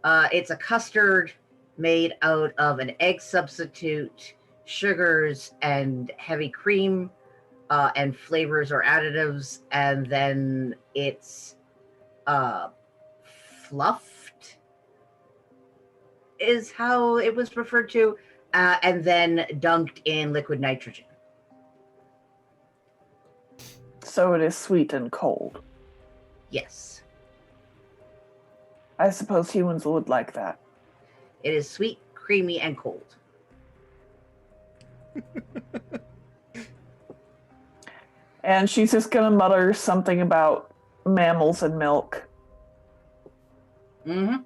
it's a custard made out of an egg substitute, sugars, and heavy cream, and flavors or additives, and then it's fluffed is how it was referred to, and then dunked in liquid nitrogen. So it is sweet and cold. Yes, I suppose humans would like that. it is sweet, creamy, and cold. And she's just gonna mutter something about mammals and milk. Mm-hmm.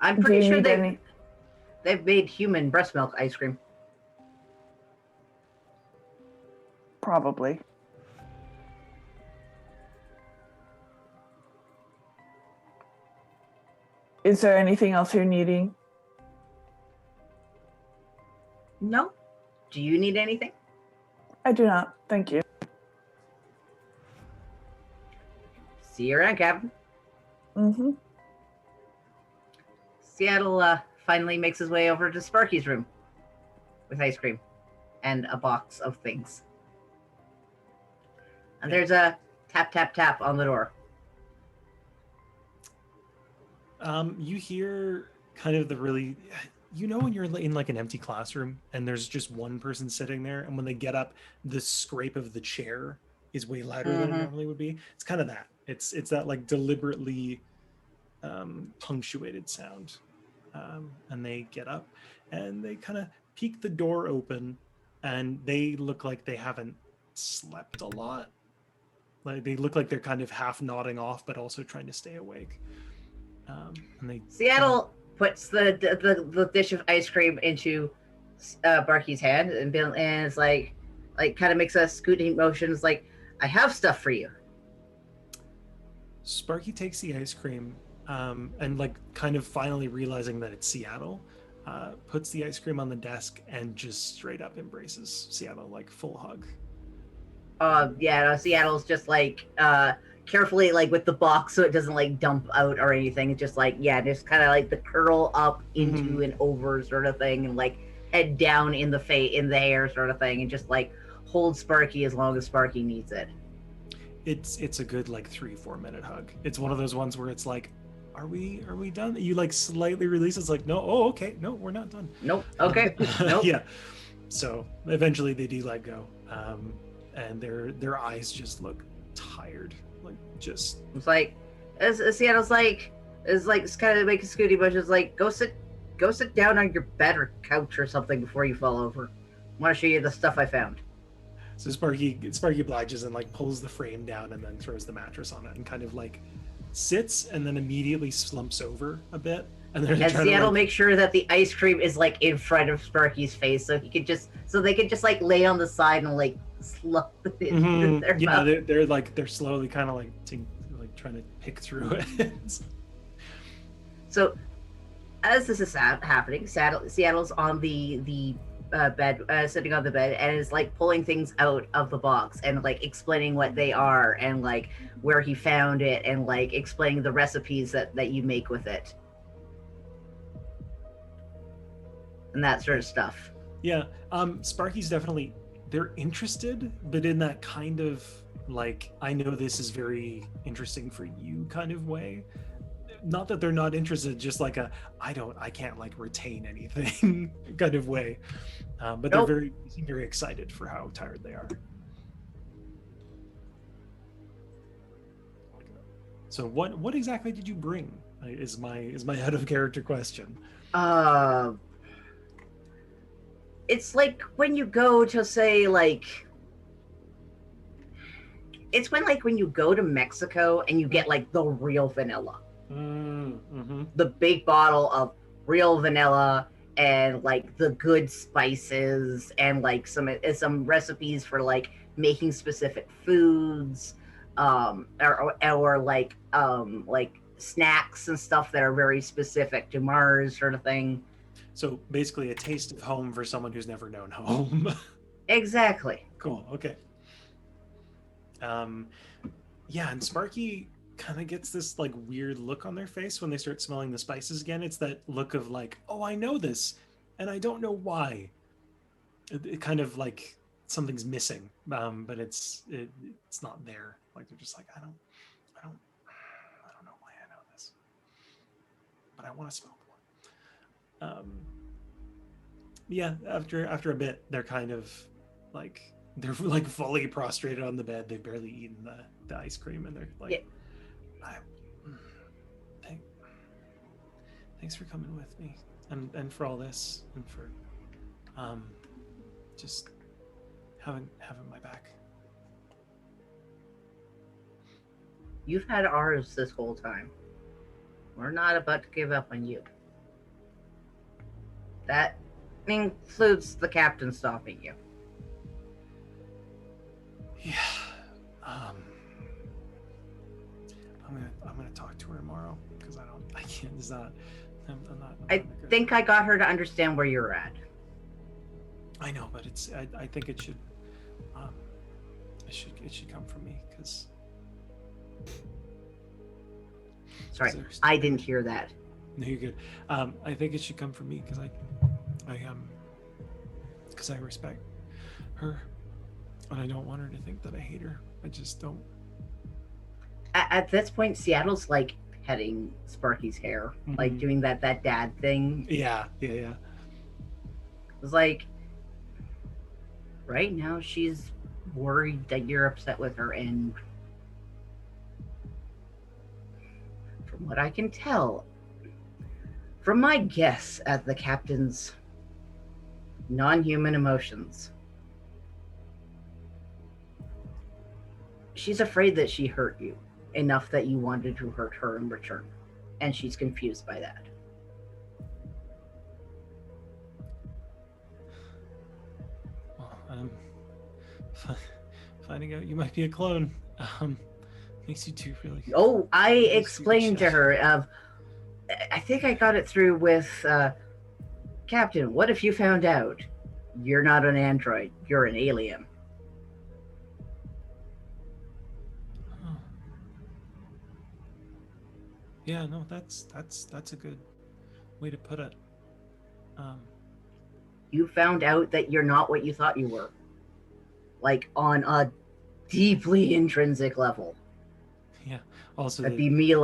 I'm Do pretty you sure need any? they've made human breast milk ice cream. Probably. Is there anything else you're needing? No? Do you need anything? I do not. Thank you. See you around, Captain. Mm-hmm. Seattle finally makes his way over to Sparky's room with ice cream and a box of things. And there's a tap, tap, tap on the door. You hear kind of the really, when you're in like an empty classroom and there's just one person sitting there, and when they get up, the scrape of the chair is way louder than it normally would be. It's kind of that. It's that like deliberately punctuated sound. And they get up and they kind of peek the door open, and they look like they haven't slept a lot. Like they look like they're kind of half nodding off, but also trying to stay awake. And they Seattle puts the dish of ice cream into Barky's hand, and it's like kind of makes a scooting motion. It's like, I have stuff for you. Sparky takes the ice cream, and like kind of finally realizing that it's Seattle, puts the ice cream on the desk and just straight up embraces Seattle, like full hug. Seattle's just like carefully like with the box so it doesn't like dump out or anything. It's just like, just kind of like the curl up into an over sort of thing, and like head down in the hair sort of thing, and just like hold Sparky as long as Sparky needs it. It's a good like 3-4 minute hug. It's one of those ones where it's like, are we done? You like slightly release. It's like, no, okay, no, we're not done. Nope. Okay. Nope. Yeah. So eventually they do let go, and their eyes just look tired, like just. It's like, as Seattle's like, it's kind of making Scooty Bush like, go sit down on your bed or couch or something before you fall over. I want to show you the stuff I found. So Sparky obliges and like pulls the frame down and then throws the mattress on it and kind of like sits and then immediately slumps over a bit. And Seattle makes sure that the ice cream is like in front of Sparky's face, so they could just like lay on the side and like slump it into their mouth. They're slowly kind of like trying to pick through it. So as this is happening, Seattle's on the bed, sitting on the bed, and is like pulling things out of the box and like explaining what they are and like where he found it and like explaining the recipes that you make with it and that sort of stuff. Yeah. Sparky's definitely, they're interested, but in that kind of like, I know this is very interesting for you kind of way. Not that they're not interested, just like I can't like retain anything kind of way. But Nope. They seem very excited for how tired they are. So what exactly did you bring? Is my out of character question. It's like when you go to say like, it's when you go to Mexico and you get like the real vanilla. Mm-hmm. The big bottle of real vanilla and like the good spices and like some recipes for like making specific foods, or like snacks and stuff that are very specific to Mars, sort of thing. So basically, a taste of home for someone who's never known home. Exactly. Cool. Okay. Yeah, and Sparky kind of gets this like weird look on their face when they start smelling the spices again. It's that look of like, oh, I know this, and I don't know why. It kind of like something's missing, but it's not there. Like they're just like, I don't know why I know this, but I want to smell more. Yeah, after a bit, they're kind of like they're like fully prostrated on the bed. They've barely eaten the ice cream, and they're like, yeah. Thanks for coming with me, and for all this, and for just having my back. You've had ours this whole time. We're not about to give up on you. That includes the captain stopping you. Yeah. I'm gonna talk to her tomorrow because I can't. It's not. I'm not. I think I got her to understand where you're at. I know, but it's. I think it should. It should come from me because. Sorry, I didn't hear that. No, you're good. I think it should come from me because because I respect her, and I don't want her to think that I hate her. I just don't. At this point, Seattle's like petting Sparky's hair, like doing that dad thing. Yeah. It's like right now she's worried that you're upset with her, and from what I can tell, from my guess at the captain's non-human emotions, she's afraid that she hurt you enough that you wanted to hurt her in return, and she's confused by that. Well, finding out you might be a clone makes you two really. Oh, I explained to her. I think I got it through with Captain. What if you found out you're not an android, you're an alien? Yeah, no, that's a good way to put it. You found out that you're not what you thought you were, like on a deeply intrinsic level. Yeah. Also, that'd be me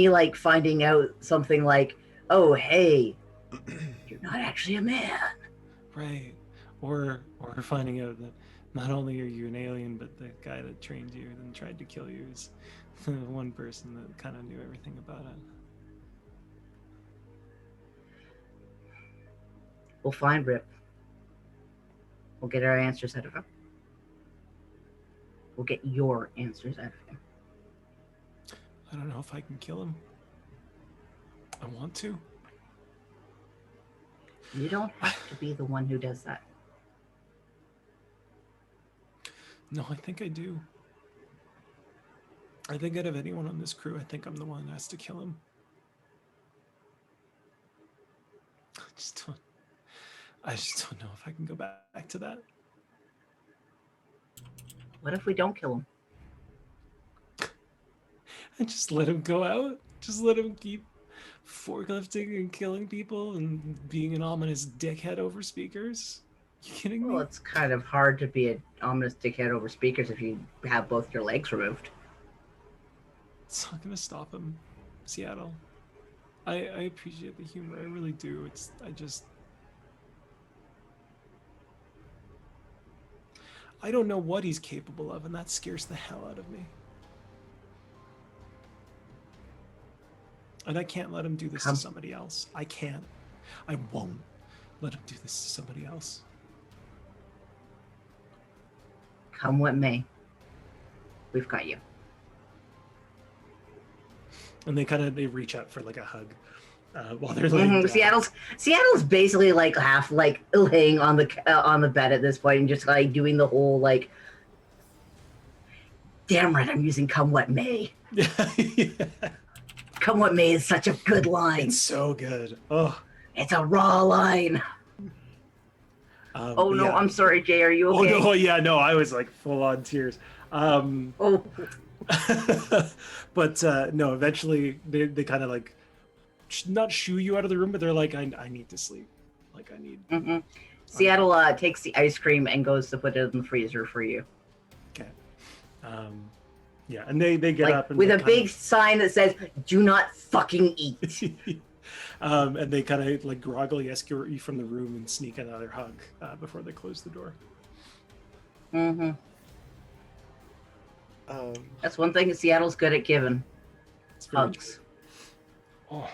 like finding out something like, oh, hey, you're not actually a man. Right. Or finding out that not only are you an alien, but the guy that trained you and tried to kill you is the one person that kind of knew everything about it. We'll find Rip. We'll get our answers out of him. We'll get your answers out of him. I don't know if I can kill him. I want to. You don't have to be the one who does that. No, I think I do. I think out of anyone on this crew, I think I'm the one that has to kill him. I just don't know if I can go back to that. What if we don't kill him? And just let him go out? Just let him keep forklifting and killing people and being an ominous dickhead over speakers? You kidding me? Well, it's kind of hard to be an ominous dickhead over speakers if you have both your legs removed. It's not gonna stop him, Seattle. I appreciate the humor, I really do. I don't know what he's capable of, and that scares the hell out of me. And I can't let him do this to somebody else. I can't. I won't let him do this to somebody else. Come what may. We've got you. And they reach out for like a hug while they're laying down. Seattle's basically like half like laying on the bed at this point and just like doing the whole like, damn right, I'm using "come what may." Yeah. "Come what may" is such a good line. It's so good. Oh, it's a raw line. Oh no, yeah. I'm sorry, Jay. Are you okay? Oh no, yeah, no, I was like full on tears. Oh. But no, eventually they kind of like not shoo you out of the room, but they're like, I need to sleep. Like I need. Mm-hmm. Seattle takes the ice cream and goes to put it in the freezer for you. Okay. Yeah, and they get like, up and with a big sign that says "Do not fucking eat." And they kind of like groggily escort you from the room and sneak another hug before they close the door. Mm-hmm. That's one thing Seattle's good at giving. Hugs. Oh.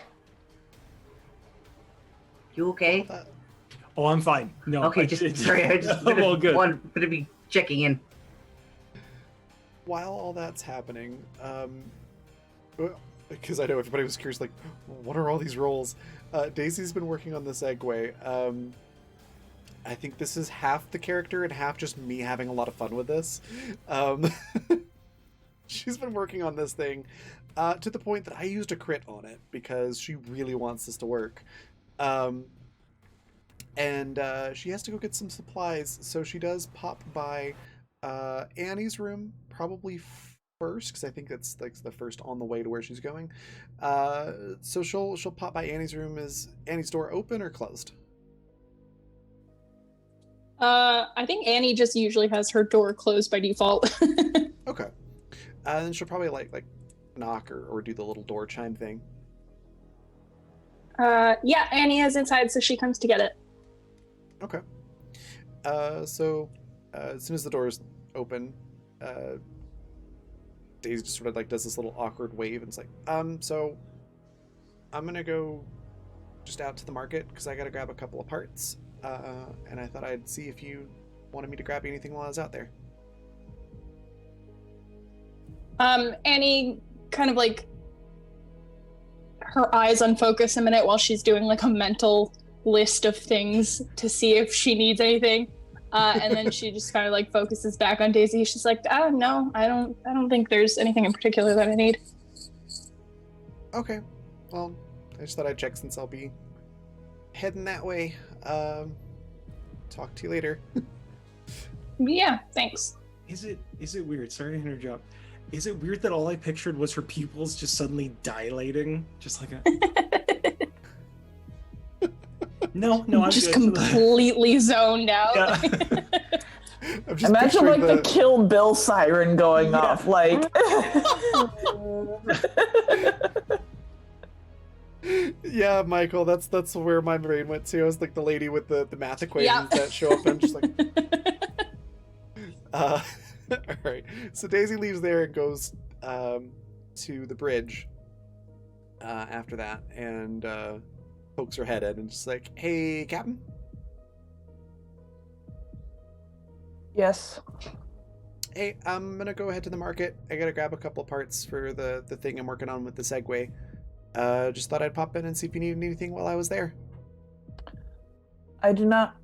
You okay? Oh, I'm fine. No. Okay, sorry. I'm all good. I'm gonna be checking in. While all that's happening, because I know everybody was curious, like, what are all these roles? Daisy's been working on the segue. I think this is half the character and half just me having a lot of fun with this. She's been working on this thing to the point that I used a crit on it because she really wants this to work. And she has to go get some supplies, so she does pop by Annie's room, probably first, because I think that's like the first on the way to where she's going. So she'll pop by Annie's room. Is Annie's door open or closed? I think Annie just usually has her door closed by default. Okay. Then she'll probably like knock or do the little door chime thing. Yeah, Annie is inside, so she comes to get it. Okay. So as soon as the door is open, Daisy just sort of like does this little awkward wave and it's like, so I'm gonna go just out to the market because I gotta grab a couple of parts. And I thought I'd see if you wanted me to grab anything while I was out there. Annie kind of like her eyes unfocus a minute while she's doing like a mental list of things to see if she needs anything. And then she just kind of like focuses back on Daisy. She's like, no, I don't think there's anything in particular that I need. Okay. Well, I just thought I'd check since I'll be heading that way. Talk to you later. Yeah, thanks. Is it weird? Sorry to interrupt. Is it weird that all I pictured was her pupils just suddenly dilating? Just like a... No, I'm just good. completely zoned out. Yeah. Imagine like the Kill Bill siren going off, like. Yeah, Michael, that's where my brain went to. I was like the lady with the math equations that show up and just like. All right. So Daisy leaves there and goes to the bridge after that, and pokes her head in and just like, "Hey, Captain." Yes. Hey, I'm gonna go ahead to the market. I gotta grab a couple parts for the thing I'm working on with the Segway. Just thought I'd pop in and see if you needed anything while I was there. I do not.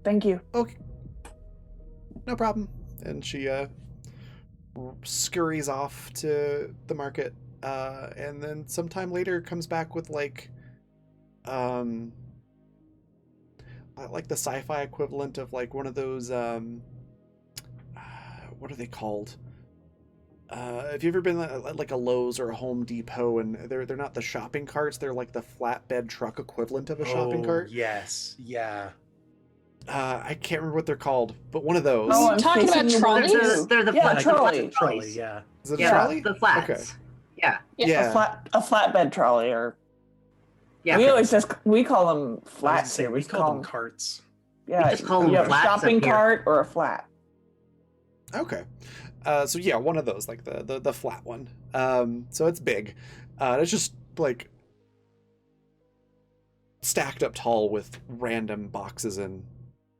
Thank you. Okay. No problem. And she scurries off to the market, and then sometime later comes back with like the sci-fi equivalent of like one of those what are they called? Have you ever been like a Lowe's or a Home Depot, and they're not the shopping carts, they're like the flatbed truck equivalent of a shopping cart? Yes, yeah. I can't remember what they're called, but one of those. Oh, I'm talking about trolleys. They're the trolley. Yeah. Is it a trolley? The flats. Okay. Yeah. A flatbed trolley, or Yeah. we call them flats. We call them carts. Yeah, We just call them you have a flats shopping up here. cart or a flat. Okay. So yeah, one of those, like the flat one. So it's big. It's just like stacked up tall with random boxes and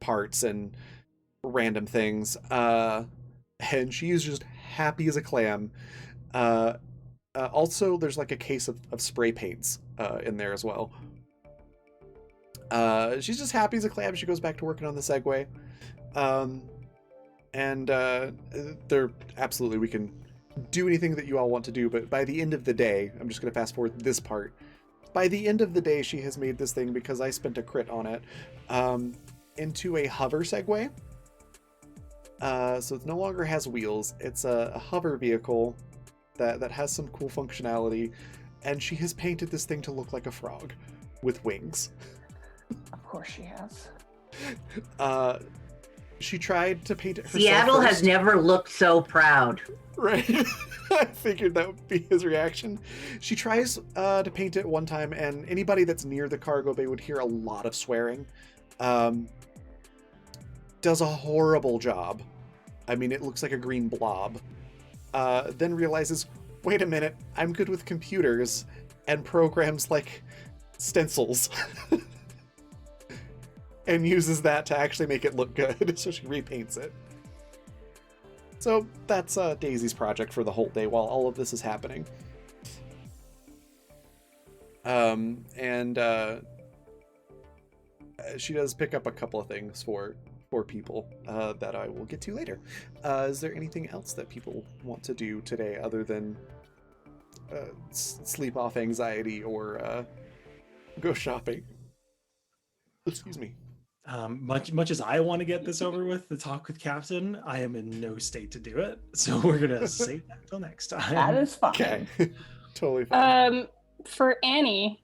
parts and random things. And she is just happy as a clam. Also, there's like a case of spray paints in there as well. She's just happy as a clam. She goes back to working on the Segway. And they're absolutely, we can do anything that you all want to do, but by the end of the day, I'm just going to fast forward this part. By the end of the day, she has made this thing, because I spent a crit on it, into a hover Segway. So it no longer has wheels. It's a hover vehicle that has some cool functionality, and she has painted this thing to look like a frog with wings. Of course she has. She tried to paint it herself Seattle first. has never looked so proud. Right. I figured that would be his reaction. She tries to paint it one time, and anybody that's near the cargo bay would hear a lot of swearing. Does a horrible job. I mean, it looks like a green blob. Then realizes, wait a minute, I'm good with computers, and programs like stencils. And uses that to actually make it look good, so she repaints it. So that's Daisy's project for the whole day while all of this is happening. She does pick up a couple of things for people that I will get to later. Is there anything else that people want to do today other than sleep off anxiety or go shopping? Excuse me. Much as I want to get this over with, the talk with Captain, I am in no state to do it. So we're gonna save that till next time. That is fine. Okay. Totally fine. For Annie,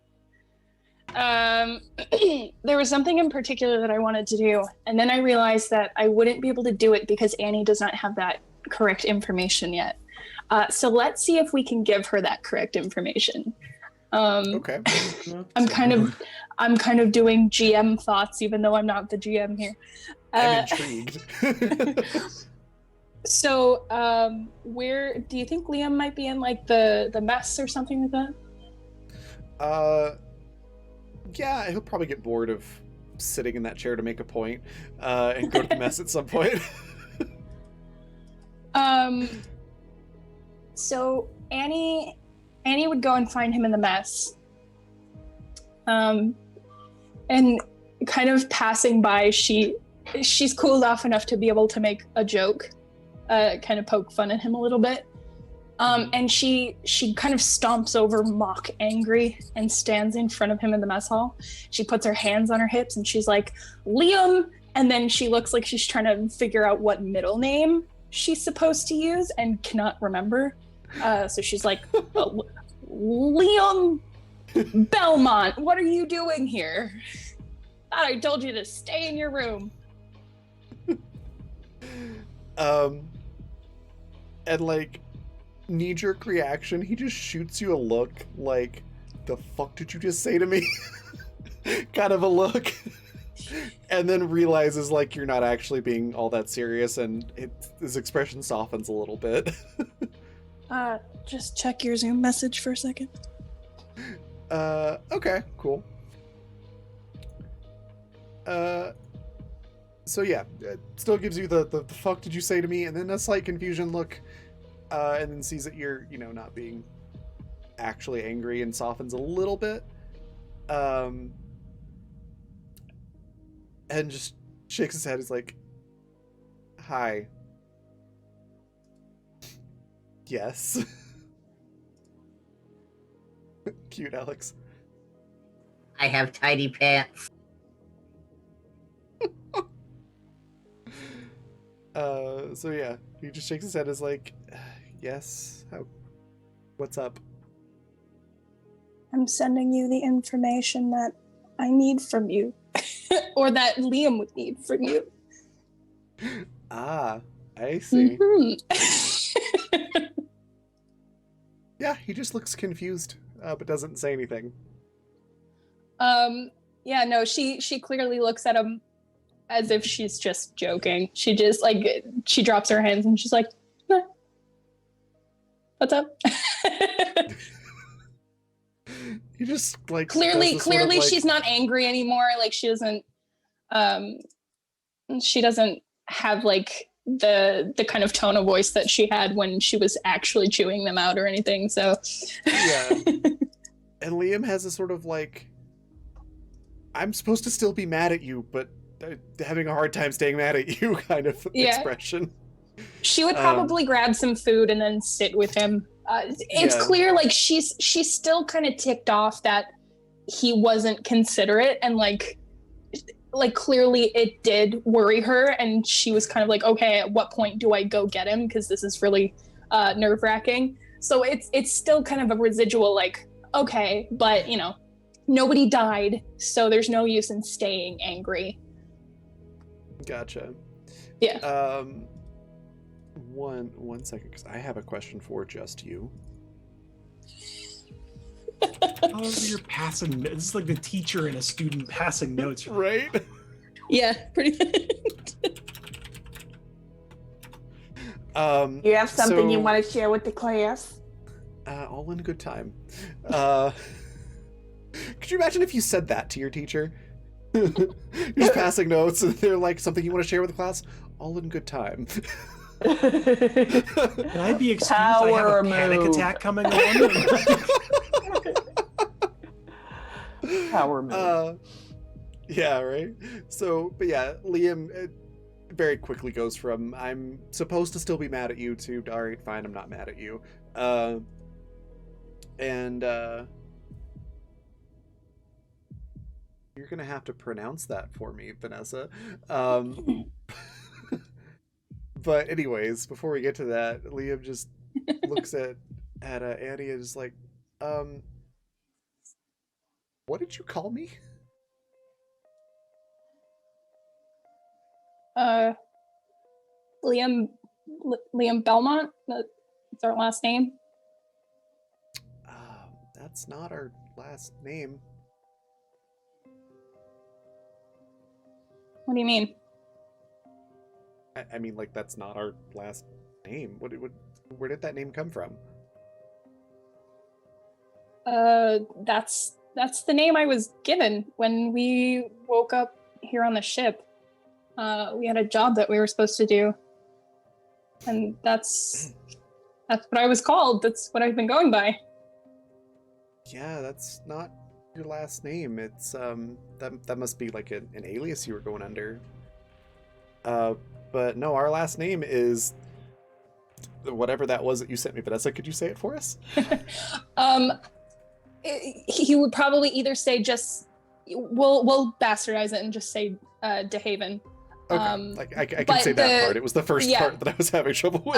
there was something in particular that I wanted to do, and then I realized that I wouldn't be able to do it because Annie does not have that correct information yet. So let's see if we can give her that correct information. Okay. I'm kind of doing GM thoughts, even though I'm not the GM here. I'm intrigued. So, where do you think Liam might be in, like the mess or something like that? Yeah, he'll probably get bored of sitting in that chair to make a point, and go to the mess at some point. So Annie would go and find him in the mess. And kind of passing by, she's cooled off enough to be able to make a joke, kind of poke fun at him a little bit. And she kind of stomps over mock angry and stands in front of him in the mess hall. She puts her hands on her hips and she's like, Liam! And then she looks like she's trying to figure out what middle name she's supposed to use and cannot remember. So she's like, Liam Belmont, what are you doing here? Thought I told you to stay in your room. And like, knee-jerk reaction, he just shoots you a look like, the fuck did you just say to me? Kind of a look. And then realizes like you're not actually being all that serious, and his expression softens a little bit. Just check your Zoom message for a second. Okay, cool. So yeah, it still gives you the fuck did you say to me, and then a slight confusion look, and then sees that you're, not being actually angry, and softens a little bit. And just shakes his head. He's like, hi. Yes. Cute, Alex. I have tidy pants. So yeah, he just shakes his head as like, yes, what's up? I'm sending you the information that I need from you. Or that Liam would need from you. Ah, I see. Mm-hmm. Yeah, he just looks confused, but doesn't say anything. Yeah, no, she clearly looks at him as if she's just joking. She just she drops her hands and she's like, eh. What's up? He just like clearly she's not angry anymore. Like she doesn't have like the kind of tone of voice that she had when she was actually chewing them out or anything. So Yeah. And Liam has a sort of like, I'm supposed to still be mad at you, but having a hard time staying mad at you kind of expression. She would probably grab some food and then sit with him. It's clear, like, she's still kind of ticked off that he wasn't considerate, and like clearly it did worry her, and she was kind of like, okay, at what point do I go get him, because this is really nerve-wracking. So it's still kind of a residual, like, okay, but you know, nobody died, so there's no use in staying angry. Gotcha. Yeah. One second, because I have a question for just you. Oh, you're passing. This is like the teacher and a student passing notes, right? Yeah, pretty much. You have something you want to share with the class? All in good time. Could you imagine if you said that to your teacher? You're just passing notes, and they're like, something you want to share with the class? All in good time. Can I be excused? I have a panic attack coming on. Power move. Yeah, right? So, but yeah, Liam very quickly goes from, I'm supposed to still be mad at you, to, alright, fine, I'm not mad at you. You're gonna have to pronounce that for me, Vanessa. But anyways, before we get to that, Liam just looks at Annie and is like, what did you call me? Liam Belmont. That's our last name. That's not our last name. What do you mean? I mean, like, that's not our last name. Where did that name come from? That's the name I was given when we woke up here on the ship. We had a job that we were supposed to do, and that's what I was called. That's what I've been going by. Yeah, that's not your last name. It's that must be like an alias you were going under. But no, our last name is whatever that was that you sent me. Vanessa, could you say it for us? He would probably either say just, we'll bastardize it and just say DeHaven. Okay, I can say that part. It was the first part that I was having trouble with.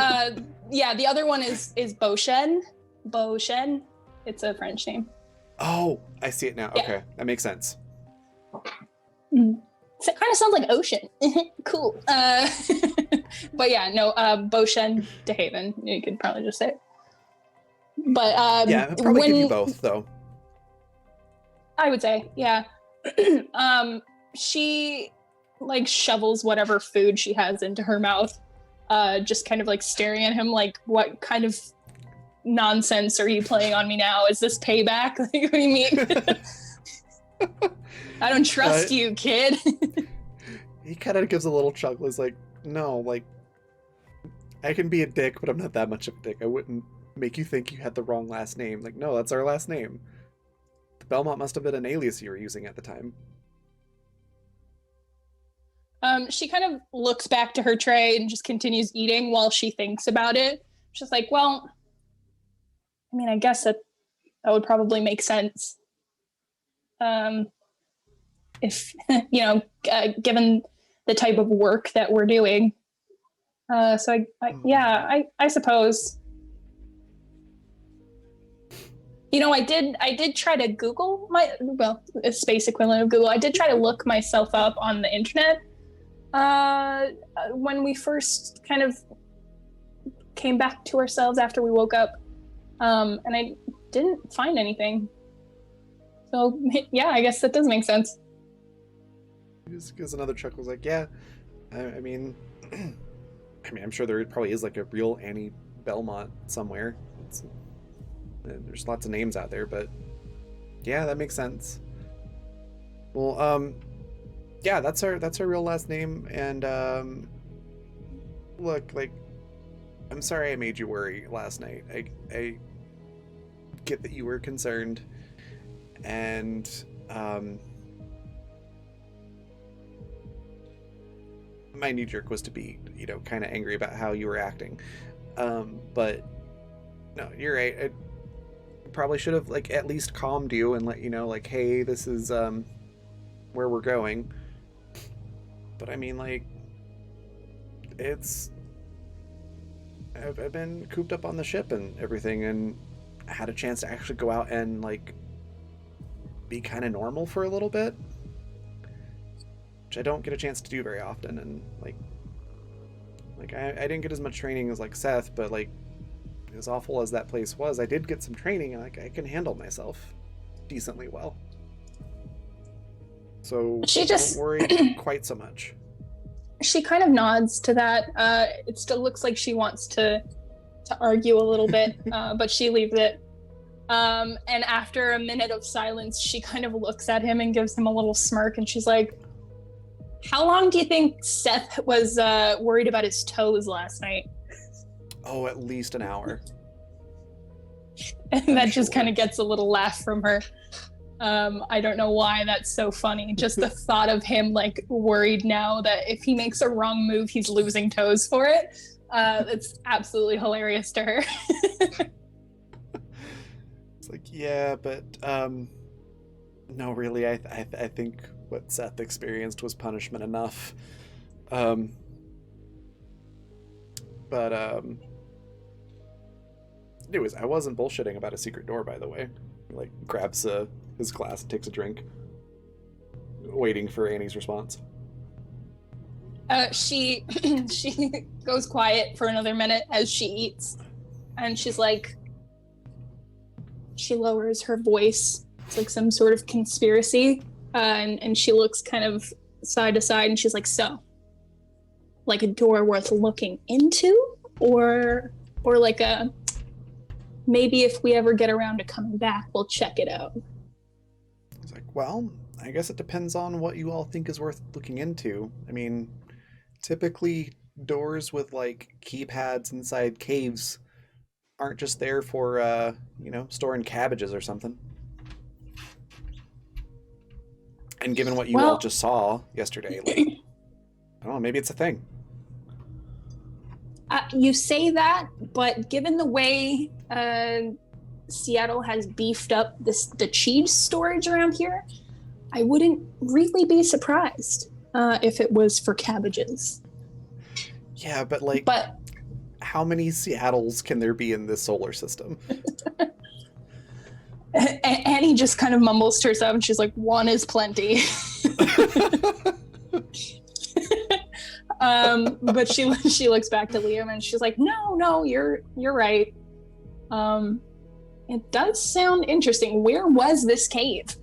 Yeah, the other one is Beauchesne. Beauchesne. It's a French name. Oh, I see it now. Yeah. Okay, that makes sense. So it kind of sounds like ocean. Cool. But yeah, no, Beauchesne DeHaven. You could probably just say it. But yeah, I'll probably give you both, though. I would say, yeah. She like shovels whatever food she has into her mouth, just kind of like staring at him like, what kind of nonsense are you playing on me now? Is this payback? Like, what do you mean? I don't trust you, kid. He kind of gives a little chuckle. He's like, no, like, I can be a dick, but I'm not that much of a dick. I wouldn't make you think you had the wrong last name. Like, no, that's our last name. The Belmont must have been an alias you were using at the time. She kind of looks back to her tray and just continues eating while she thinks about it. She's like, well, I mean, I guess that would probably make sense. If, you know, given the type of work that we're doing. So I suppose. You know, I did try to Google it's space equivalent of Google. I did try to look myself up on the internet when we first kind of came back to ourselves after we woke up. And I didn't find anything. So yeah, I guess that does make sense. He just gives another chuckle. He's like, yeah, I mean, I'm sure there probably is like a real Annie Belmont somewhere. There's lots of names out there, but yeah, that makes sense. Well, yeah, that's our real last name, and look, like, I'm sorry I made you worry last night. I get that you were concerned, and my knee-jerk was to be, kind of angry about how you were acting. But no, you're right. I probably should have, like, at least calmed you and let you know, like, hey, this is where we're going. But I mean, like, I've been cooped up on the ship and everything, and had a chance to actually go out and, like, be kind of normal for a little bit, which I don't get a chance to do very often. And like I didn't get as much training as like Seth, but like, as awful as that place was, I did get some training, and like I can handle myself decently well. So She just don't worry quite so much. She kind of nods to that. It still looks like she wants to argue a little bit, but she leaves it. And after a minute of silence, she kind of looks at him and gives him a little smirk, and she's like, how long do you think Seth was worried about his toes last night? Oh, at least an hour. And that just kind of gets a little laugh from her. I don't know why that's so funny. Just the thought of him like worried now that if he makes a wrong move, he's losing toes for it. It's absolutely hilarious to her. It's like, yeah, but no, really, I think what Seth experienced was punishment enough. But anyways, I wasn't bullshitting about a secret door, by the way. He, like, grabs his glass and takes a drink, waiting for Annie's response. She goes quiet for another minute as she eats, and she's like, she lowers her voice. It's like some sort of conspiracy, and she looks kind of side to side, and she's like, so, like a door worth looking into, or like a, maybe if we ever get around to coming back, we'll check it out. It's like, well, I guess it depends on what you all think is worth looking into. I mean, typically doors with like keypads inside caves aren't just there for storing cabbages or something. And given what you all just saw yesterday, like, I don't know, maybe it's a thing. You say that, but given the way Seattle has beefed up the cheese storage around here, I wouldn't really be surprised if it was for cabbages. Yeah, but how many Seattles can there be in this solar system? Annie just kind of mumbles to herself, and she's like, one is plenty. But she looks back to Liam, and she's like, no, you're right. It does sound interesting. Where was this cave?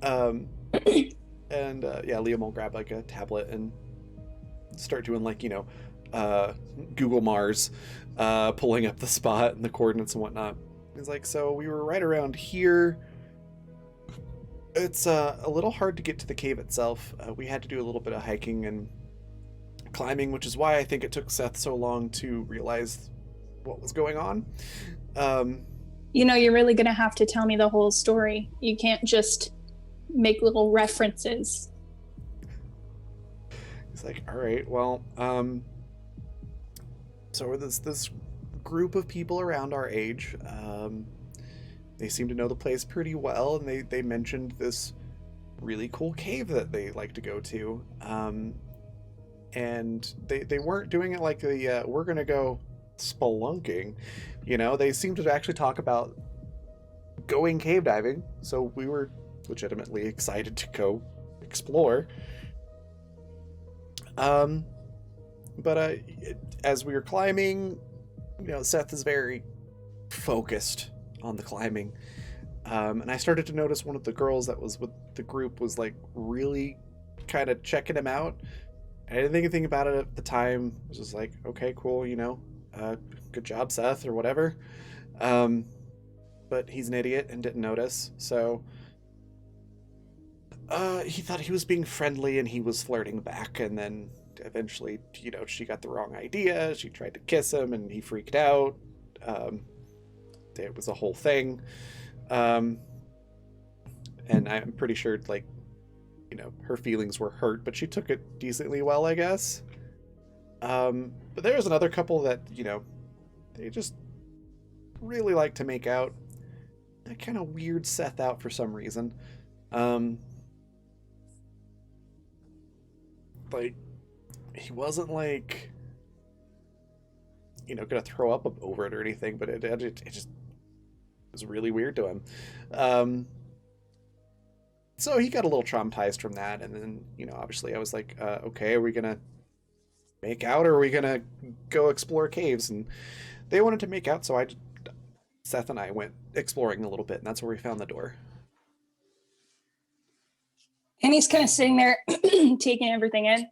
Liam will grab like a tablet and start doing like, Google Mars, pulling up the spot and the coordinates and whatnot. He's like, so we were right around here. It's a little hard to get to the cave itself. We had to do a little bit of hiking and climbing, which is why I think it took Seth so long to realize what was going on. You're really going to have to tell me the whole story. You can't just make little references. He's like, all right, well, so this group of people around our age, they seem to know the place pretty well, and they mentioned this really cool cave that they like to go to. And they weren't doing it like we're going to go spelunking. They seemed to actually talk about going cave diving, so we were legitimately excited to go explore. But as we were climbing, Seth is very focused on the climbing. And I started to notice one of the girls that was with the group was like really kind of checking him out. I didn't think anything about it at the time. I was just like, okay, cool, good job, Seth, or whatever. But he's an idiot and didn't notice, so he thought he was being friendly and he was flirting back, and then eventually, she got the wrong idea. She tried to kiss him and he freaked out. It was a whole thing. And I'm pretty sure, like, her feelings were hurt, but she took it decently well, I guess. But there was another couple that, they just really like to make out. That kind of weird Seth out for some reason. Like, he wasn't like, gonna throw up over it or anything, but it just was really weird to him. So he got a little traumatized from that, and then, obviously I was like, okay, are we gonna make out, or are we gonna go explore caves? And they wanted to make out, so Seth and I went exploring a little bit, and that's where we found the door. Annie's kind of sitting there taking everything in.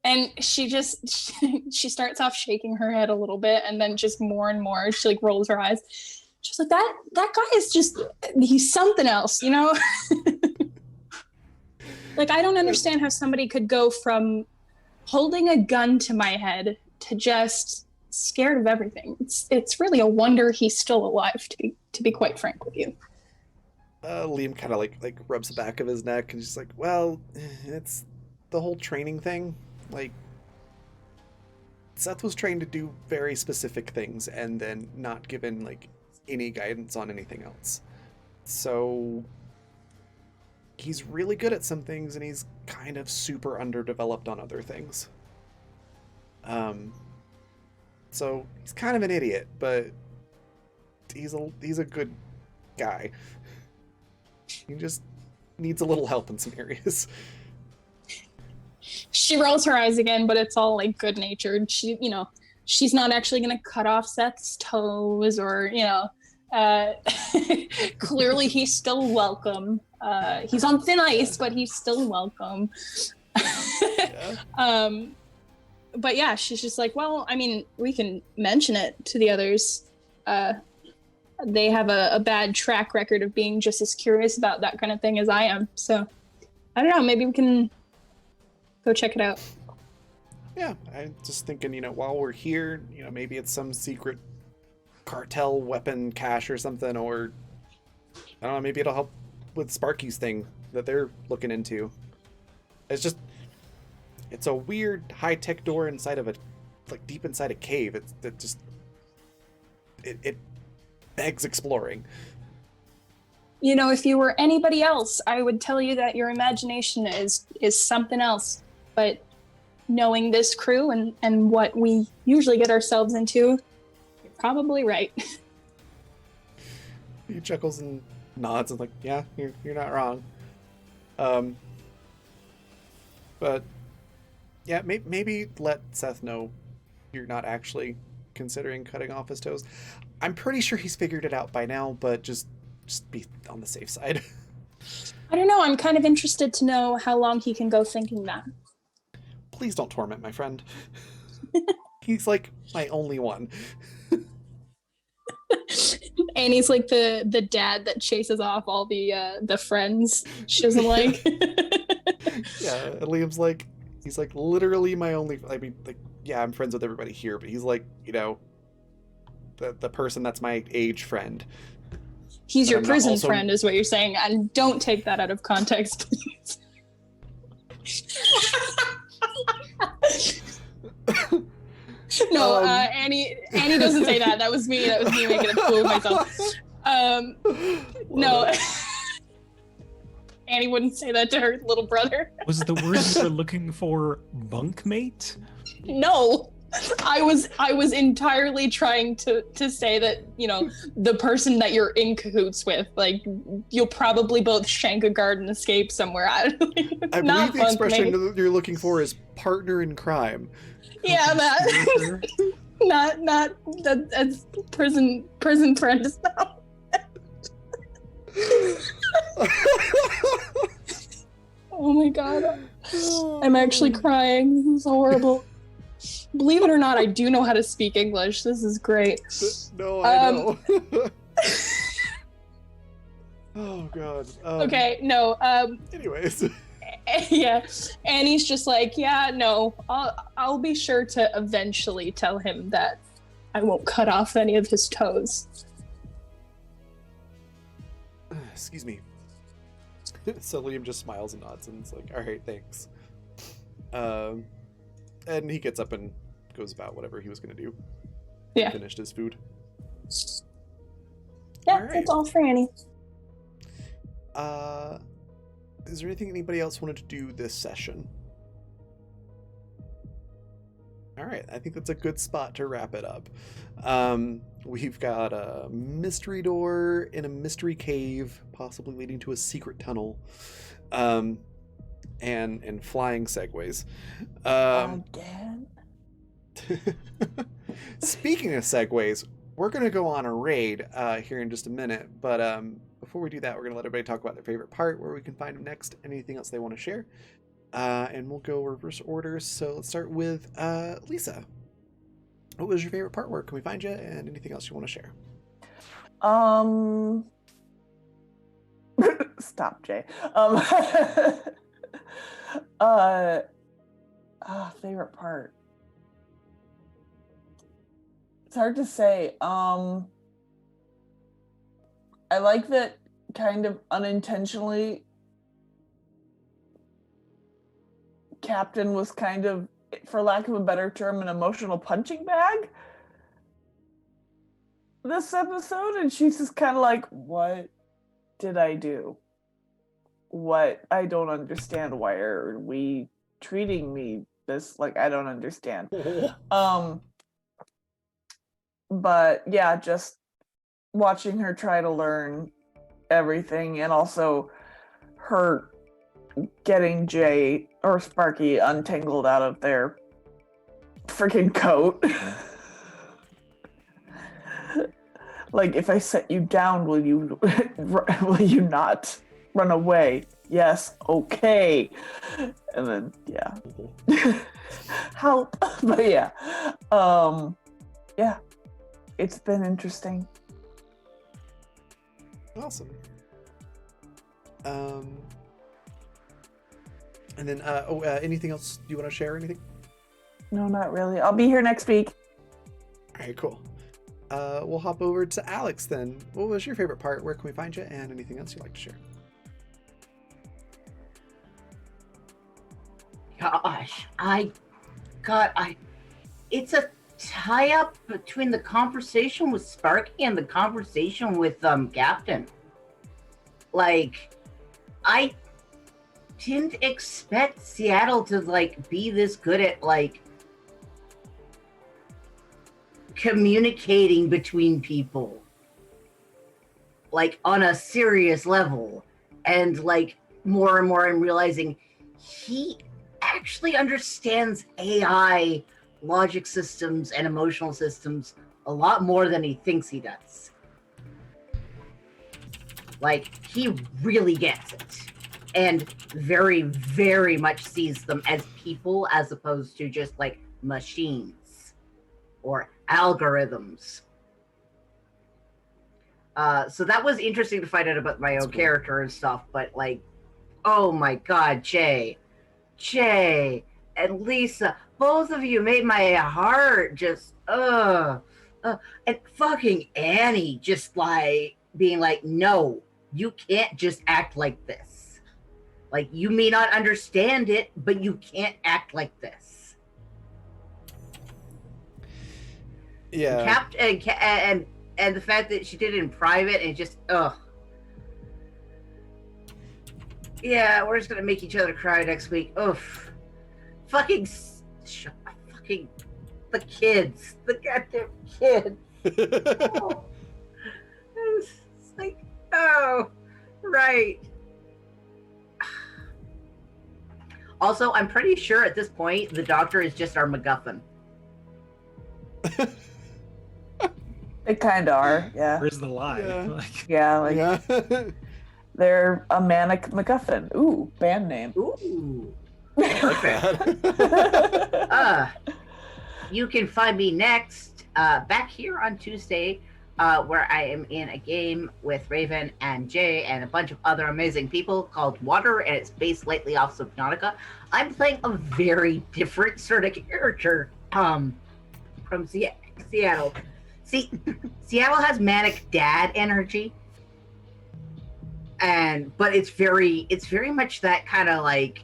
And she starts off shaking her head a little bit, and then just more and more, she like rolls her eyes. She's like, that guy is he's something else, Like, I don't understand how somebody could go from holding a gun to my head to just scared of everything. It's really a wonder he's still alive, to be quite frank with you. Liam kind of like rubs the back of his neck and just like, well, it's the whole training thing. Like, Seth was trained to do very specific things and then not given like any guidance on anything else. So he's really good at some things and he's kind of super underdeveloped on other things. So he's kind of an idiot, but he's a good guy. He just needs a little help in some areas. She rolls her eyes again, but it's all like good natured. She's not actually going to cut off Seth's toes or, clearly he's still welcome. He's on thin ice, but he's still welcome. Yeah. But yeah, she's just like, well, I mean, we can mention it to the others. They have a bad track record of being just as curious about that kind of thing as I am. So I don't know, maybe we can go check it out. Yeah, I'm just thinking, while we're here, maybe it's some secret cartel weapon cache or something, or I don't know, maybe it'll help with Sparky's thing that they're looking into. It's a weird high-tech door inside of deep inside a cave. It begs exploring. If you were anybody else, I would tell you that your imagination is something else. But knowing this crew and what we usually get ourselves into, you're probably right. He chuckles and nods and like, yeah, you're not wrong. But yeah, maybe let Seth know you're not actually considering cutting off his toes. I'm pretty sure he's figured it out by now, but just be on the safe side. I don't know. I'm kind of interested to know how long he can go thinking that. Please don't torment my friend. He's like my only one. And he's like the dad that chases off all the friends she doesn't like. Yeah, and Liam's like, he's like literally my only. I mean, like, yeah, I'm friends with everybody here, but he's like, the person that's my age friend. He's your prison also... friend, is what you're saying, and don't take that out of context, please. No, Annie doesn't say that. That was me making a fool of myself. No. Annie wouldn't say that to her little brother. Was the word you were looking for bunkmate? No. I was entirely trying to say that, the person that you're in cahoots with, like, you'll probably both shank a guard and escape somewhere. I believe the expression that you're looking for is partner in crime. Yeah, that. not that's prison friend is now. Oh my god. I'm actually crying. This is horrible. Believe it or not, I do know how to speak English. This is great. No, I know. Oh god. Okay, no. Anyways. Yeah, Annie's just like, yeah, no, I'll be sure to eventually tell him that I won't cut off any of his toes. Excuse me. So Liam just smiles and nods and it's like, all right, thanks. And he gets up and goes about whatever he was going to do. Yeah. Finished his food. Yeah, All right. that's all for Annie. Is there anything anybody else wanted to do this session? All right, I think that's a good spot to wrap it up. We've got a mystery door in a mystery cave, possibly leading to a secret tunnel, and flying segways. Again? Speaking of segways, we're going to go on a raid here in just a minute, but before we do that, we're going to let everybody talk about their favorite part, where we can find them next, anything else they want to share. And we'll go reverse order. So let's start with Lisa. What was your favorite part? Where can we find you? And anything else you want to share? Stop, Jay. Favorite part. It's hard to say. I like that kind of unintentionally Captain was kind of, for lack of a better term, an emotional punching bag this episode, and she's just kind of like, what did I do? What? I don't understand. Why are we treating me this? Like, I don't understand. But yeah, just watching her try to learn everything, and also her getting Jay or Sparky untangled out of their freaking coat. Like, if I set you down, will you not run away? Yes, okay. And then yeah. Help. But yeah. Yeah. It's been interesting. Awesome. And then, anything else you want to share? Anything? No, not really. I'll be here next week. All right, cool. We'll hop over to Alex then. What was your favorite part? Where can we find you? And anything else you'd like to share? Gosh, it's a tie-up between the conversation with Sparky and the conversation with Captain. Like, I didn't expect Seattle to like be this good at like communicating between people, like on a serious level. And like more and more I'm realizing he actually understands AI logic systems and emotional systems a lot more than he thinks he does. Like, he really gets it, and very, very much sees them as people as opposed to just like machines or algorithms. So that was interesting to find out about my own character and stuff, but like, oh my god, Jay and Lisa, both of you made my heart just and fucking Annie just like being like, no, you can't just act like this. Like, you may not understand it, but you can't act like this. Yeah. And the fact that she did it in private and just yeah, we're just gonna make each other cry next week. Oof. Fucking the kids, the goddamn kids. Oh. It's like, oh, right. Also, I'm pretty sure at this point the doctor is just our MacGuffin. They kind of are, yeah. Where's the lie? Yeah. Yeah, they're a manic MacGuffin. Ooh, band name. Ooh. Perfect. You can find me next back here on Tuesday where I am in a game with Raven and Jay and a bunch of other amazing people called Water, and it's based slightly off Subnautica. I'm playing a very different sort of character from Seattle. See, Seattle has manic dad energy, but it's very much that kind of like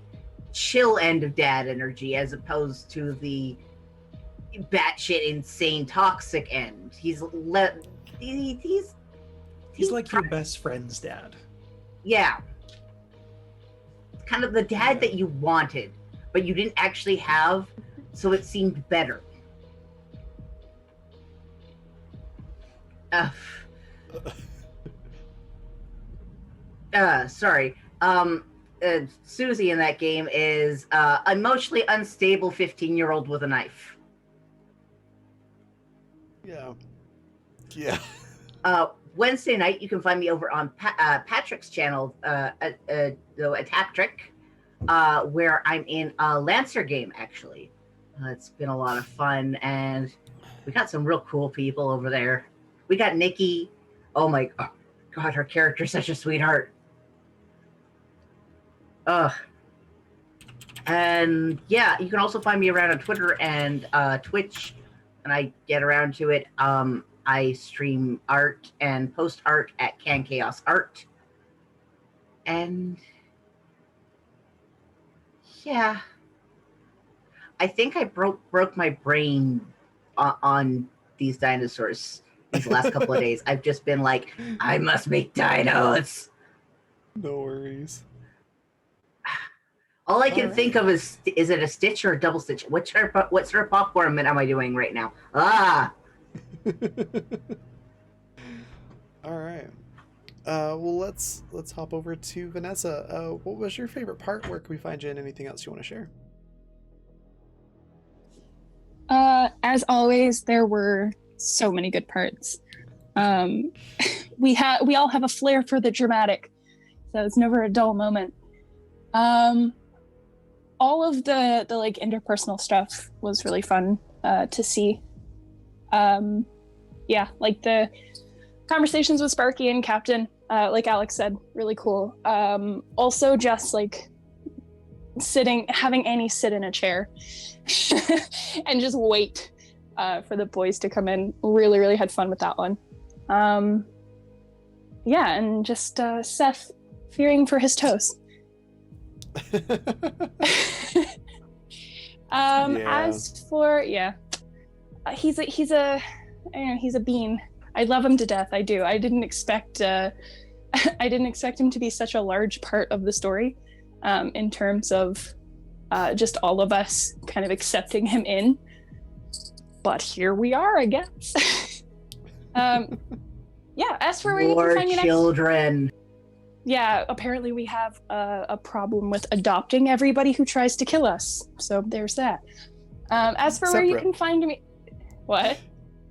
chill end of dad energy as opposed to the batshit insane toxic end. He's like your best friend's dad. Yeah. Kind of the dad that you wanted, but you didn't actually have, so it seemed better. Sorry. Susie in that game is emotionally unstable 15-year-old with a knife. Yeah. Wednesday night, you can find me over on Patrick's channel, Attack Trick, where I'm in a Lancer game, actually. It's been a lot of fun, and we got some real cool people over there. We got Nikki. Oh my God, her character's such a sweetheart. And yeah, you can also find me around on Twitter and Twitch, and I get around to it. I stream art and post art at Can Chaos Art. And yeah, I think I broke my brain on these dinosaurs these last couple of days. I've just been like, I must make dinos. No worries. All I can think of is it a stitch or a double stitch? What sort of popcorn am I doing right now? All right. Well, let's hop over to Vanessa. What was your favorite part? Where can we find you? And anything else you want to share? As always, there were so many good parts. We all have a flair for the dramatic, so it's never a dull moment. All of the like interpersonal stuff was really fun to see. Yeah, like the conversations with Sparky and Captain, like Alex said, really cool. Also just like having Annie sit in a chair and just wait for the boys to come in. Really had fun with that one. Yeah, and just Seth fearing for his toes. As for he's a bean. I love him to death. I do. I didn't expect him to be such a large part of the story, in terms of just all of us kind of accepting him in. But here we are, I guess. Yeah. As for where you can find me next. Children. Yeah, apparently we have a problem with adopting everybody who tries to kill us. So there's that. As for where you can find me... What?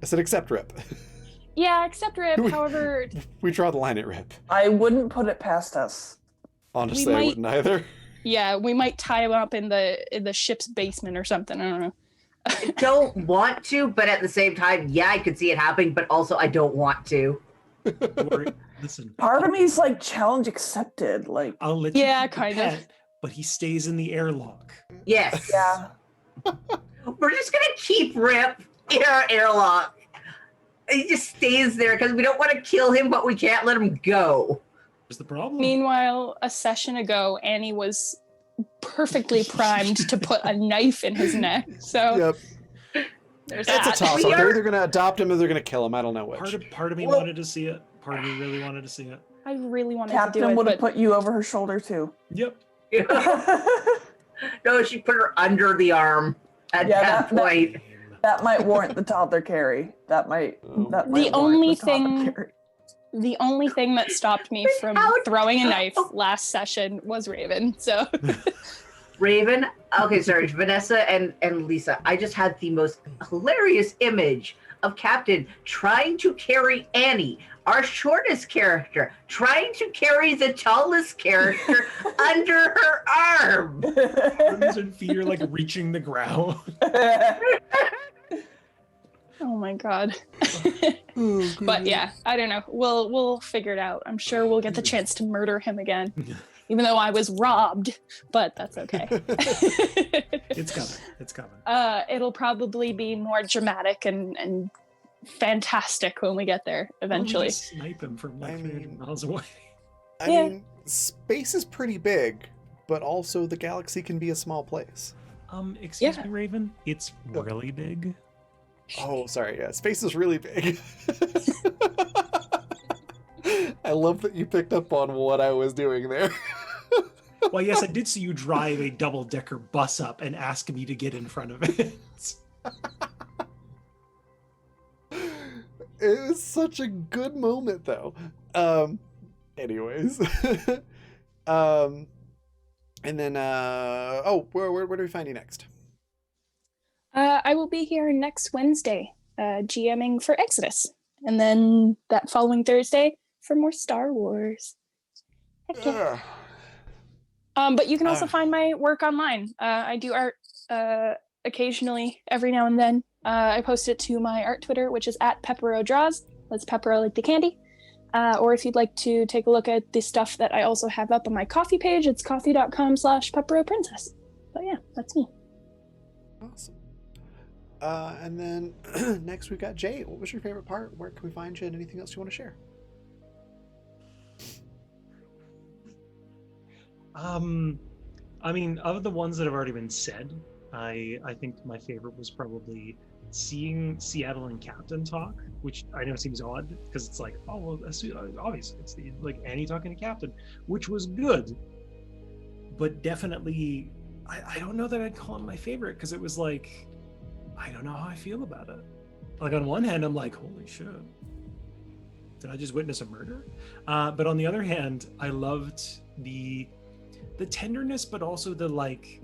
I said accept Rip. Yeah, accept Rip, however... We draw the line at Rip. I wouldn't put it past us. Honestly, I wouldn't either. Yeah, we might tie him up in the ship's basement or something. I don't know. I don't want to, but at the same time, yeah, I could see it happening, but also I don't want to. Listen. Part of me is like challenge accepted. Like I'll let you keep kind the of. pet, but he stays in the airlock. Yes. Yeah. We're just gonna keep Rip in our airlock. He just stays there because we don't want to kill him, but we can't let him go. What's the problem? Meanwhile, a session ago, Annie was perfectly primed to put a knife in his neck. So Yep. there's That's that. a toss up. They're either gonna adopt him or they're gonna kill him. I don't know which. Part of me wanted to see it. Part of me really wanted to see it. I really wanted Captain to do it, would have but put you over her shoulder too. Yep. No, she put her under the arm at that point. That might warrant the toddler carry. That might the only thing that stopped me from throwing a knife last session was Raven. So Raven, okay, sorry, Vanessa and Lisa. I just had the most hilarious image of Captain trying to carry Annie, our shortest character, trying to carry the tallest character under her arm. Arms and feet are like reaching the ground. Oh my god. Oh, But goodness. yeah, I don't know. We'll figure it out. I'm sure we'll get the chance to murder him again. Even though I was robbed, but that's okay. It's coming. It's coming. It'll probably be more dramatic and fantastic when we get there Well, we eventually. just snipe him from like 300 miles away. I Yeah. mean, space is pretty big, but also the galaxy can be a small place. Excuse Yeah. me, Raven. It's really big. Oh, sorry. Yeah, space is really big. I love that you picked up on what I was doing there. Well, yes, I did see you drive a double-decker bus up and ask me to get in front of it. It was such a good moment, though. Anyways. And then, where do we find you next? I will be here next Wednesday, GMing for Exodus, and then that following Thursday for more Star Wars. Heck yeah. But you can also find my work online. I do art occasionally, every now and then. I post it to my art Twitter, which is @PepperoDraws. That's Peppero like the candy. Or if you'd like to take a look at the stuff that I also have up on my coffee page, it's coffee.com/PepperoPrincess. But yeah, that's me. Awesome. And then next we've got Jay. What was your favorite part? Where can we find you? And anything else you want to share? I mean, of the ones that have already been said, I think my favorite was probably seeing Seattle and Captain talk, which I know seems odd because it's like, oh well, that's obvious. It's like Annie talking to Captain, which was good, but definitely, I don't know that I'd call it my favorite because it was like, I don't know how I feel about it. Like on one hand, I'm like, holy shit, did I just witness a murder? But on the other hand, I loved the tenderness, but also the like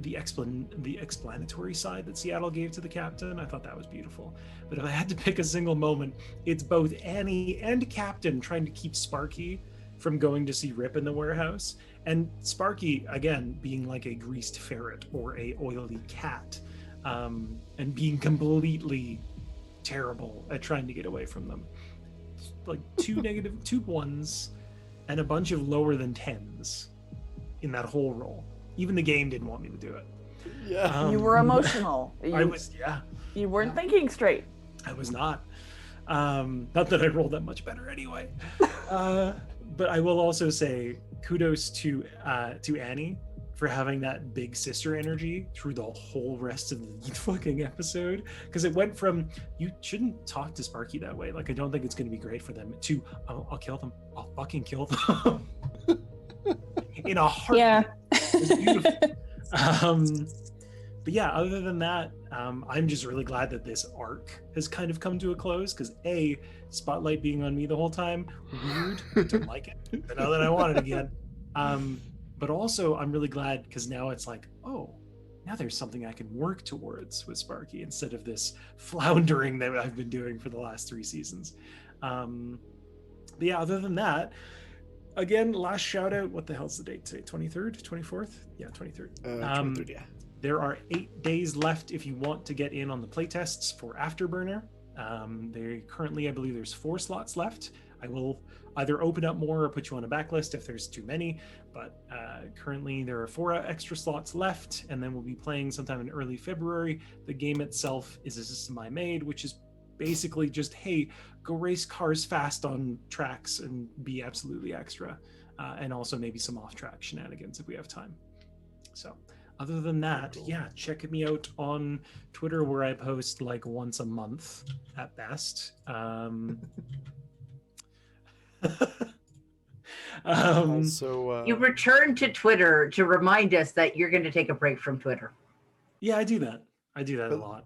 the explanatory side that Seattle gave to the captain. I thought that was beautiful. But if I had to pick a single moment, it's both Annie and Captain trying to keep Sparky from going to see Rip in the warehouse, and Sparky again being like a greased ferret or a oily cat, and being completely terrible at trying to get away from them. Like two negative 2 1s and a bunch of lower than 10s in that whole role. Even the game didn't want me to do it. Yeah. You were emotional. I was, yeah. You weren't thinking straight. I was not. Not that I rolled that much better anyway. But I will also say kudos to Annie for having that big sister energy through the whole rest of the fucking episode. Because it went from, you shouldn't talk to Sparky that way. Like, I don't think it's going to be great for them, to, oh, I'll kill them. I'll fucking kill them. In a heartbeat. Yeah. It was beautiful. But yeah, other than that, I'm just really glad that this arc has kind of come to a close, because A, Spotlight being on me the whole time, weird, don't like it, but now that I want it again. But also I'm really glad because now it's like, oh, now there's something I can work towards with Sparky instead of this floundering that I've been doing for the last 3 seasons. But yeah, other than that, again, last shout out, what the hell's the date today? 23rd? 24th? Yeah, 23rd. 23rd, yeah. There are 8 days left if you want to get in on the playtests for Afterburner. They currently, I believe there's 4 slots left. I will either open up more or put you on a backlist if there's too many, but currently there are 4 extra slots left, and then we'll be playing sometime in early February. The game itself is a system I made, which is basically just, hey, go race cars fast on tracks and be absolutely extra, and also maybe some off-track shenanigans if we have time. So other than that, yeah, check me out on Twitter where I post like once a month at best. Also, You return to Twitter to remind us that you're going to take a break from Twitter. Yeah, I do that a lot.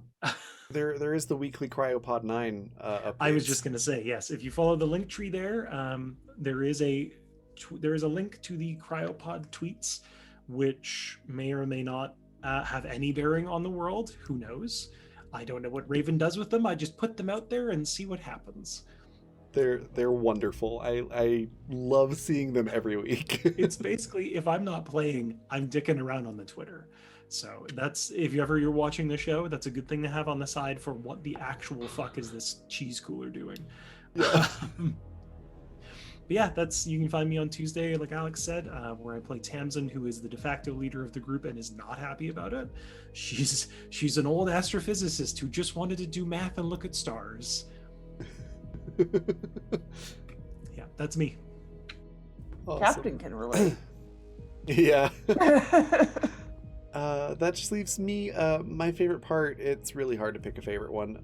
there is the weekly Cryopod 9 updates. I was just going to say, yes, if you follow the link tree there, there is a link to the Cryopod tweets, which may or may not have any bearing on the world. Who knows? I don't know what Raven does with them. I just put them out there and see what happens. They're wonderful. I love seeing them every week. It's basically, if I'm not playing, I'm dicking around on the Twitter. So that's, if you're watching the show, that's a good thing to have on the side for what the actual fuck is this cheese cooler doing. Yeah. But yeah, you can find me on Tuesday, like Alex said, where I play Tamsin, who is the de facto leader of the group and is not happy about it. She's an old astrophysicist who just wanted to do math and look at stars. Yeah, that's me. Awesome. Captain can relate. Yeah. That just leaves me my favorite part. It's really hard to pick a favorite one.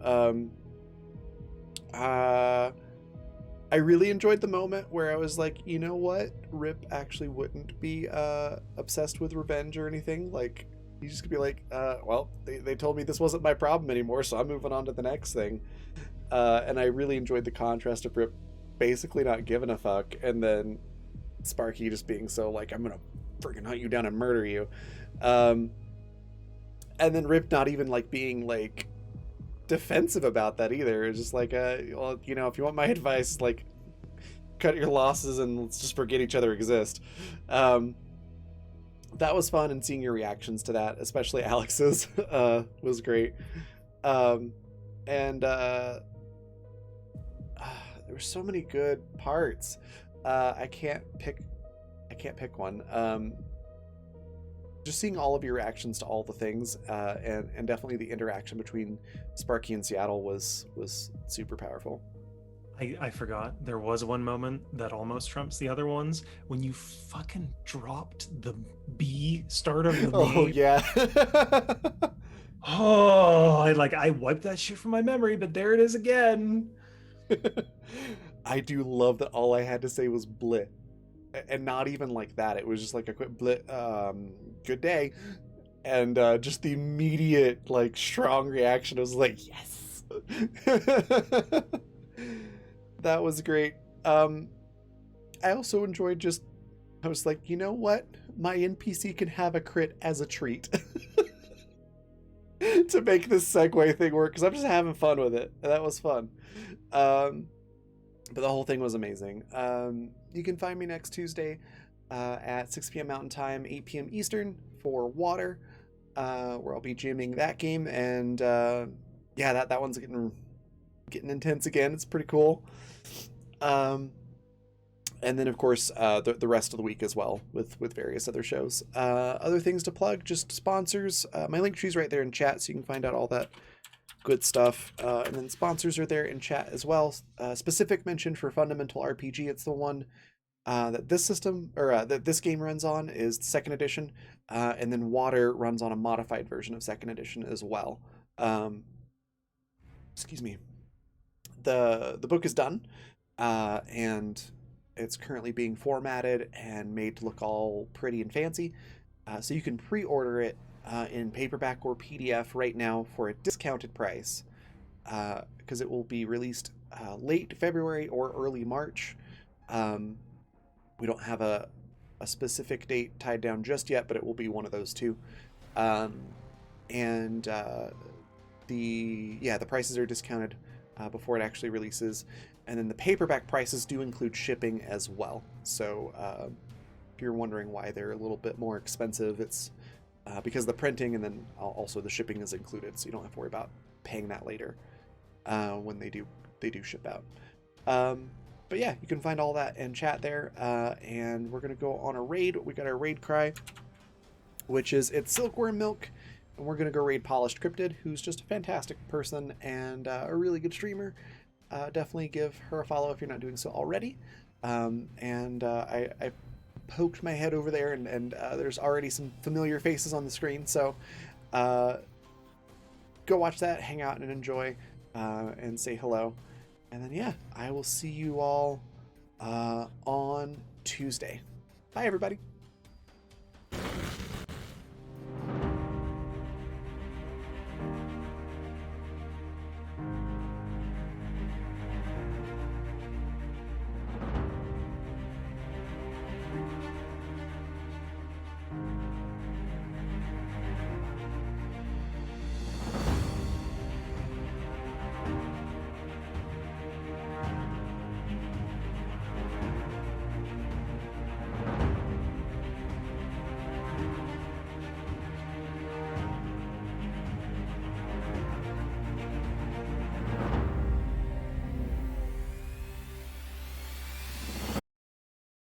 I really enjoyed the moment where I was like, you know what? Rip actually wouldn't be obsessed with revenge or anything. Like, he's just gonna be like, well, they told me this wasn't my problem anymore, so I'm moving on to the next thing. And I really enjoyed the contrast of Rip basically not giving a fuck, and then Sparky just being so like, I'm gonna freaking hunt you down and murder you. And then Rip not even like being like defensive about that either. It's just like, well, you know, if you want my advice, like, cut your losses and let's just forget each other exist. That was fun, and seeing your reactions to that, especially Alex's, was great. And there were so many good parts. I can't pick one. Just seeing all of your reactions to all the things, and definitely the interaction between Sparky and Seattle was super powerful. I forgot. There was one moment that almost trumps the other ones when you fucking dropped the B start of the Oh name. yeah. Oh, I wiped that shit from my memory, but there it is again. I do love that all I had to say was blit. And not even like that. It was just like a quick blit, good day. And just the immediate, like, strong reaction. I was like, yes. That was great. I also enjoyed I was like, you know what? My NPC can have a crit as a treat. To make this segue thing work, because I'm just having fun with it. And that was fun. But the whole thing was amazing. You can find me next Tuesday at 6 p.m. Mountain Time, 8 p.m. Eastern for Water, where I'll be GMing that game. And yeah, that one's getting intense again. It's pretty cool. And then, of course, the rest of the week as well with various other shows. Other things to plug, just sponsors. My link tree's right there in chat, so you can find out all that good stuff. And then sponsors are there in chat as well. Specific mention for Fundamental RPG. It's the one that this system, or that this game runs on, is the 2nd edition. And then Water runs on a modified version of 2nd edition as well. Excuse me. The book is done, and it's currently being formatted and made to look all pretty and fancy. So you can pre-order it in paperback or PDF right now for a discounted price, because it will be released late February or early March. We don't have a specific date tied down just yet, but it will be one of those two. And the prices are discounted before it actually releases. And then the paperback prices do include shipping as well. So if you're wondering why they're a little bit more expensive, it's because the printing and then also the shipping is included. So you don't have to worry about paying that later when they do ship out. But yeah, you can find all that in chat there. And we're going to go on a raid. We got our raid cry, which is it's Silkworm Milk. And we're going to go raid Polished Cryptid, who's just a fantastic person and a really good streamer. Definitely give her a follow if you're not doing so already. I poked my head over there, and there's already some familiar faces on the screen. So go watch that, hang out, and enjoy, and say hello. And then, yeah, I will see you all on Tuesday. Bye, everybody.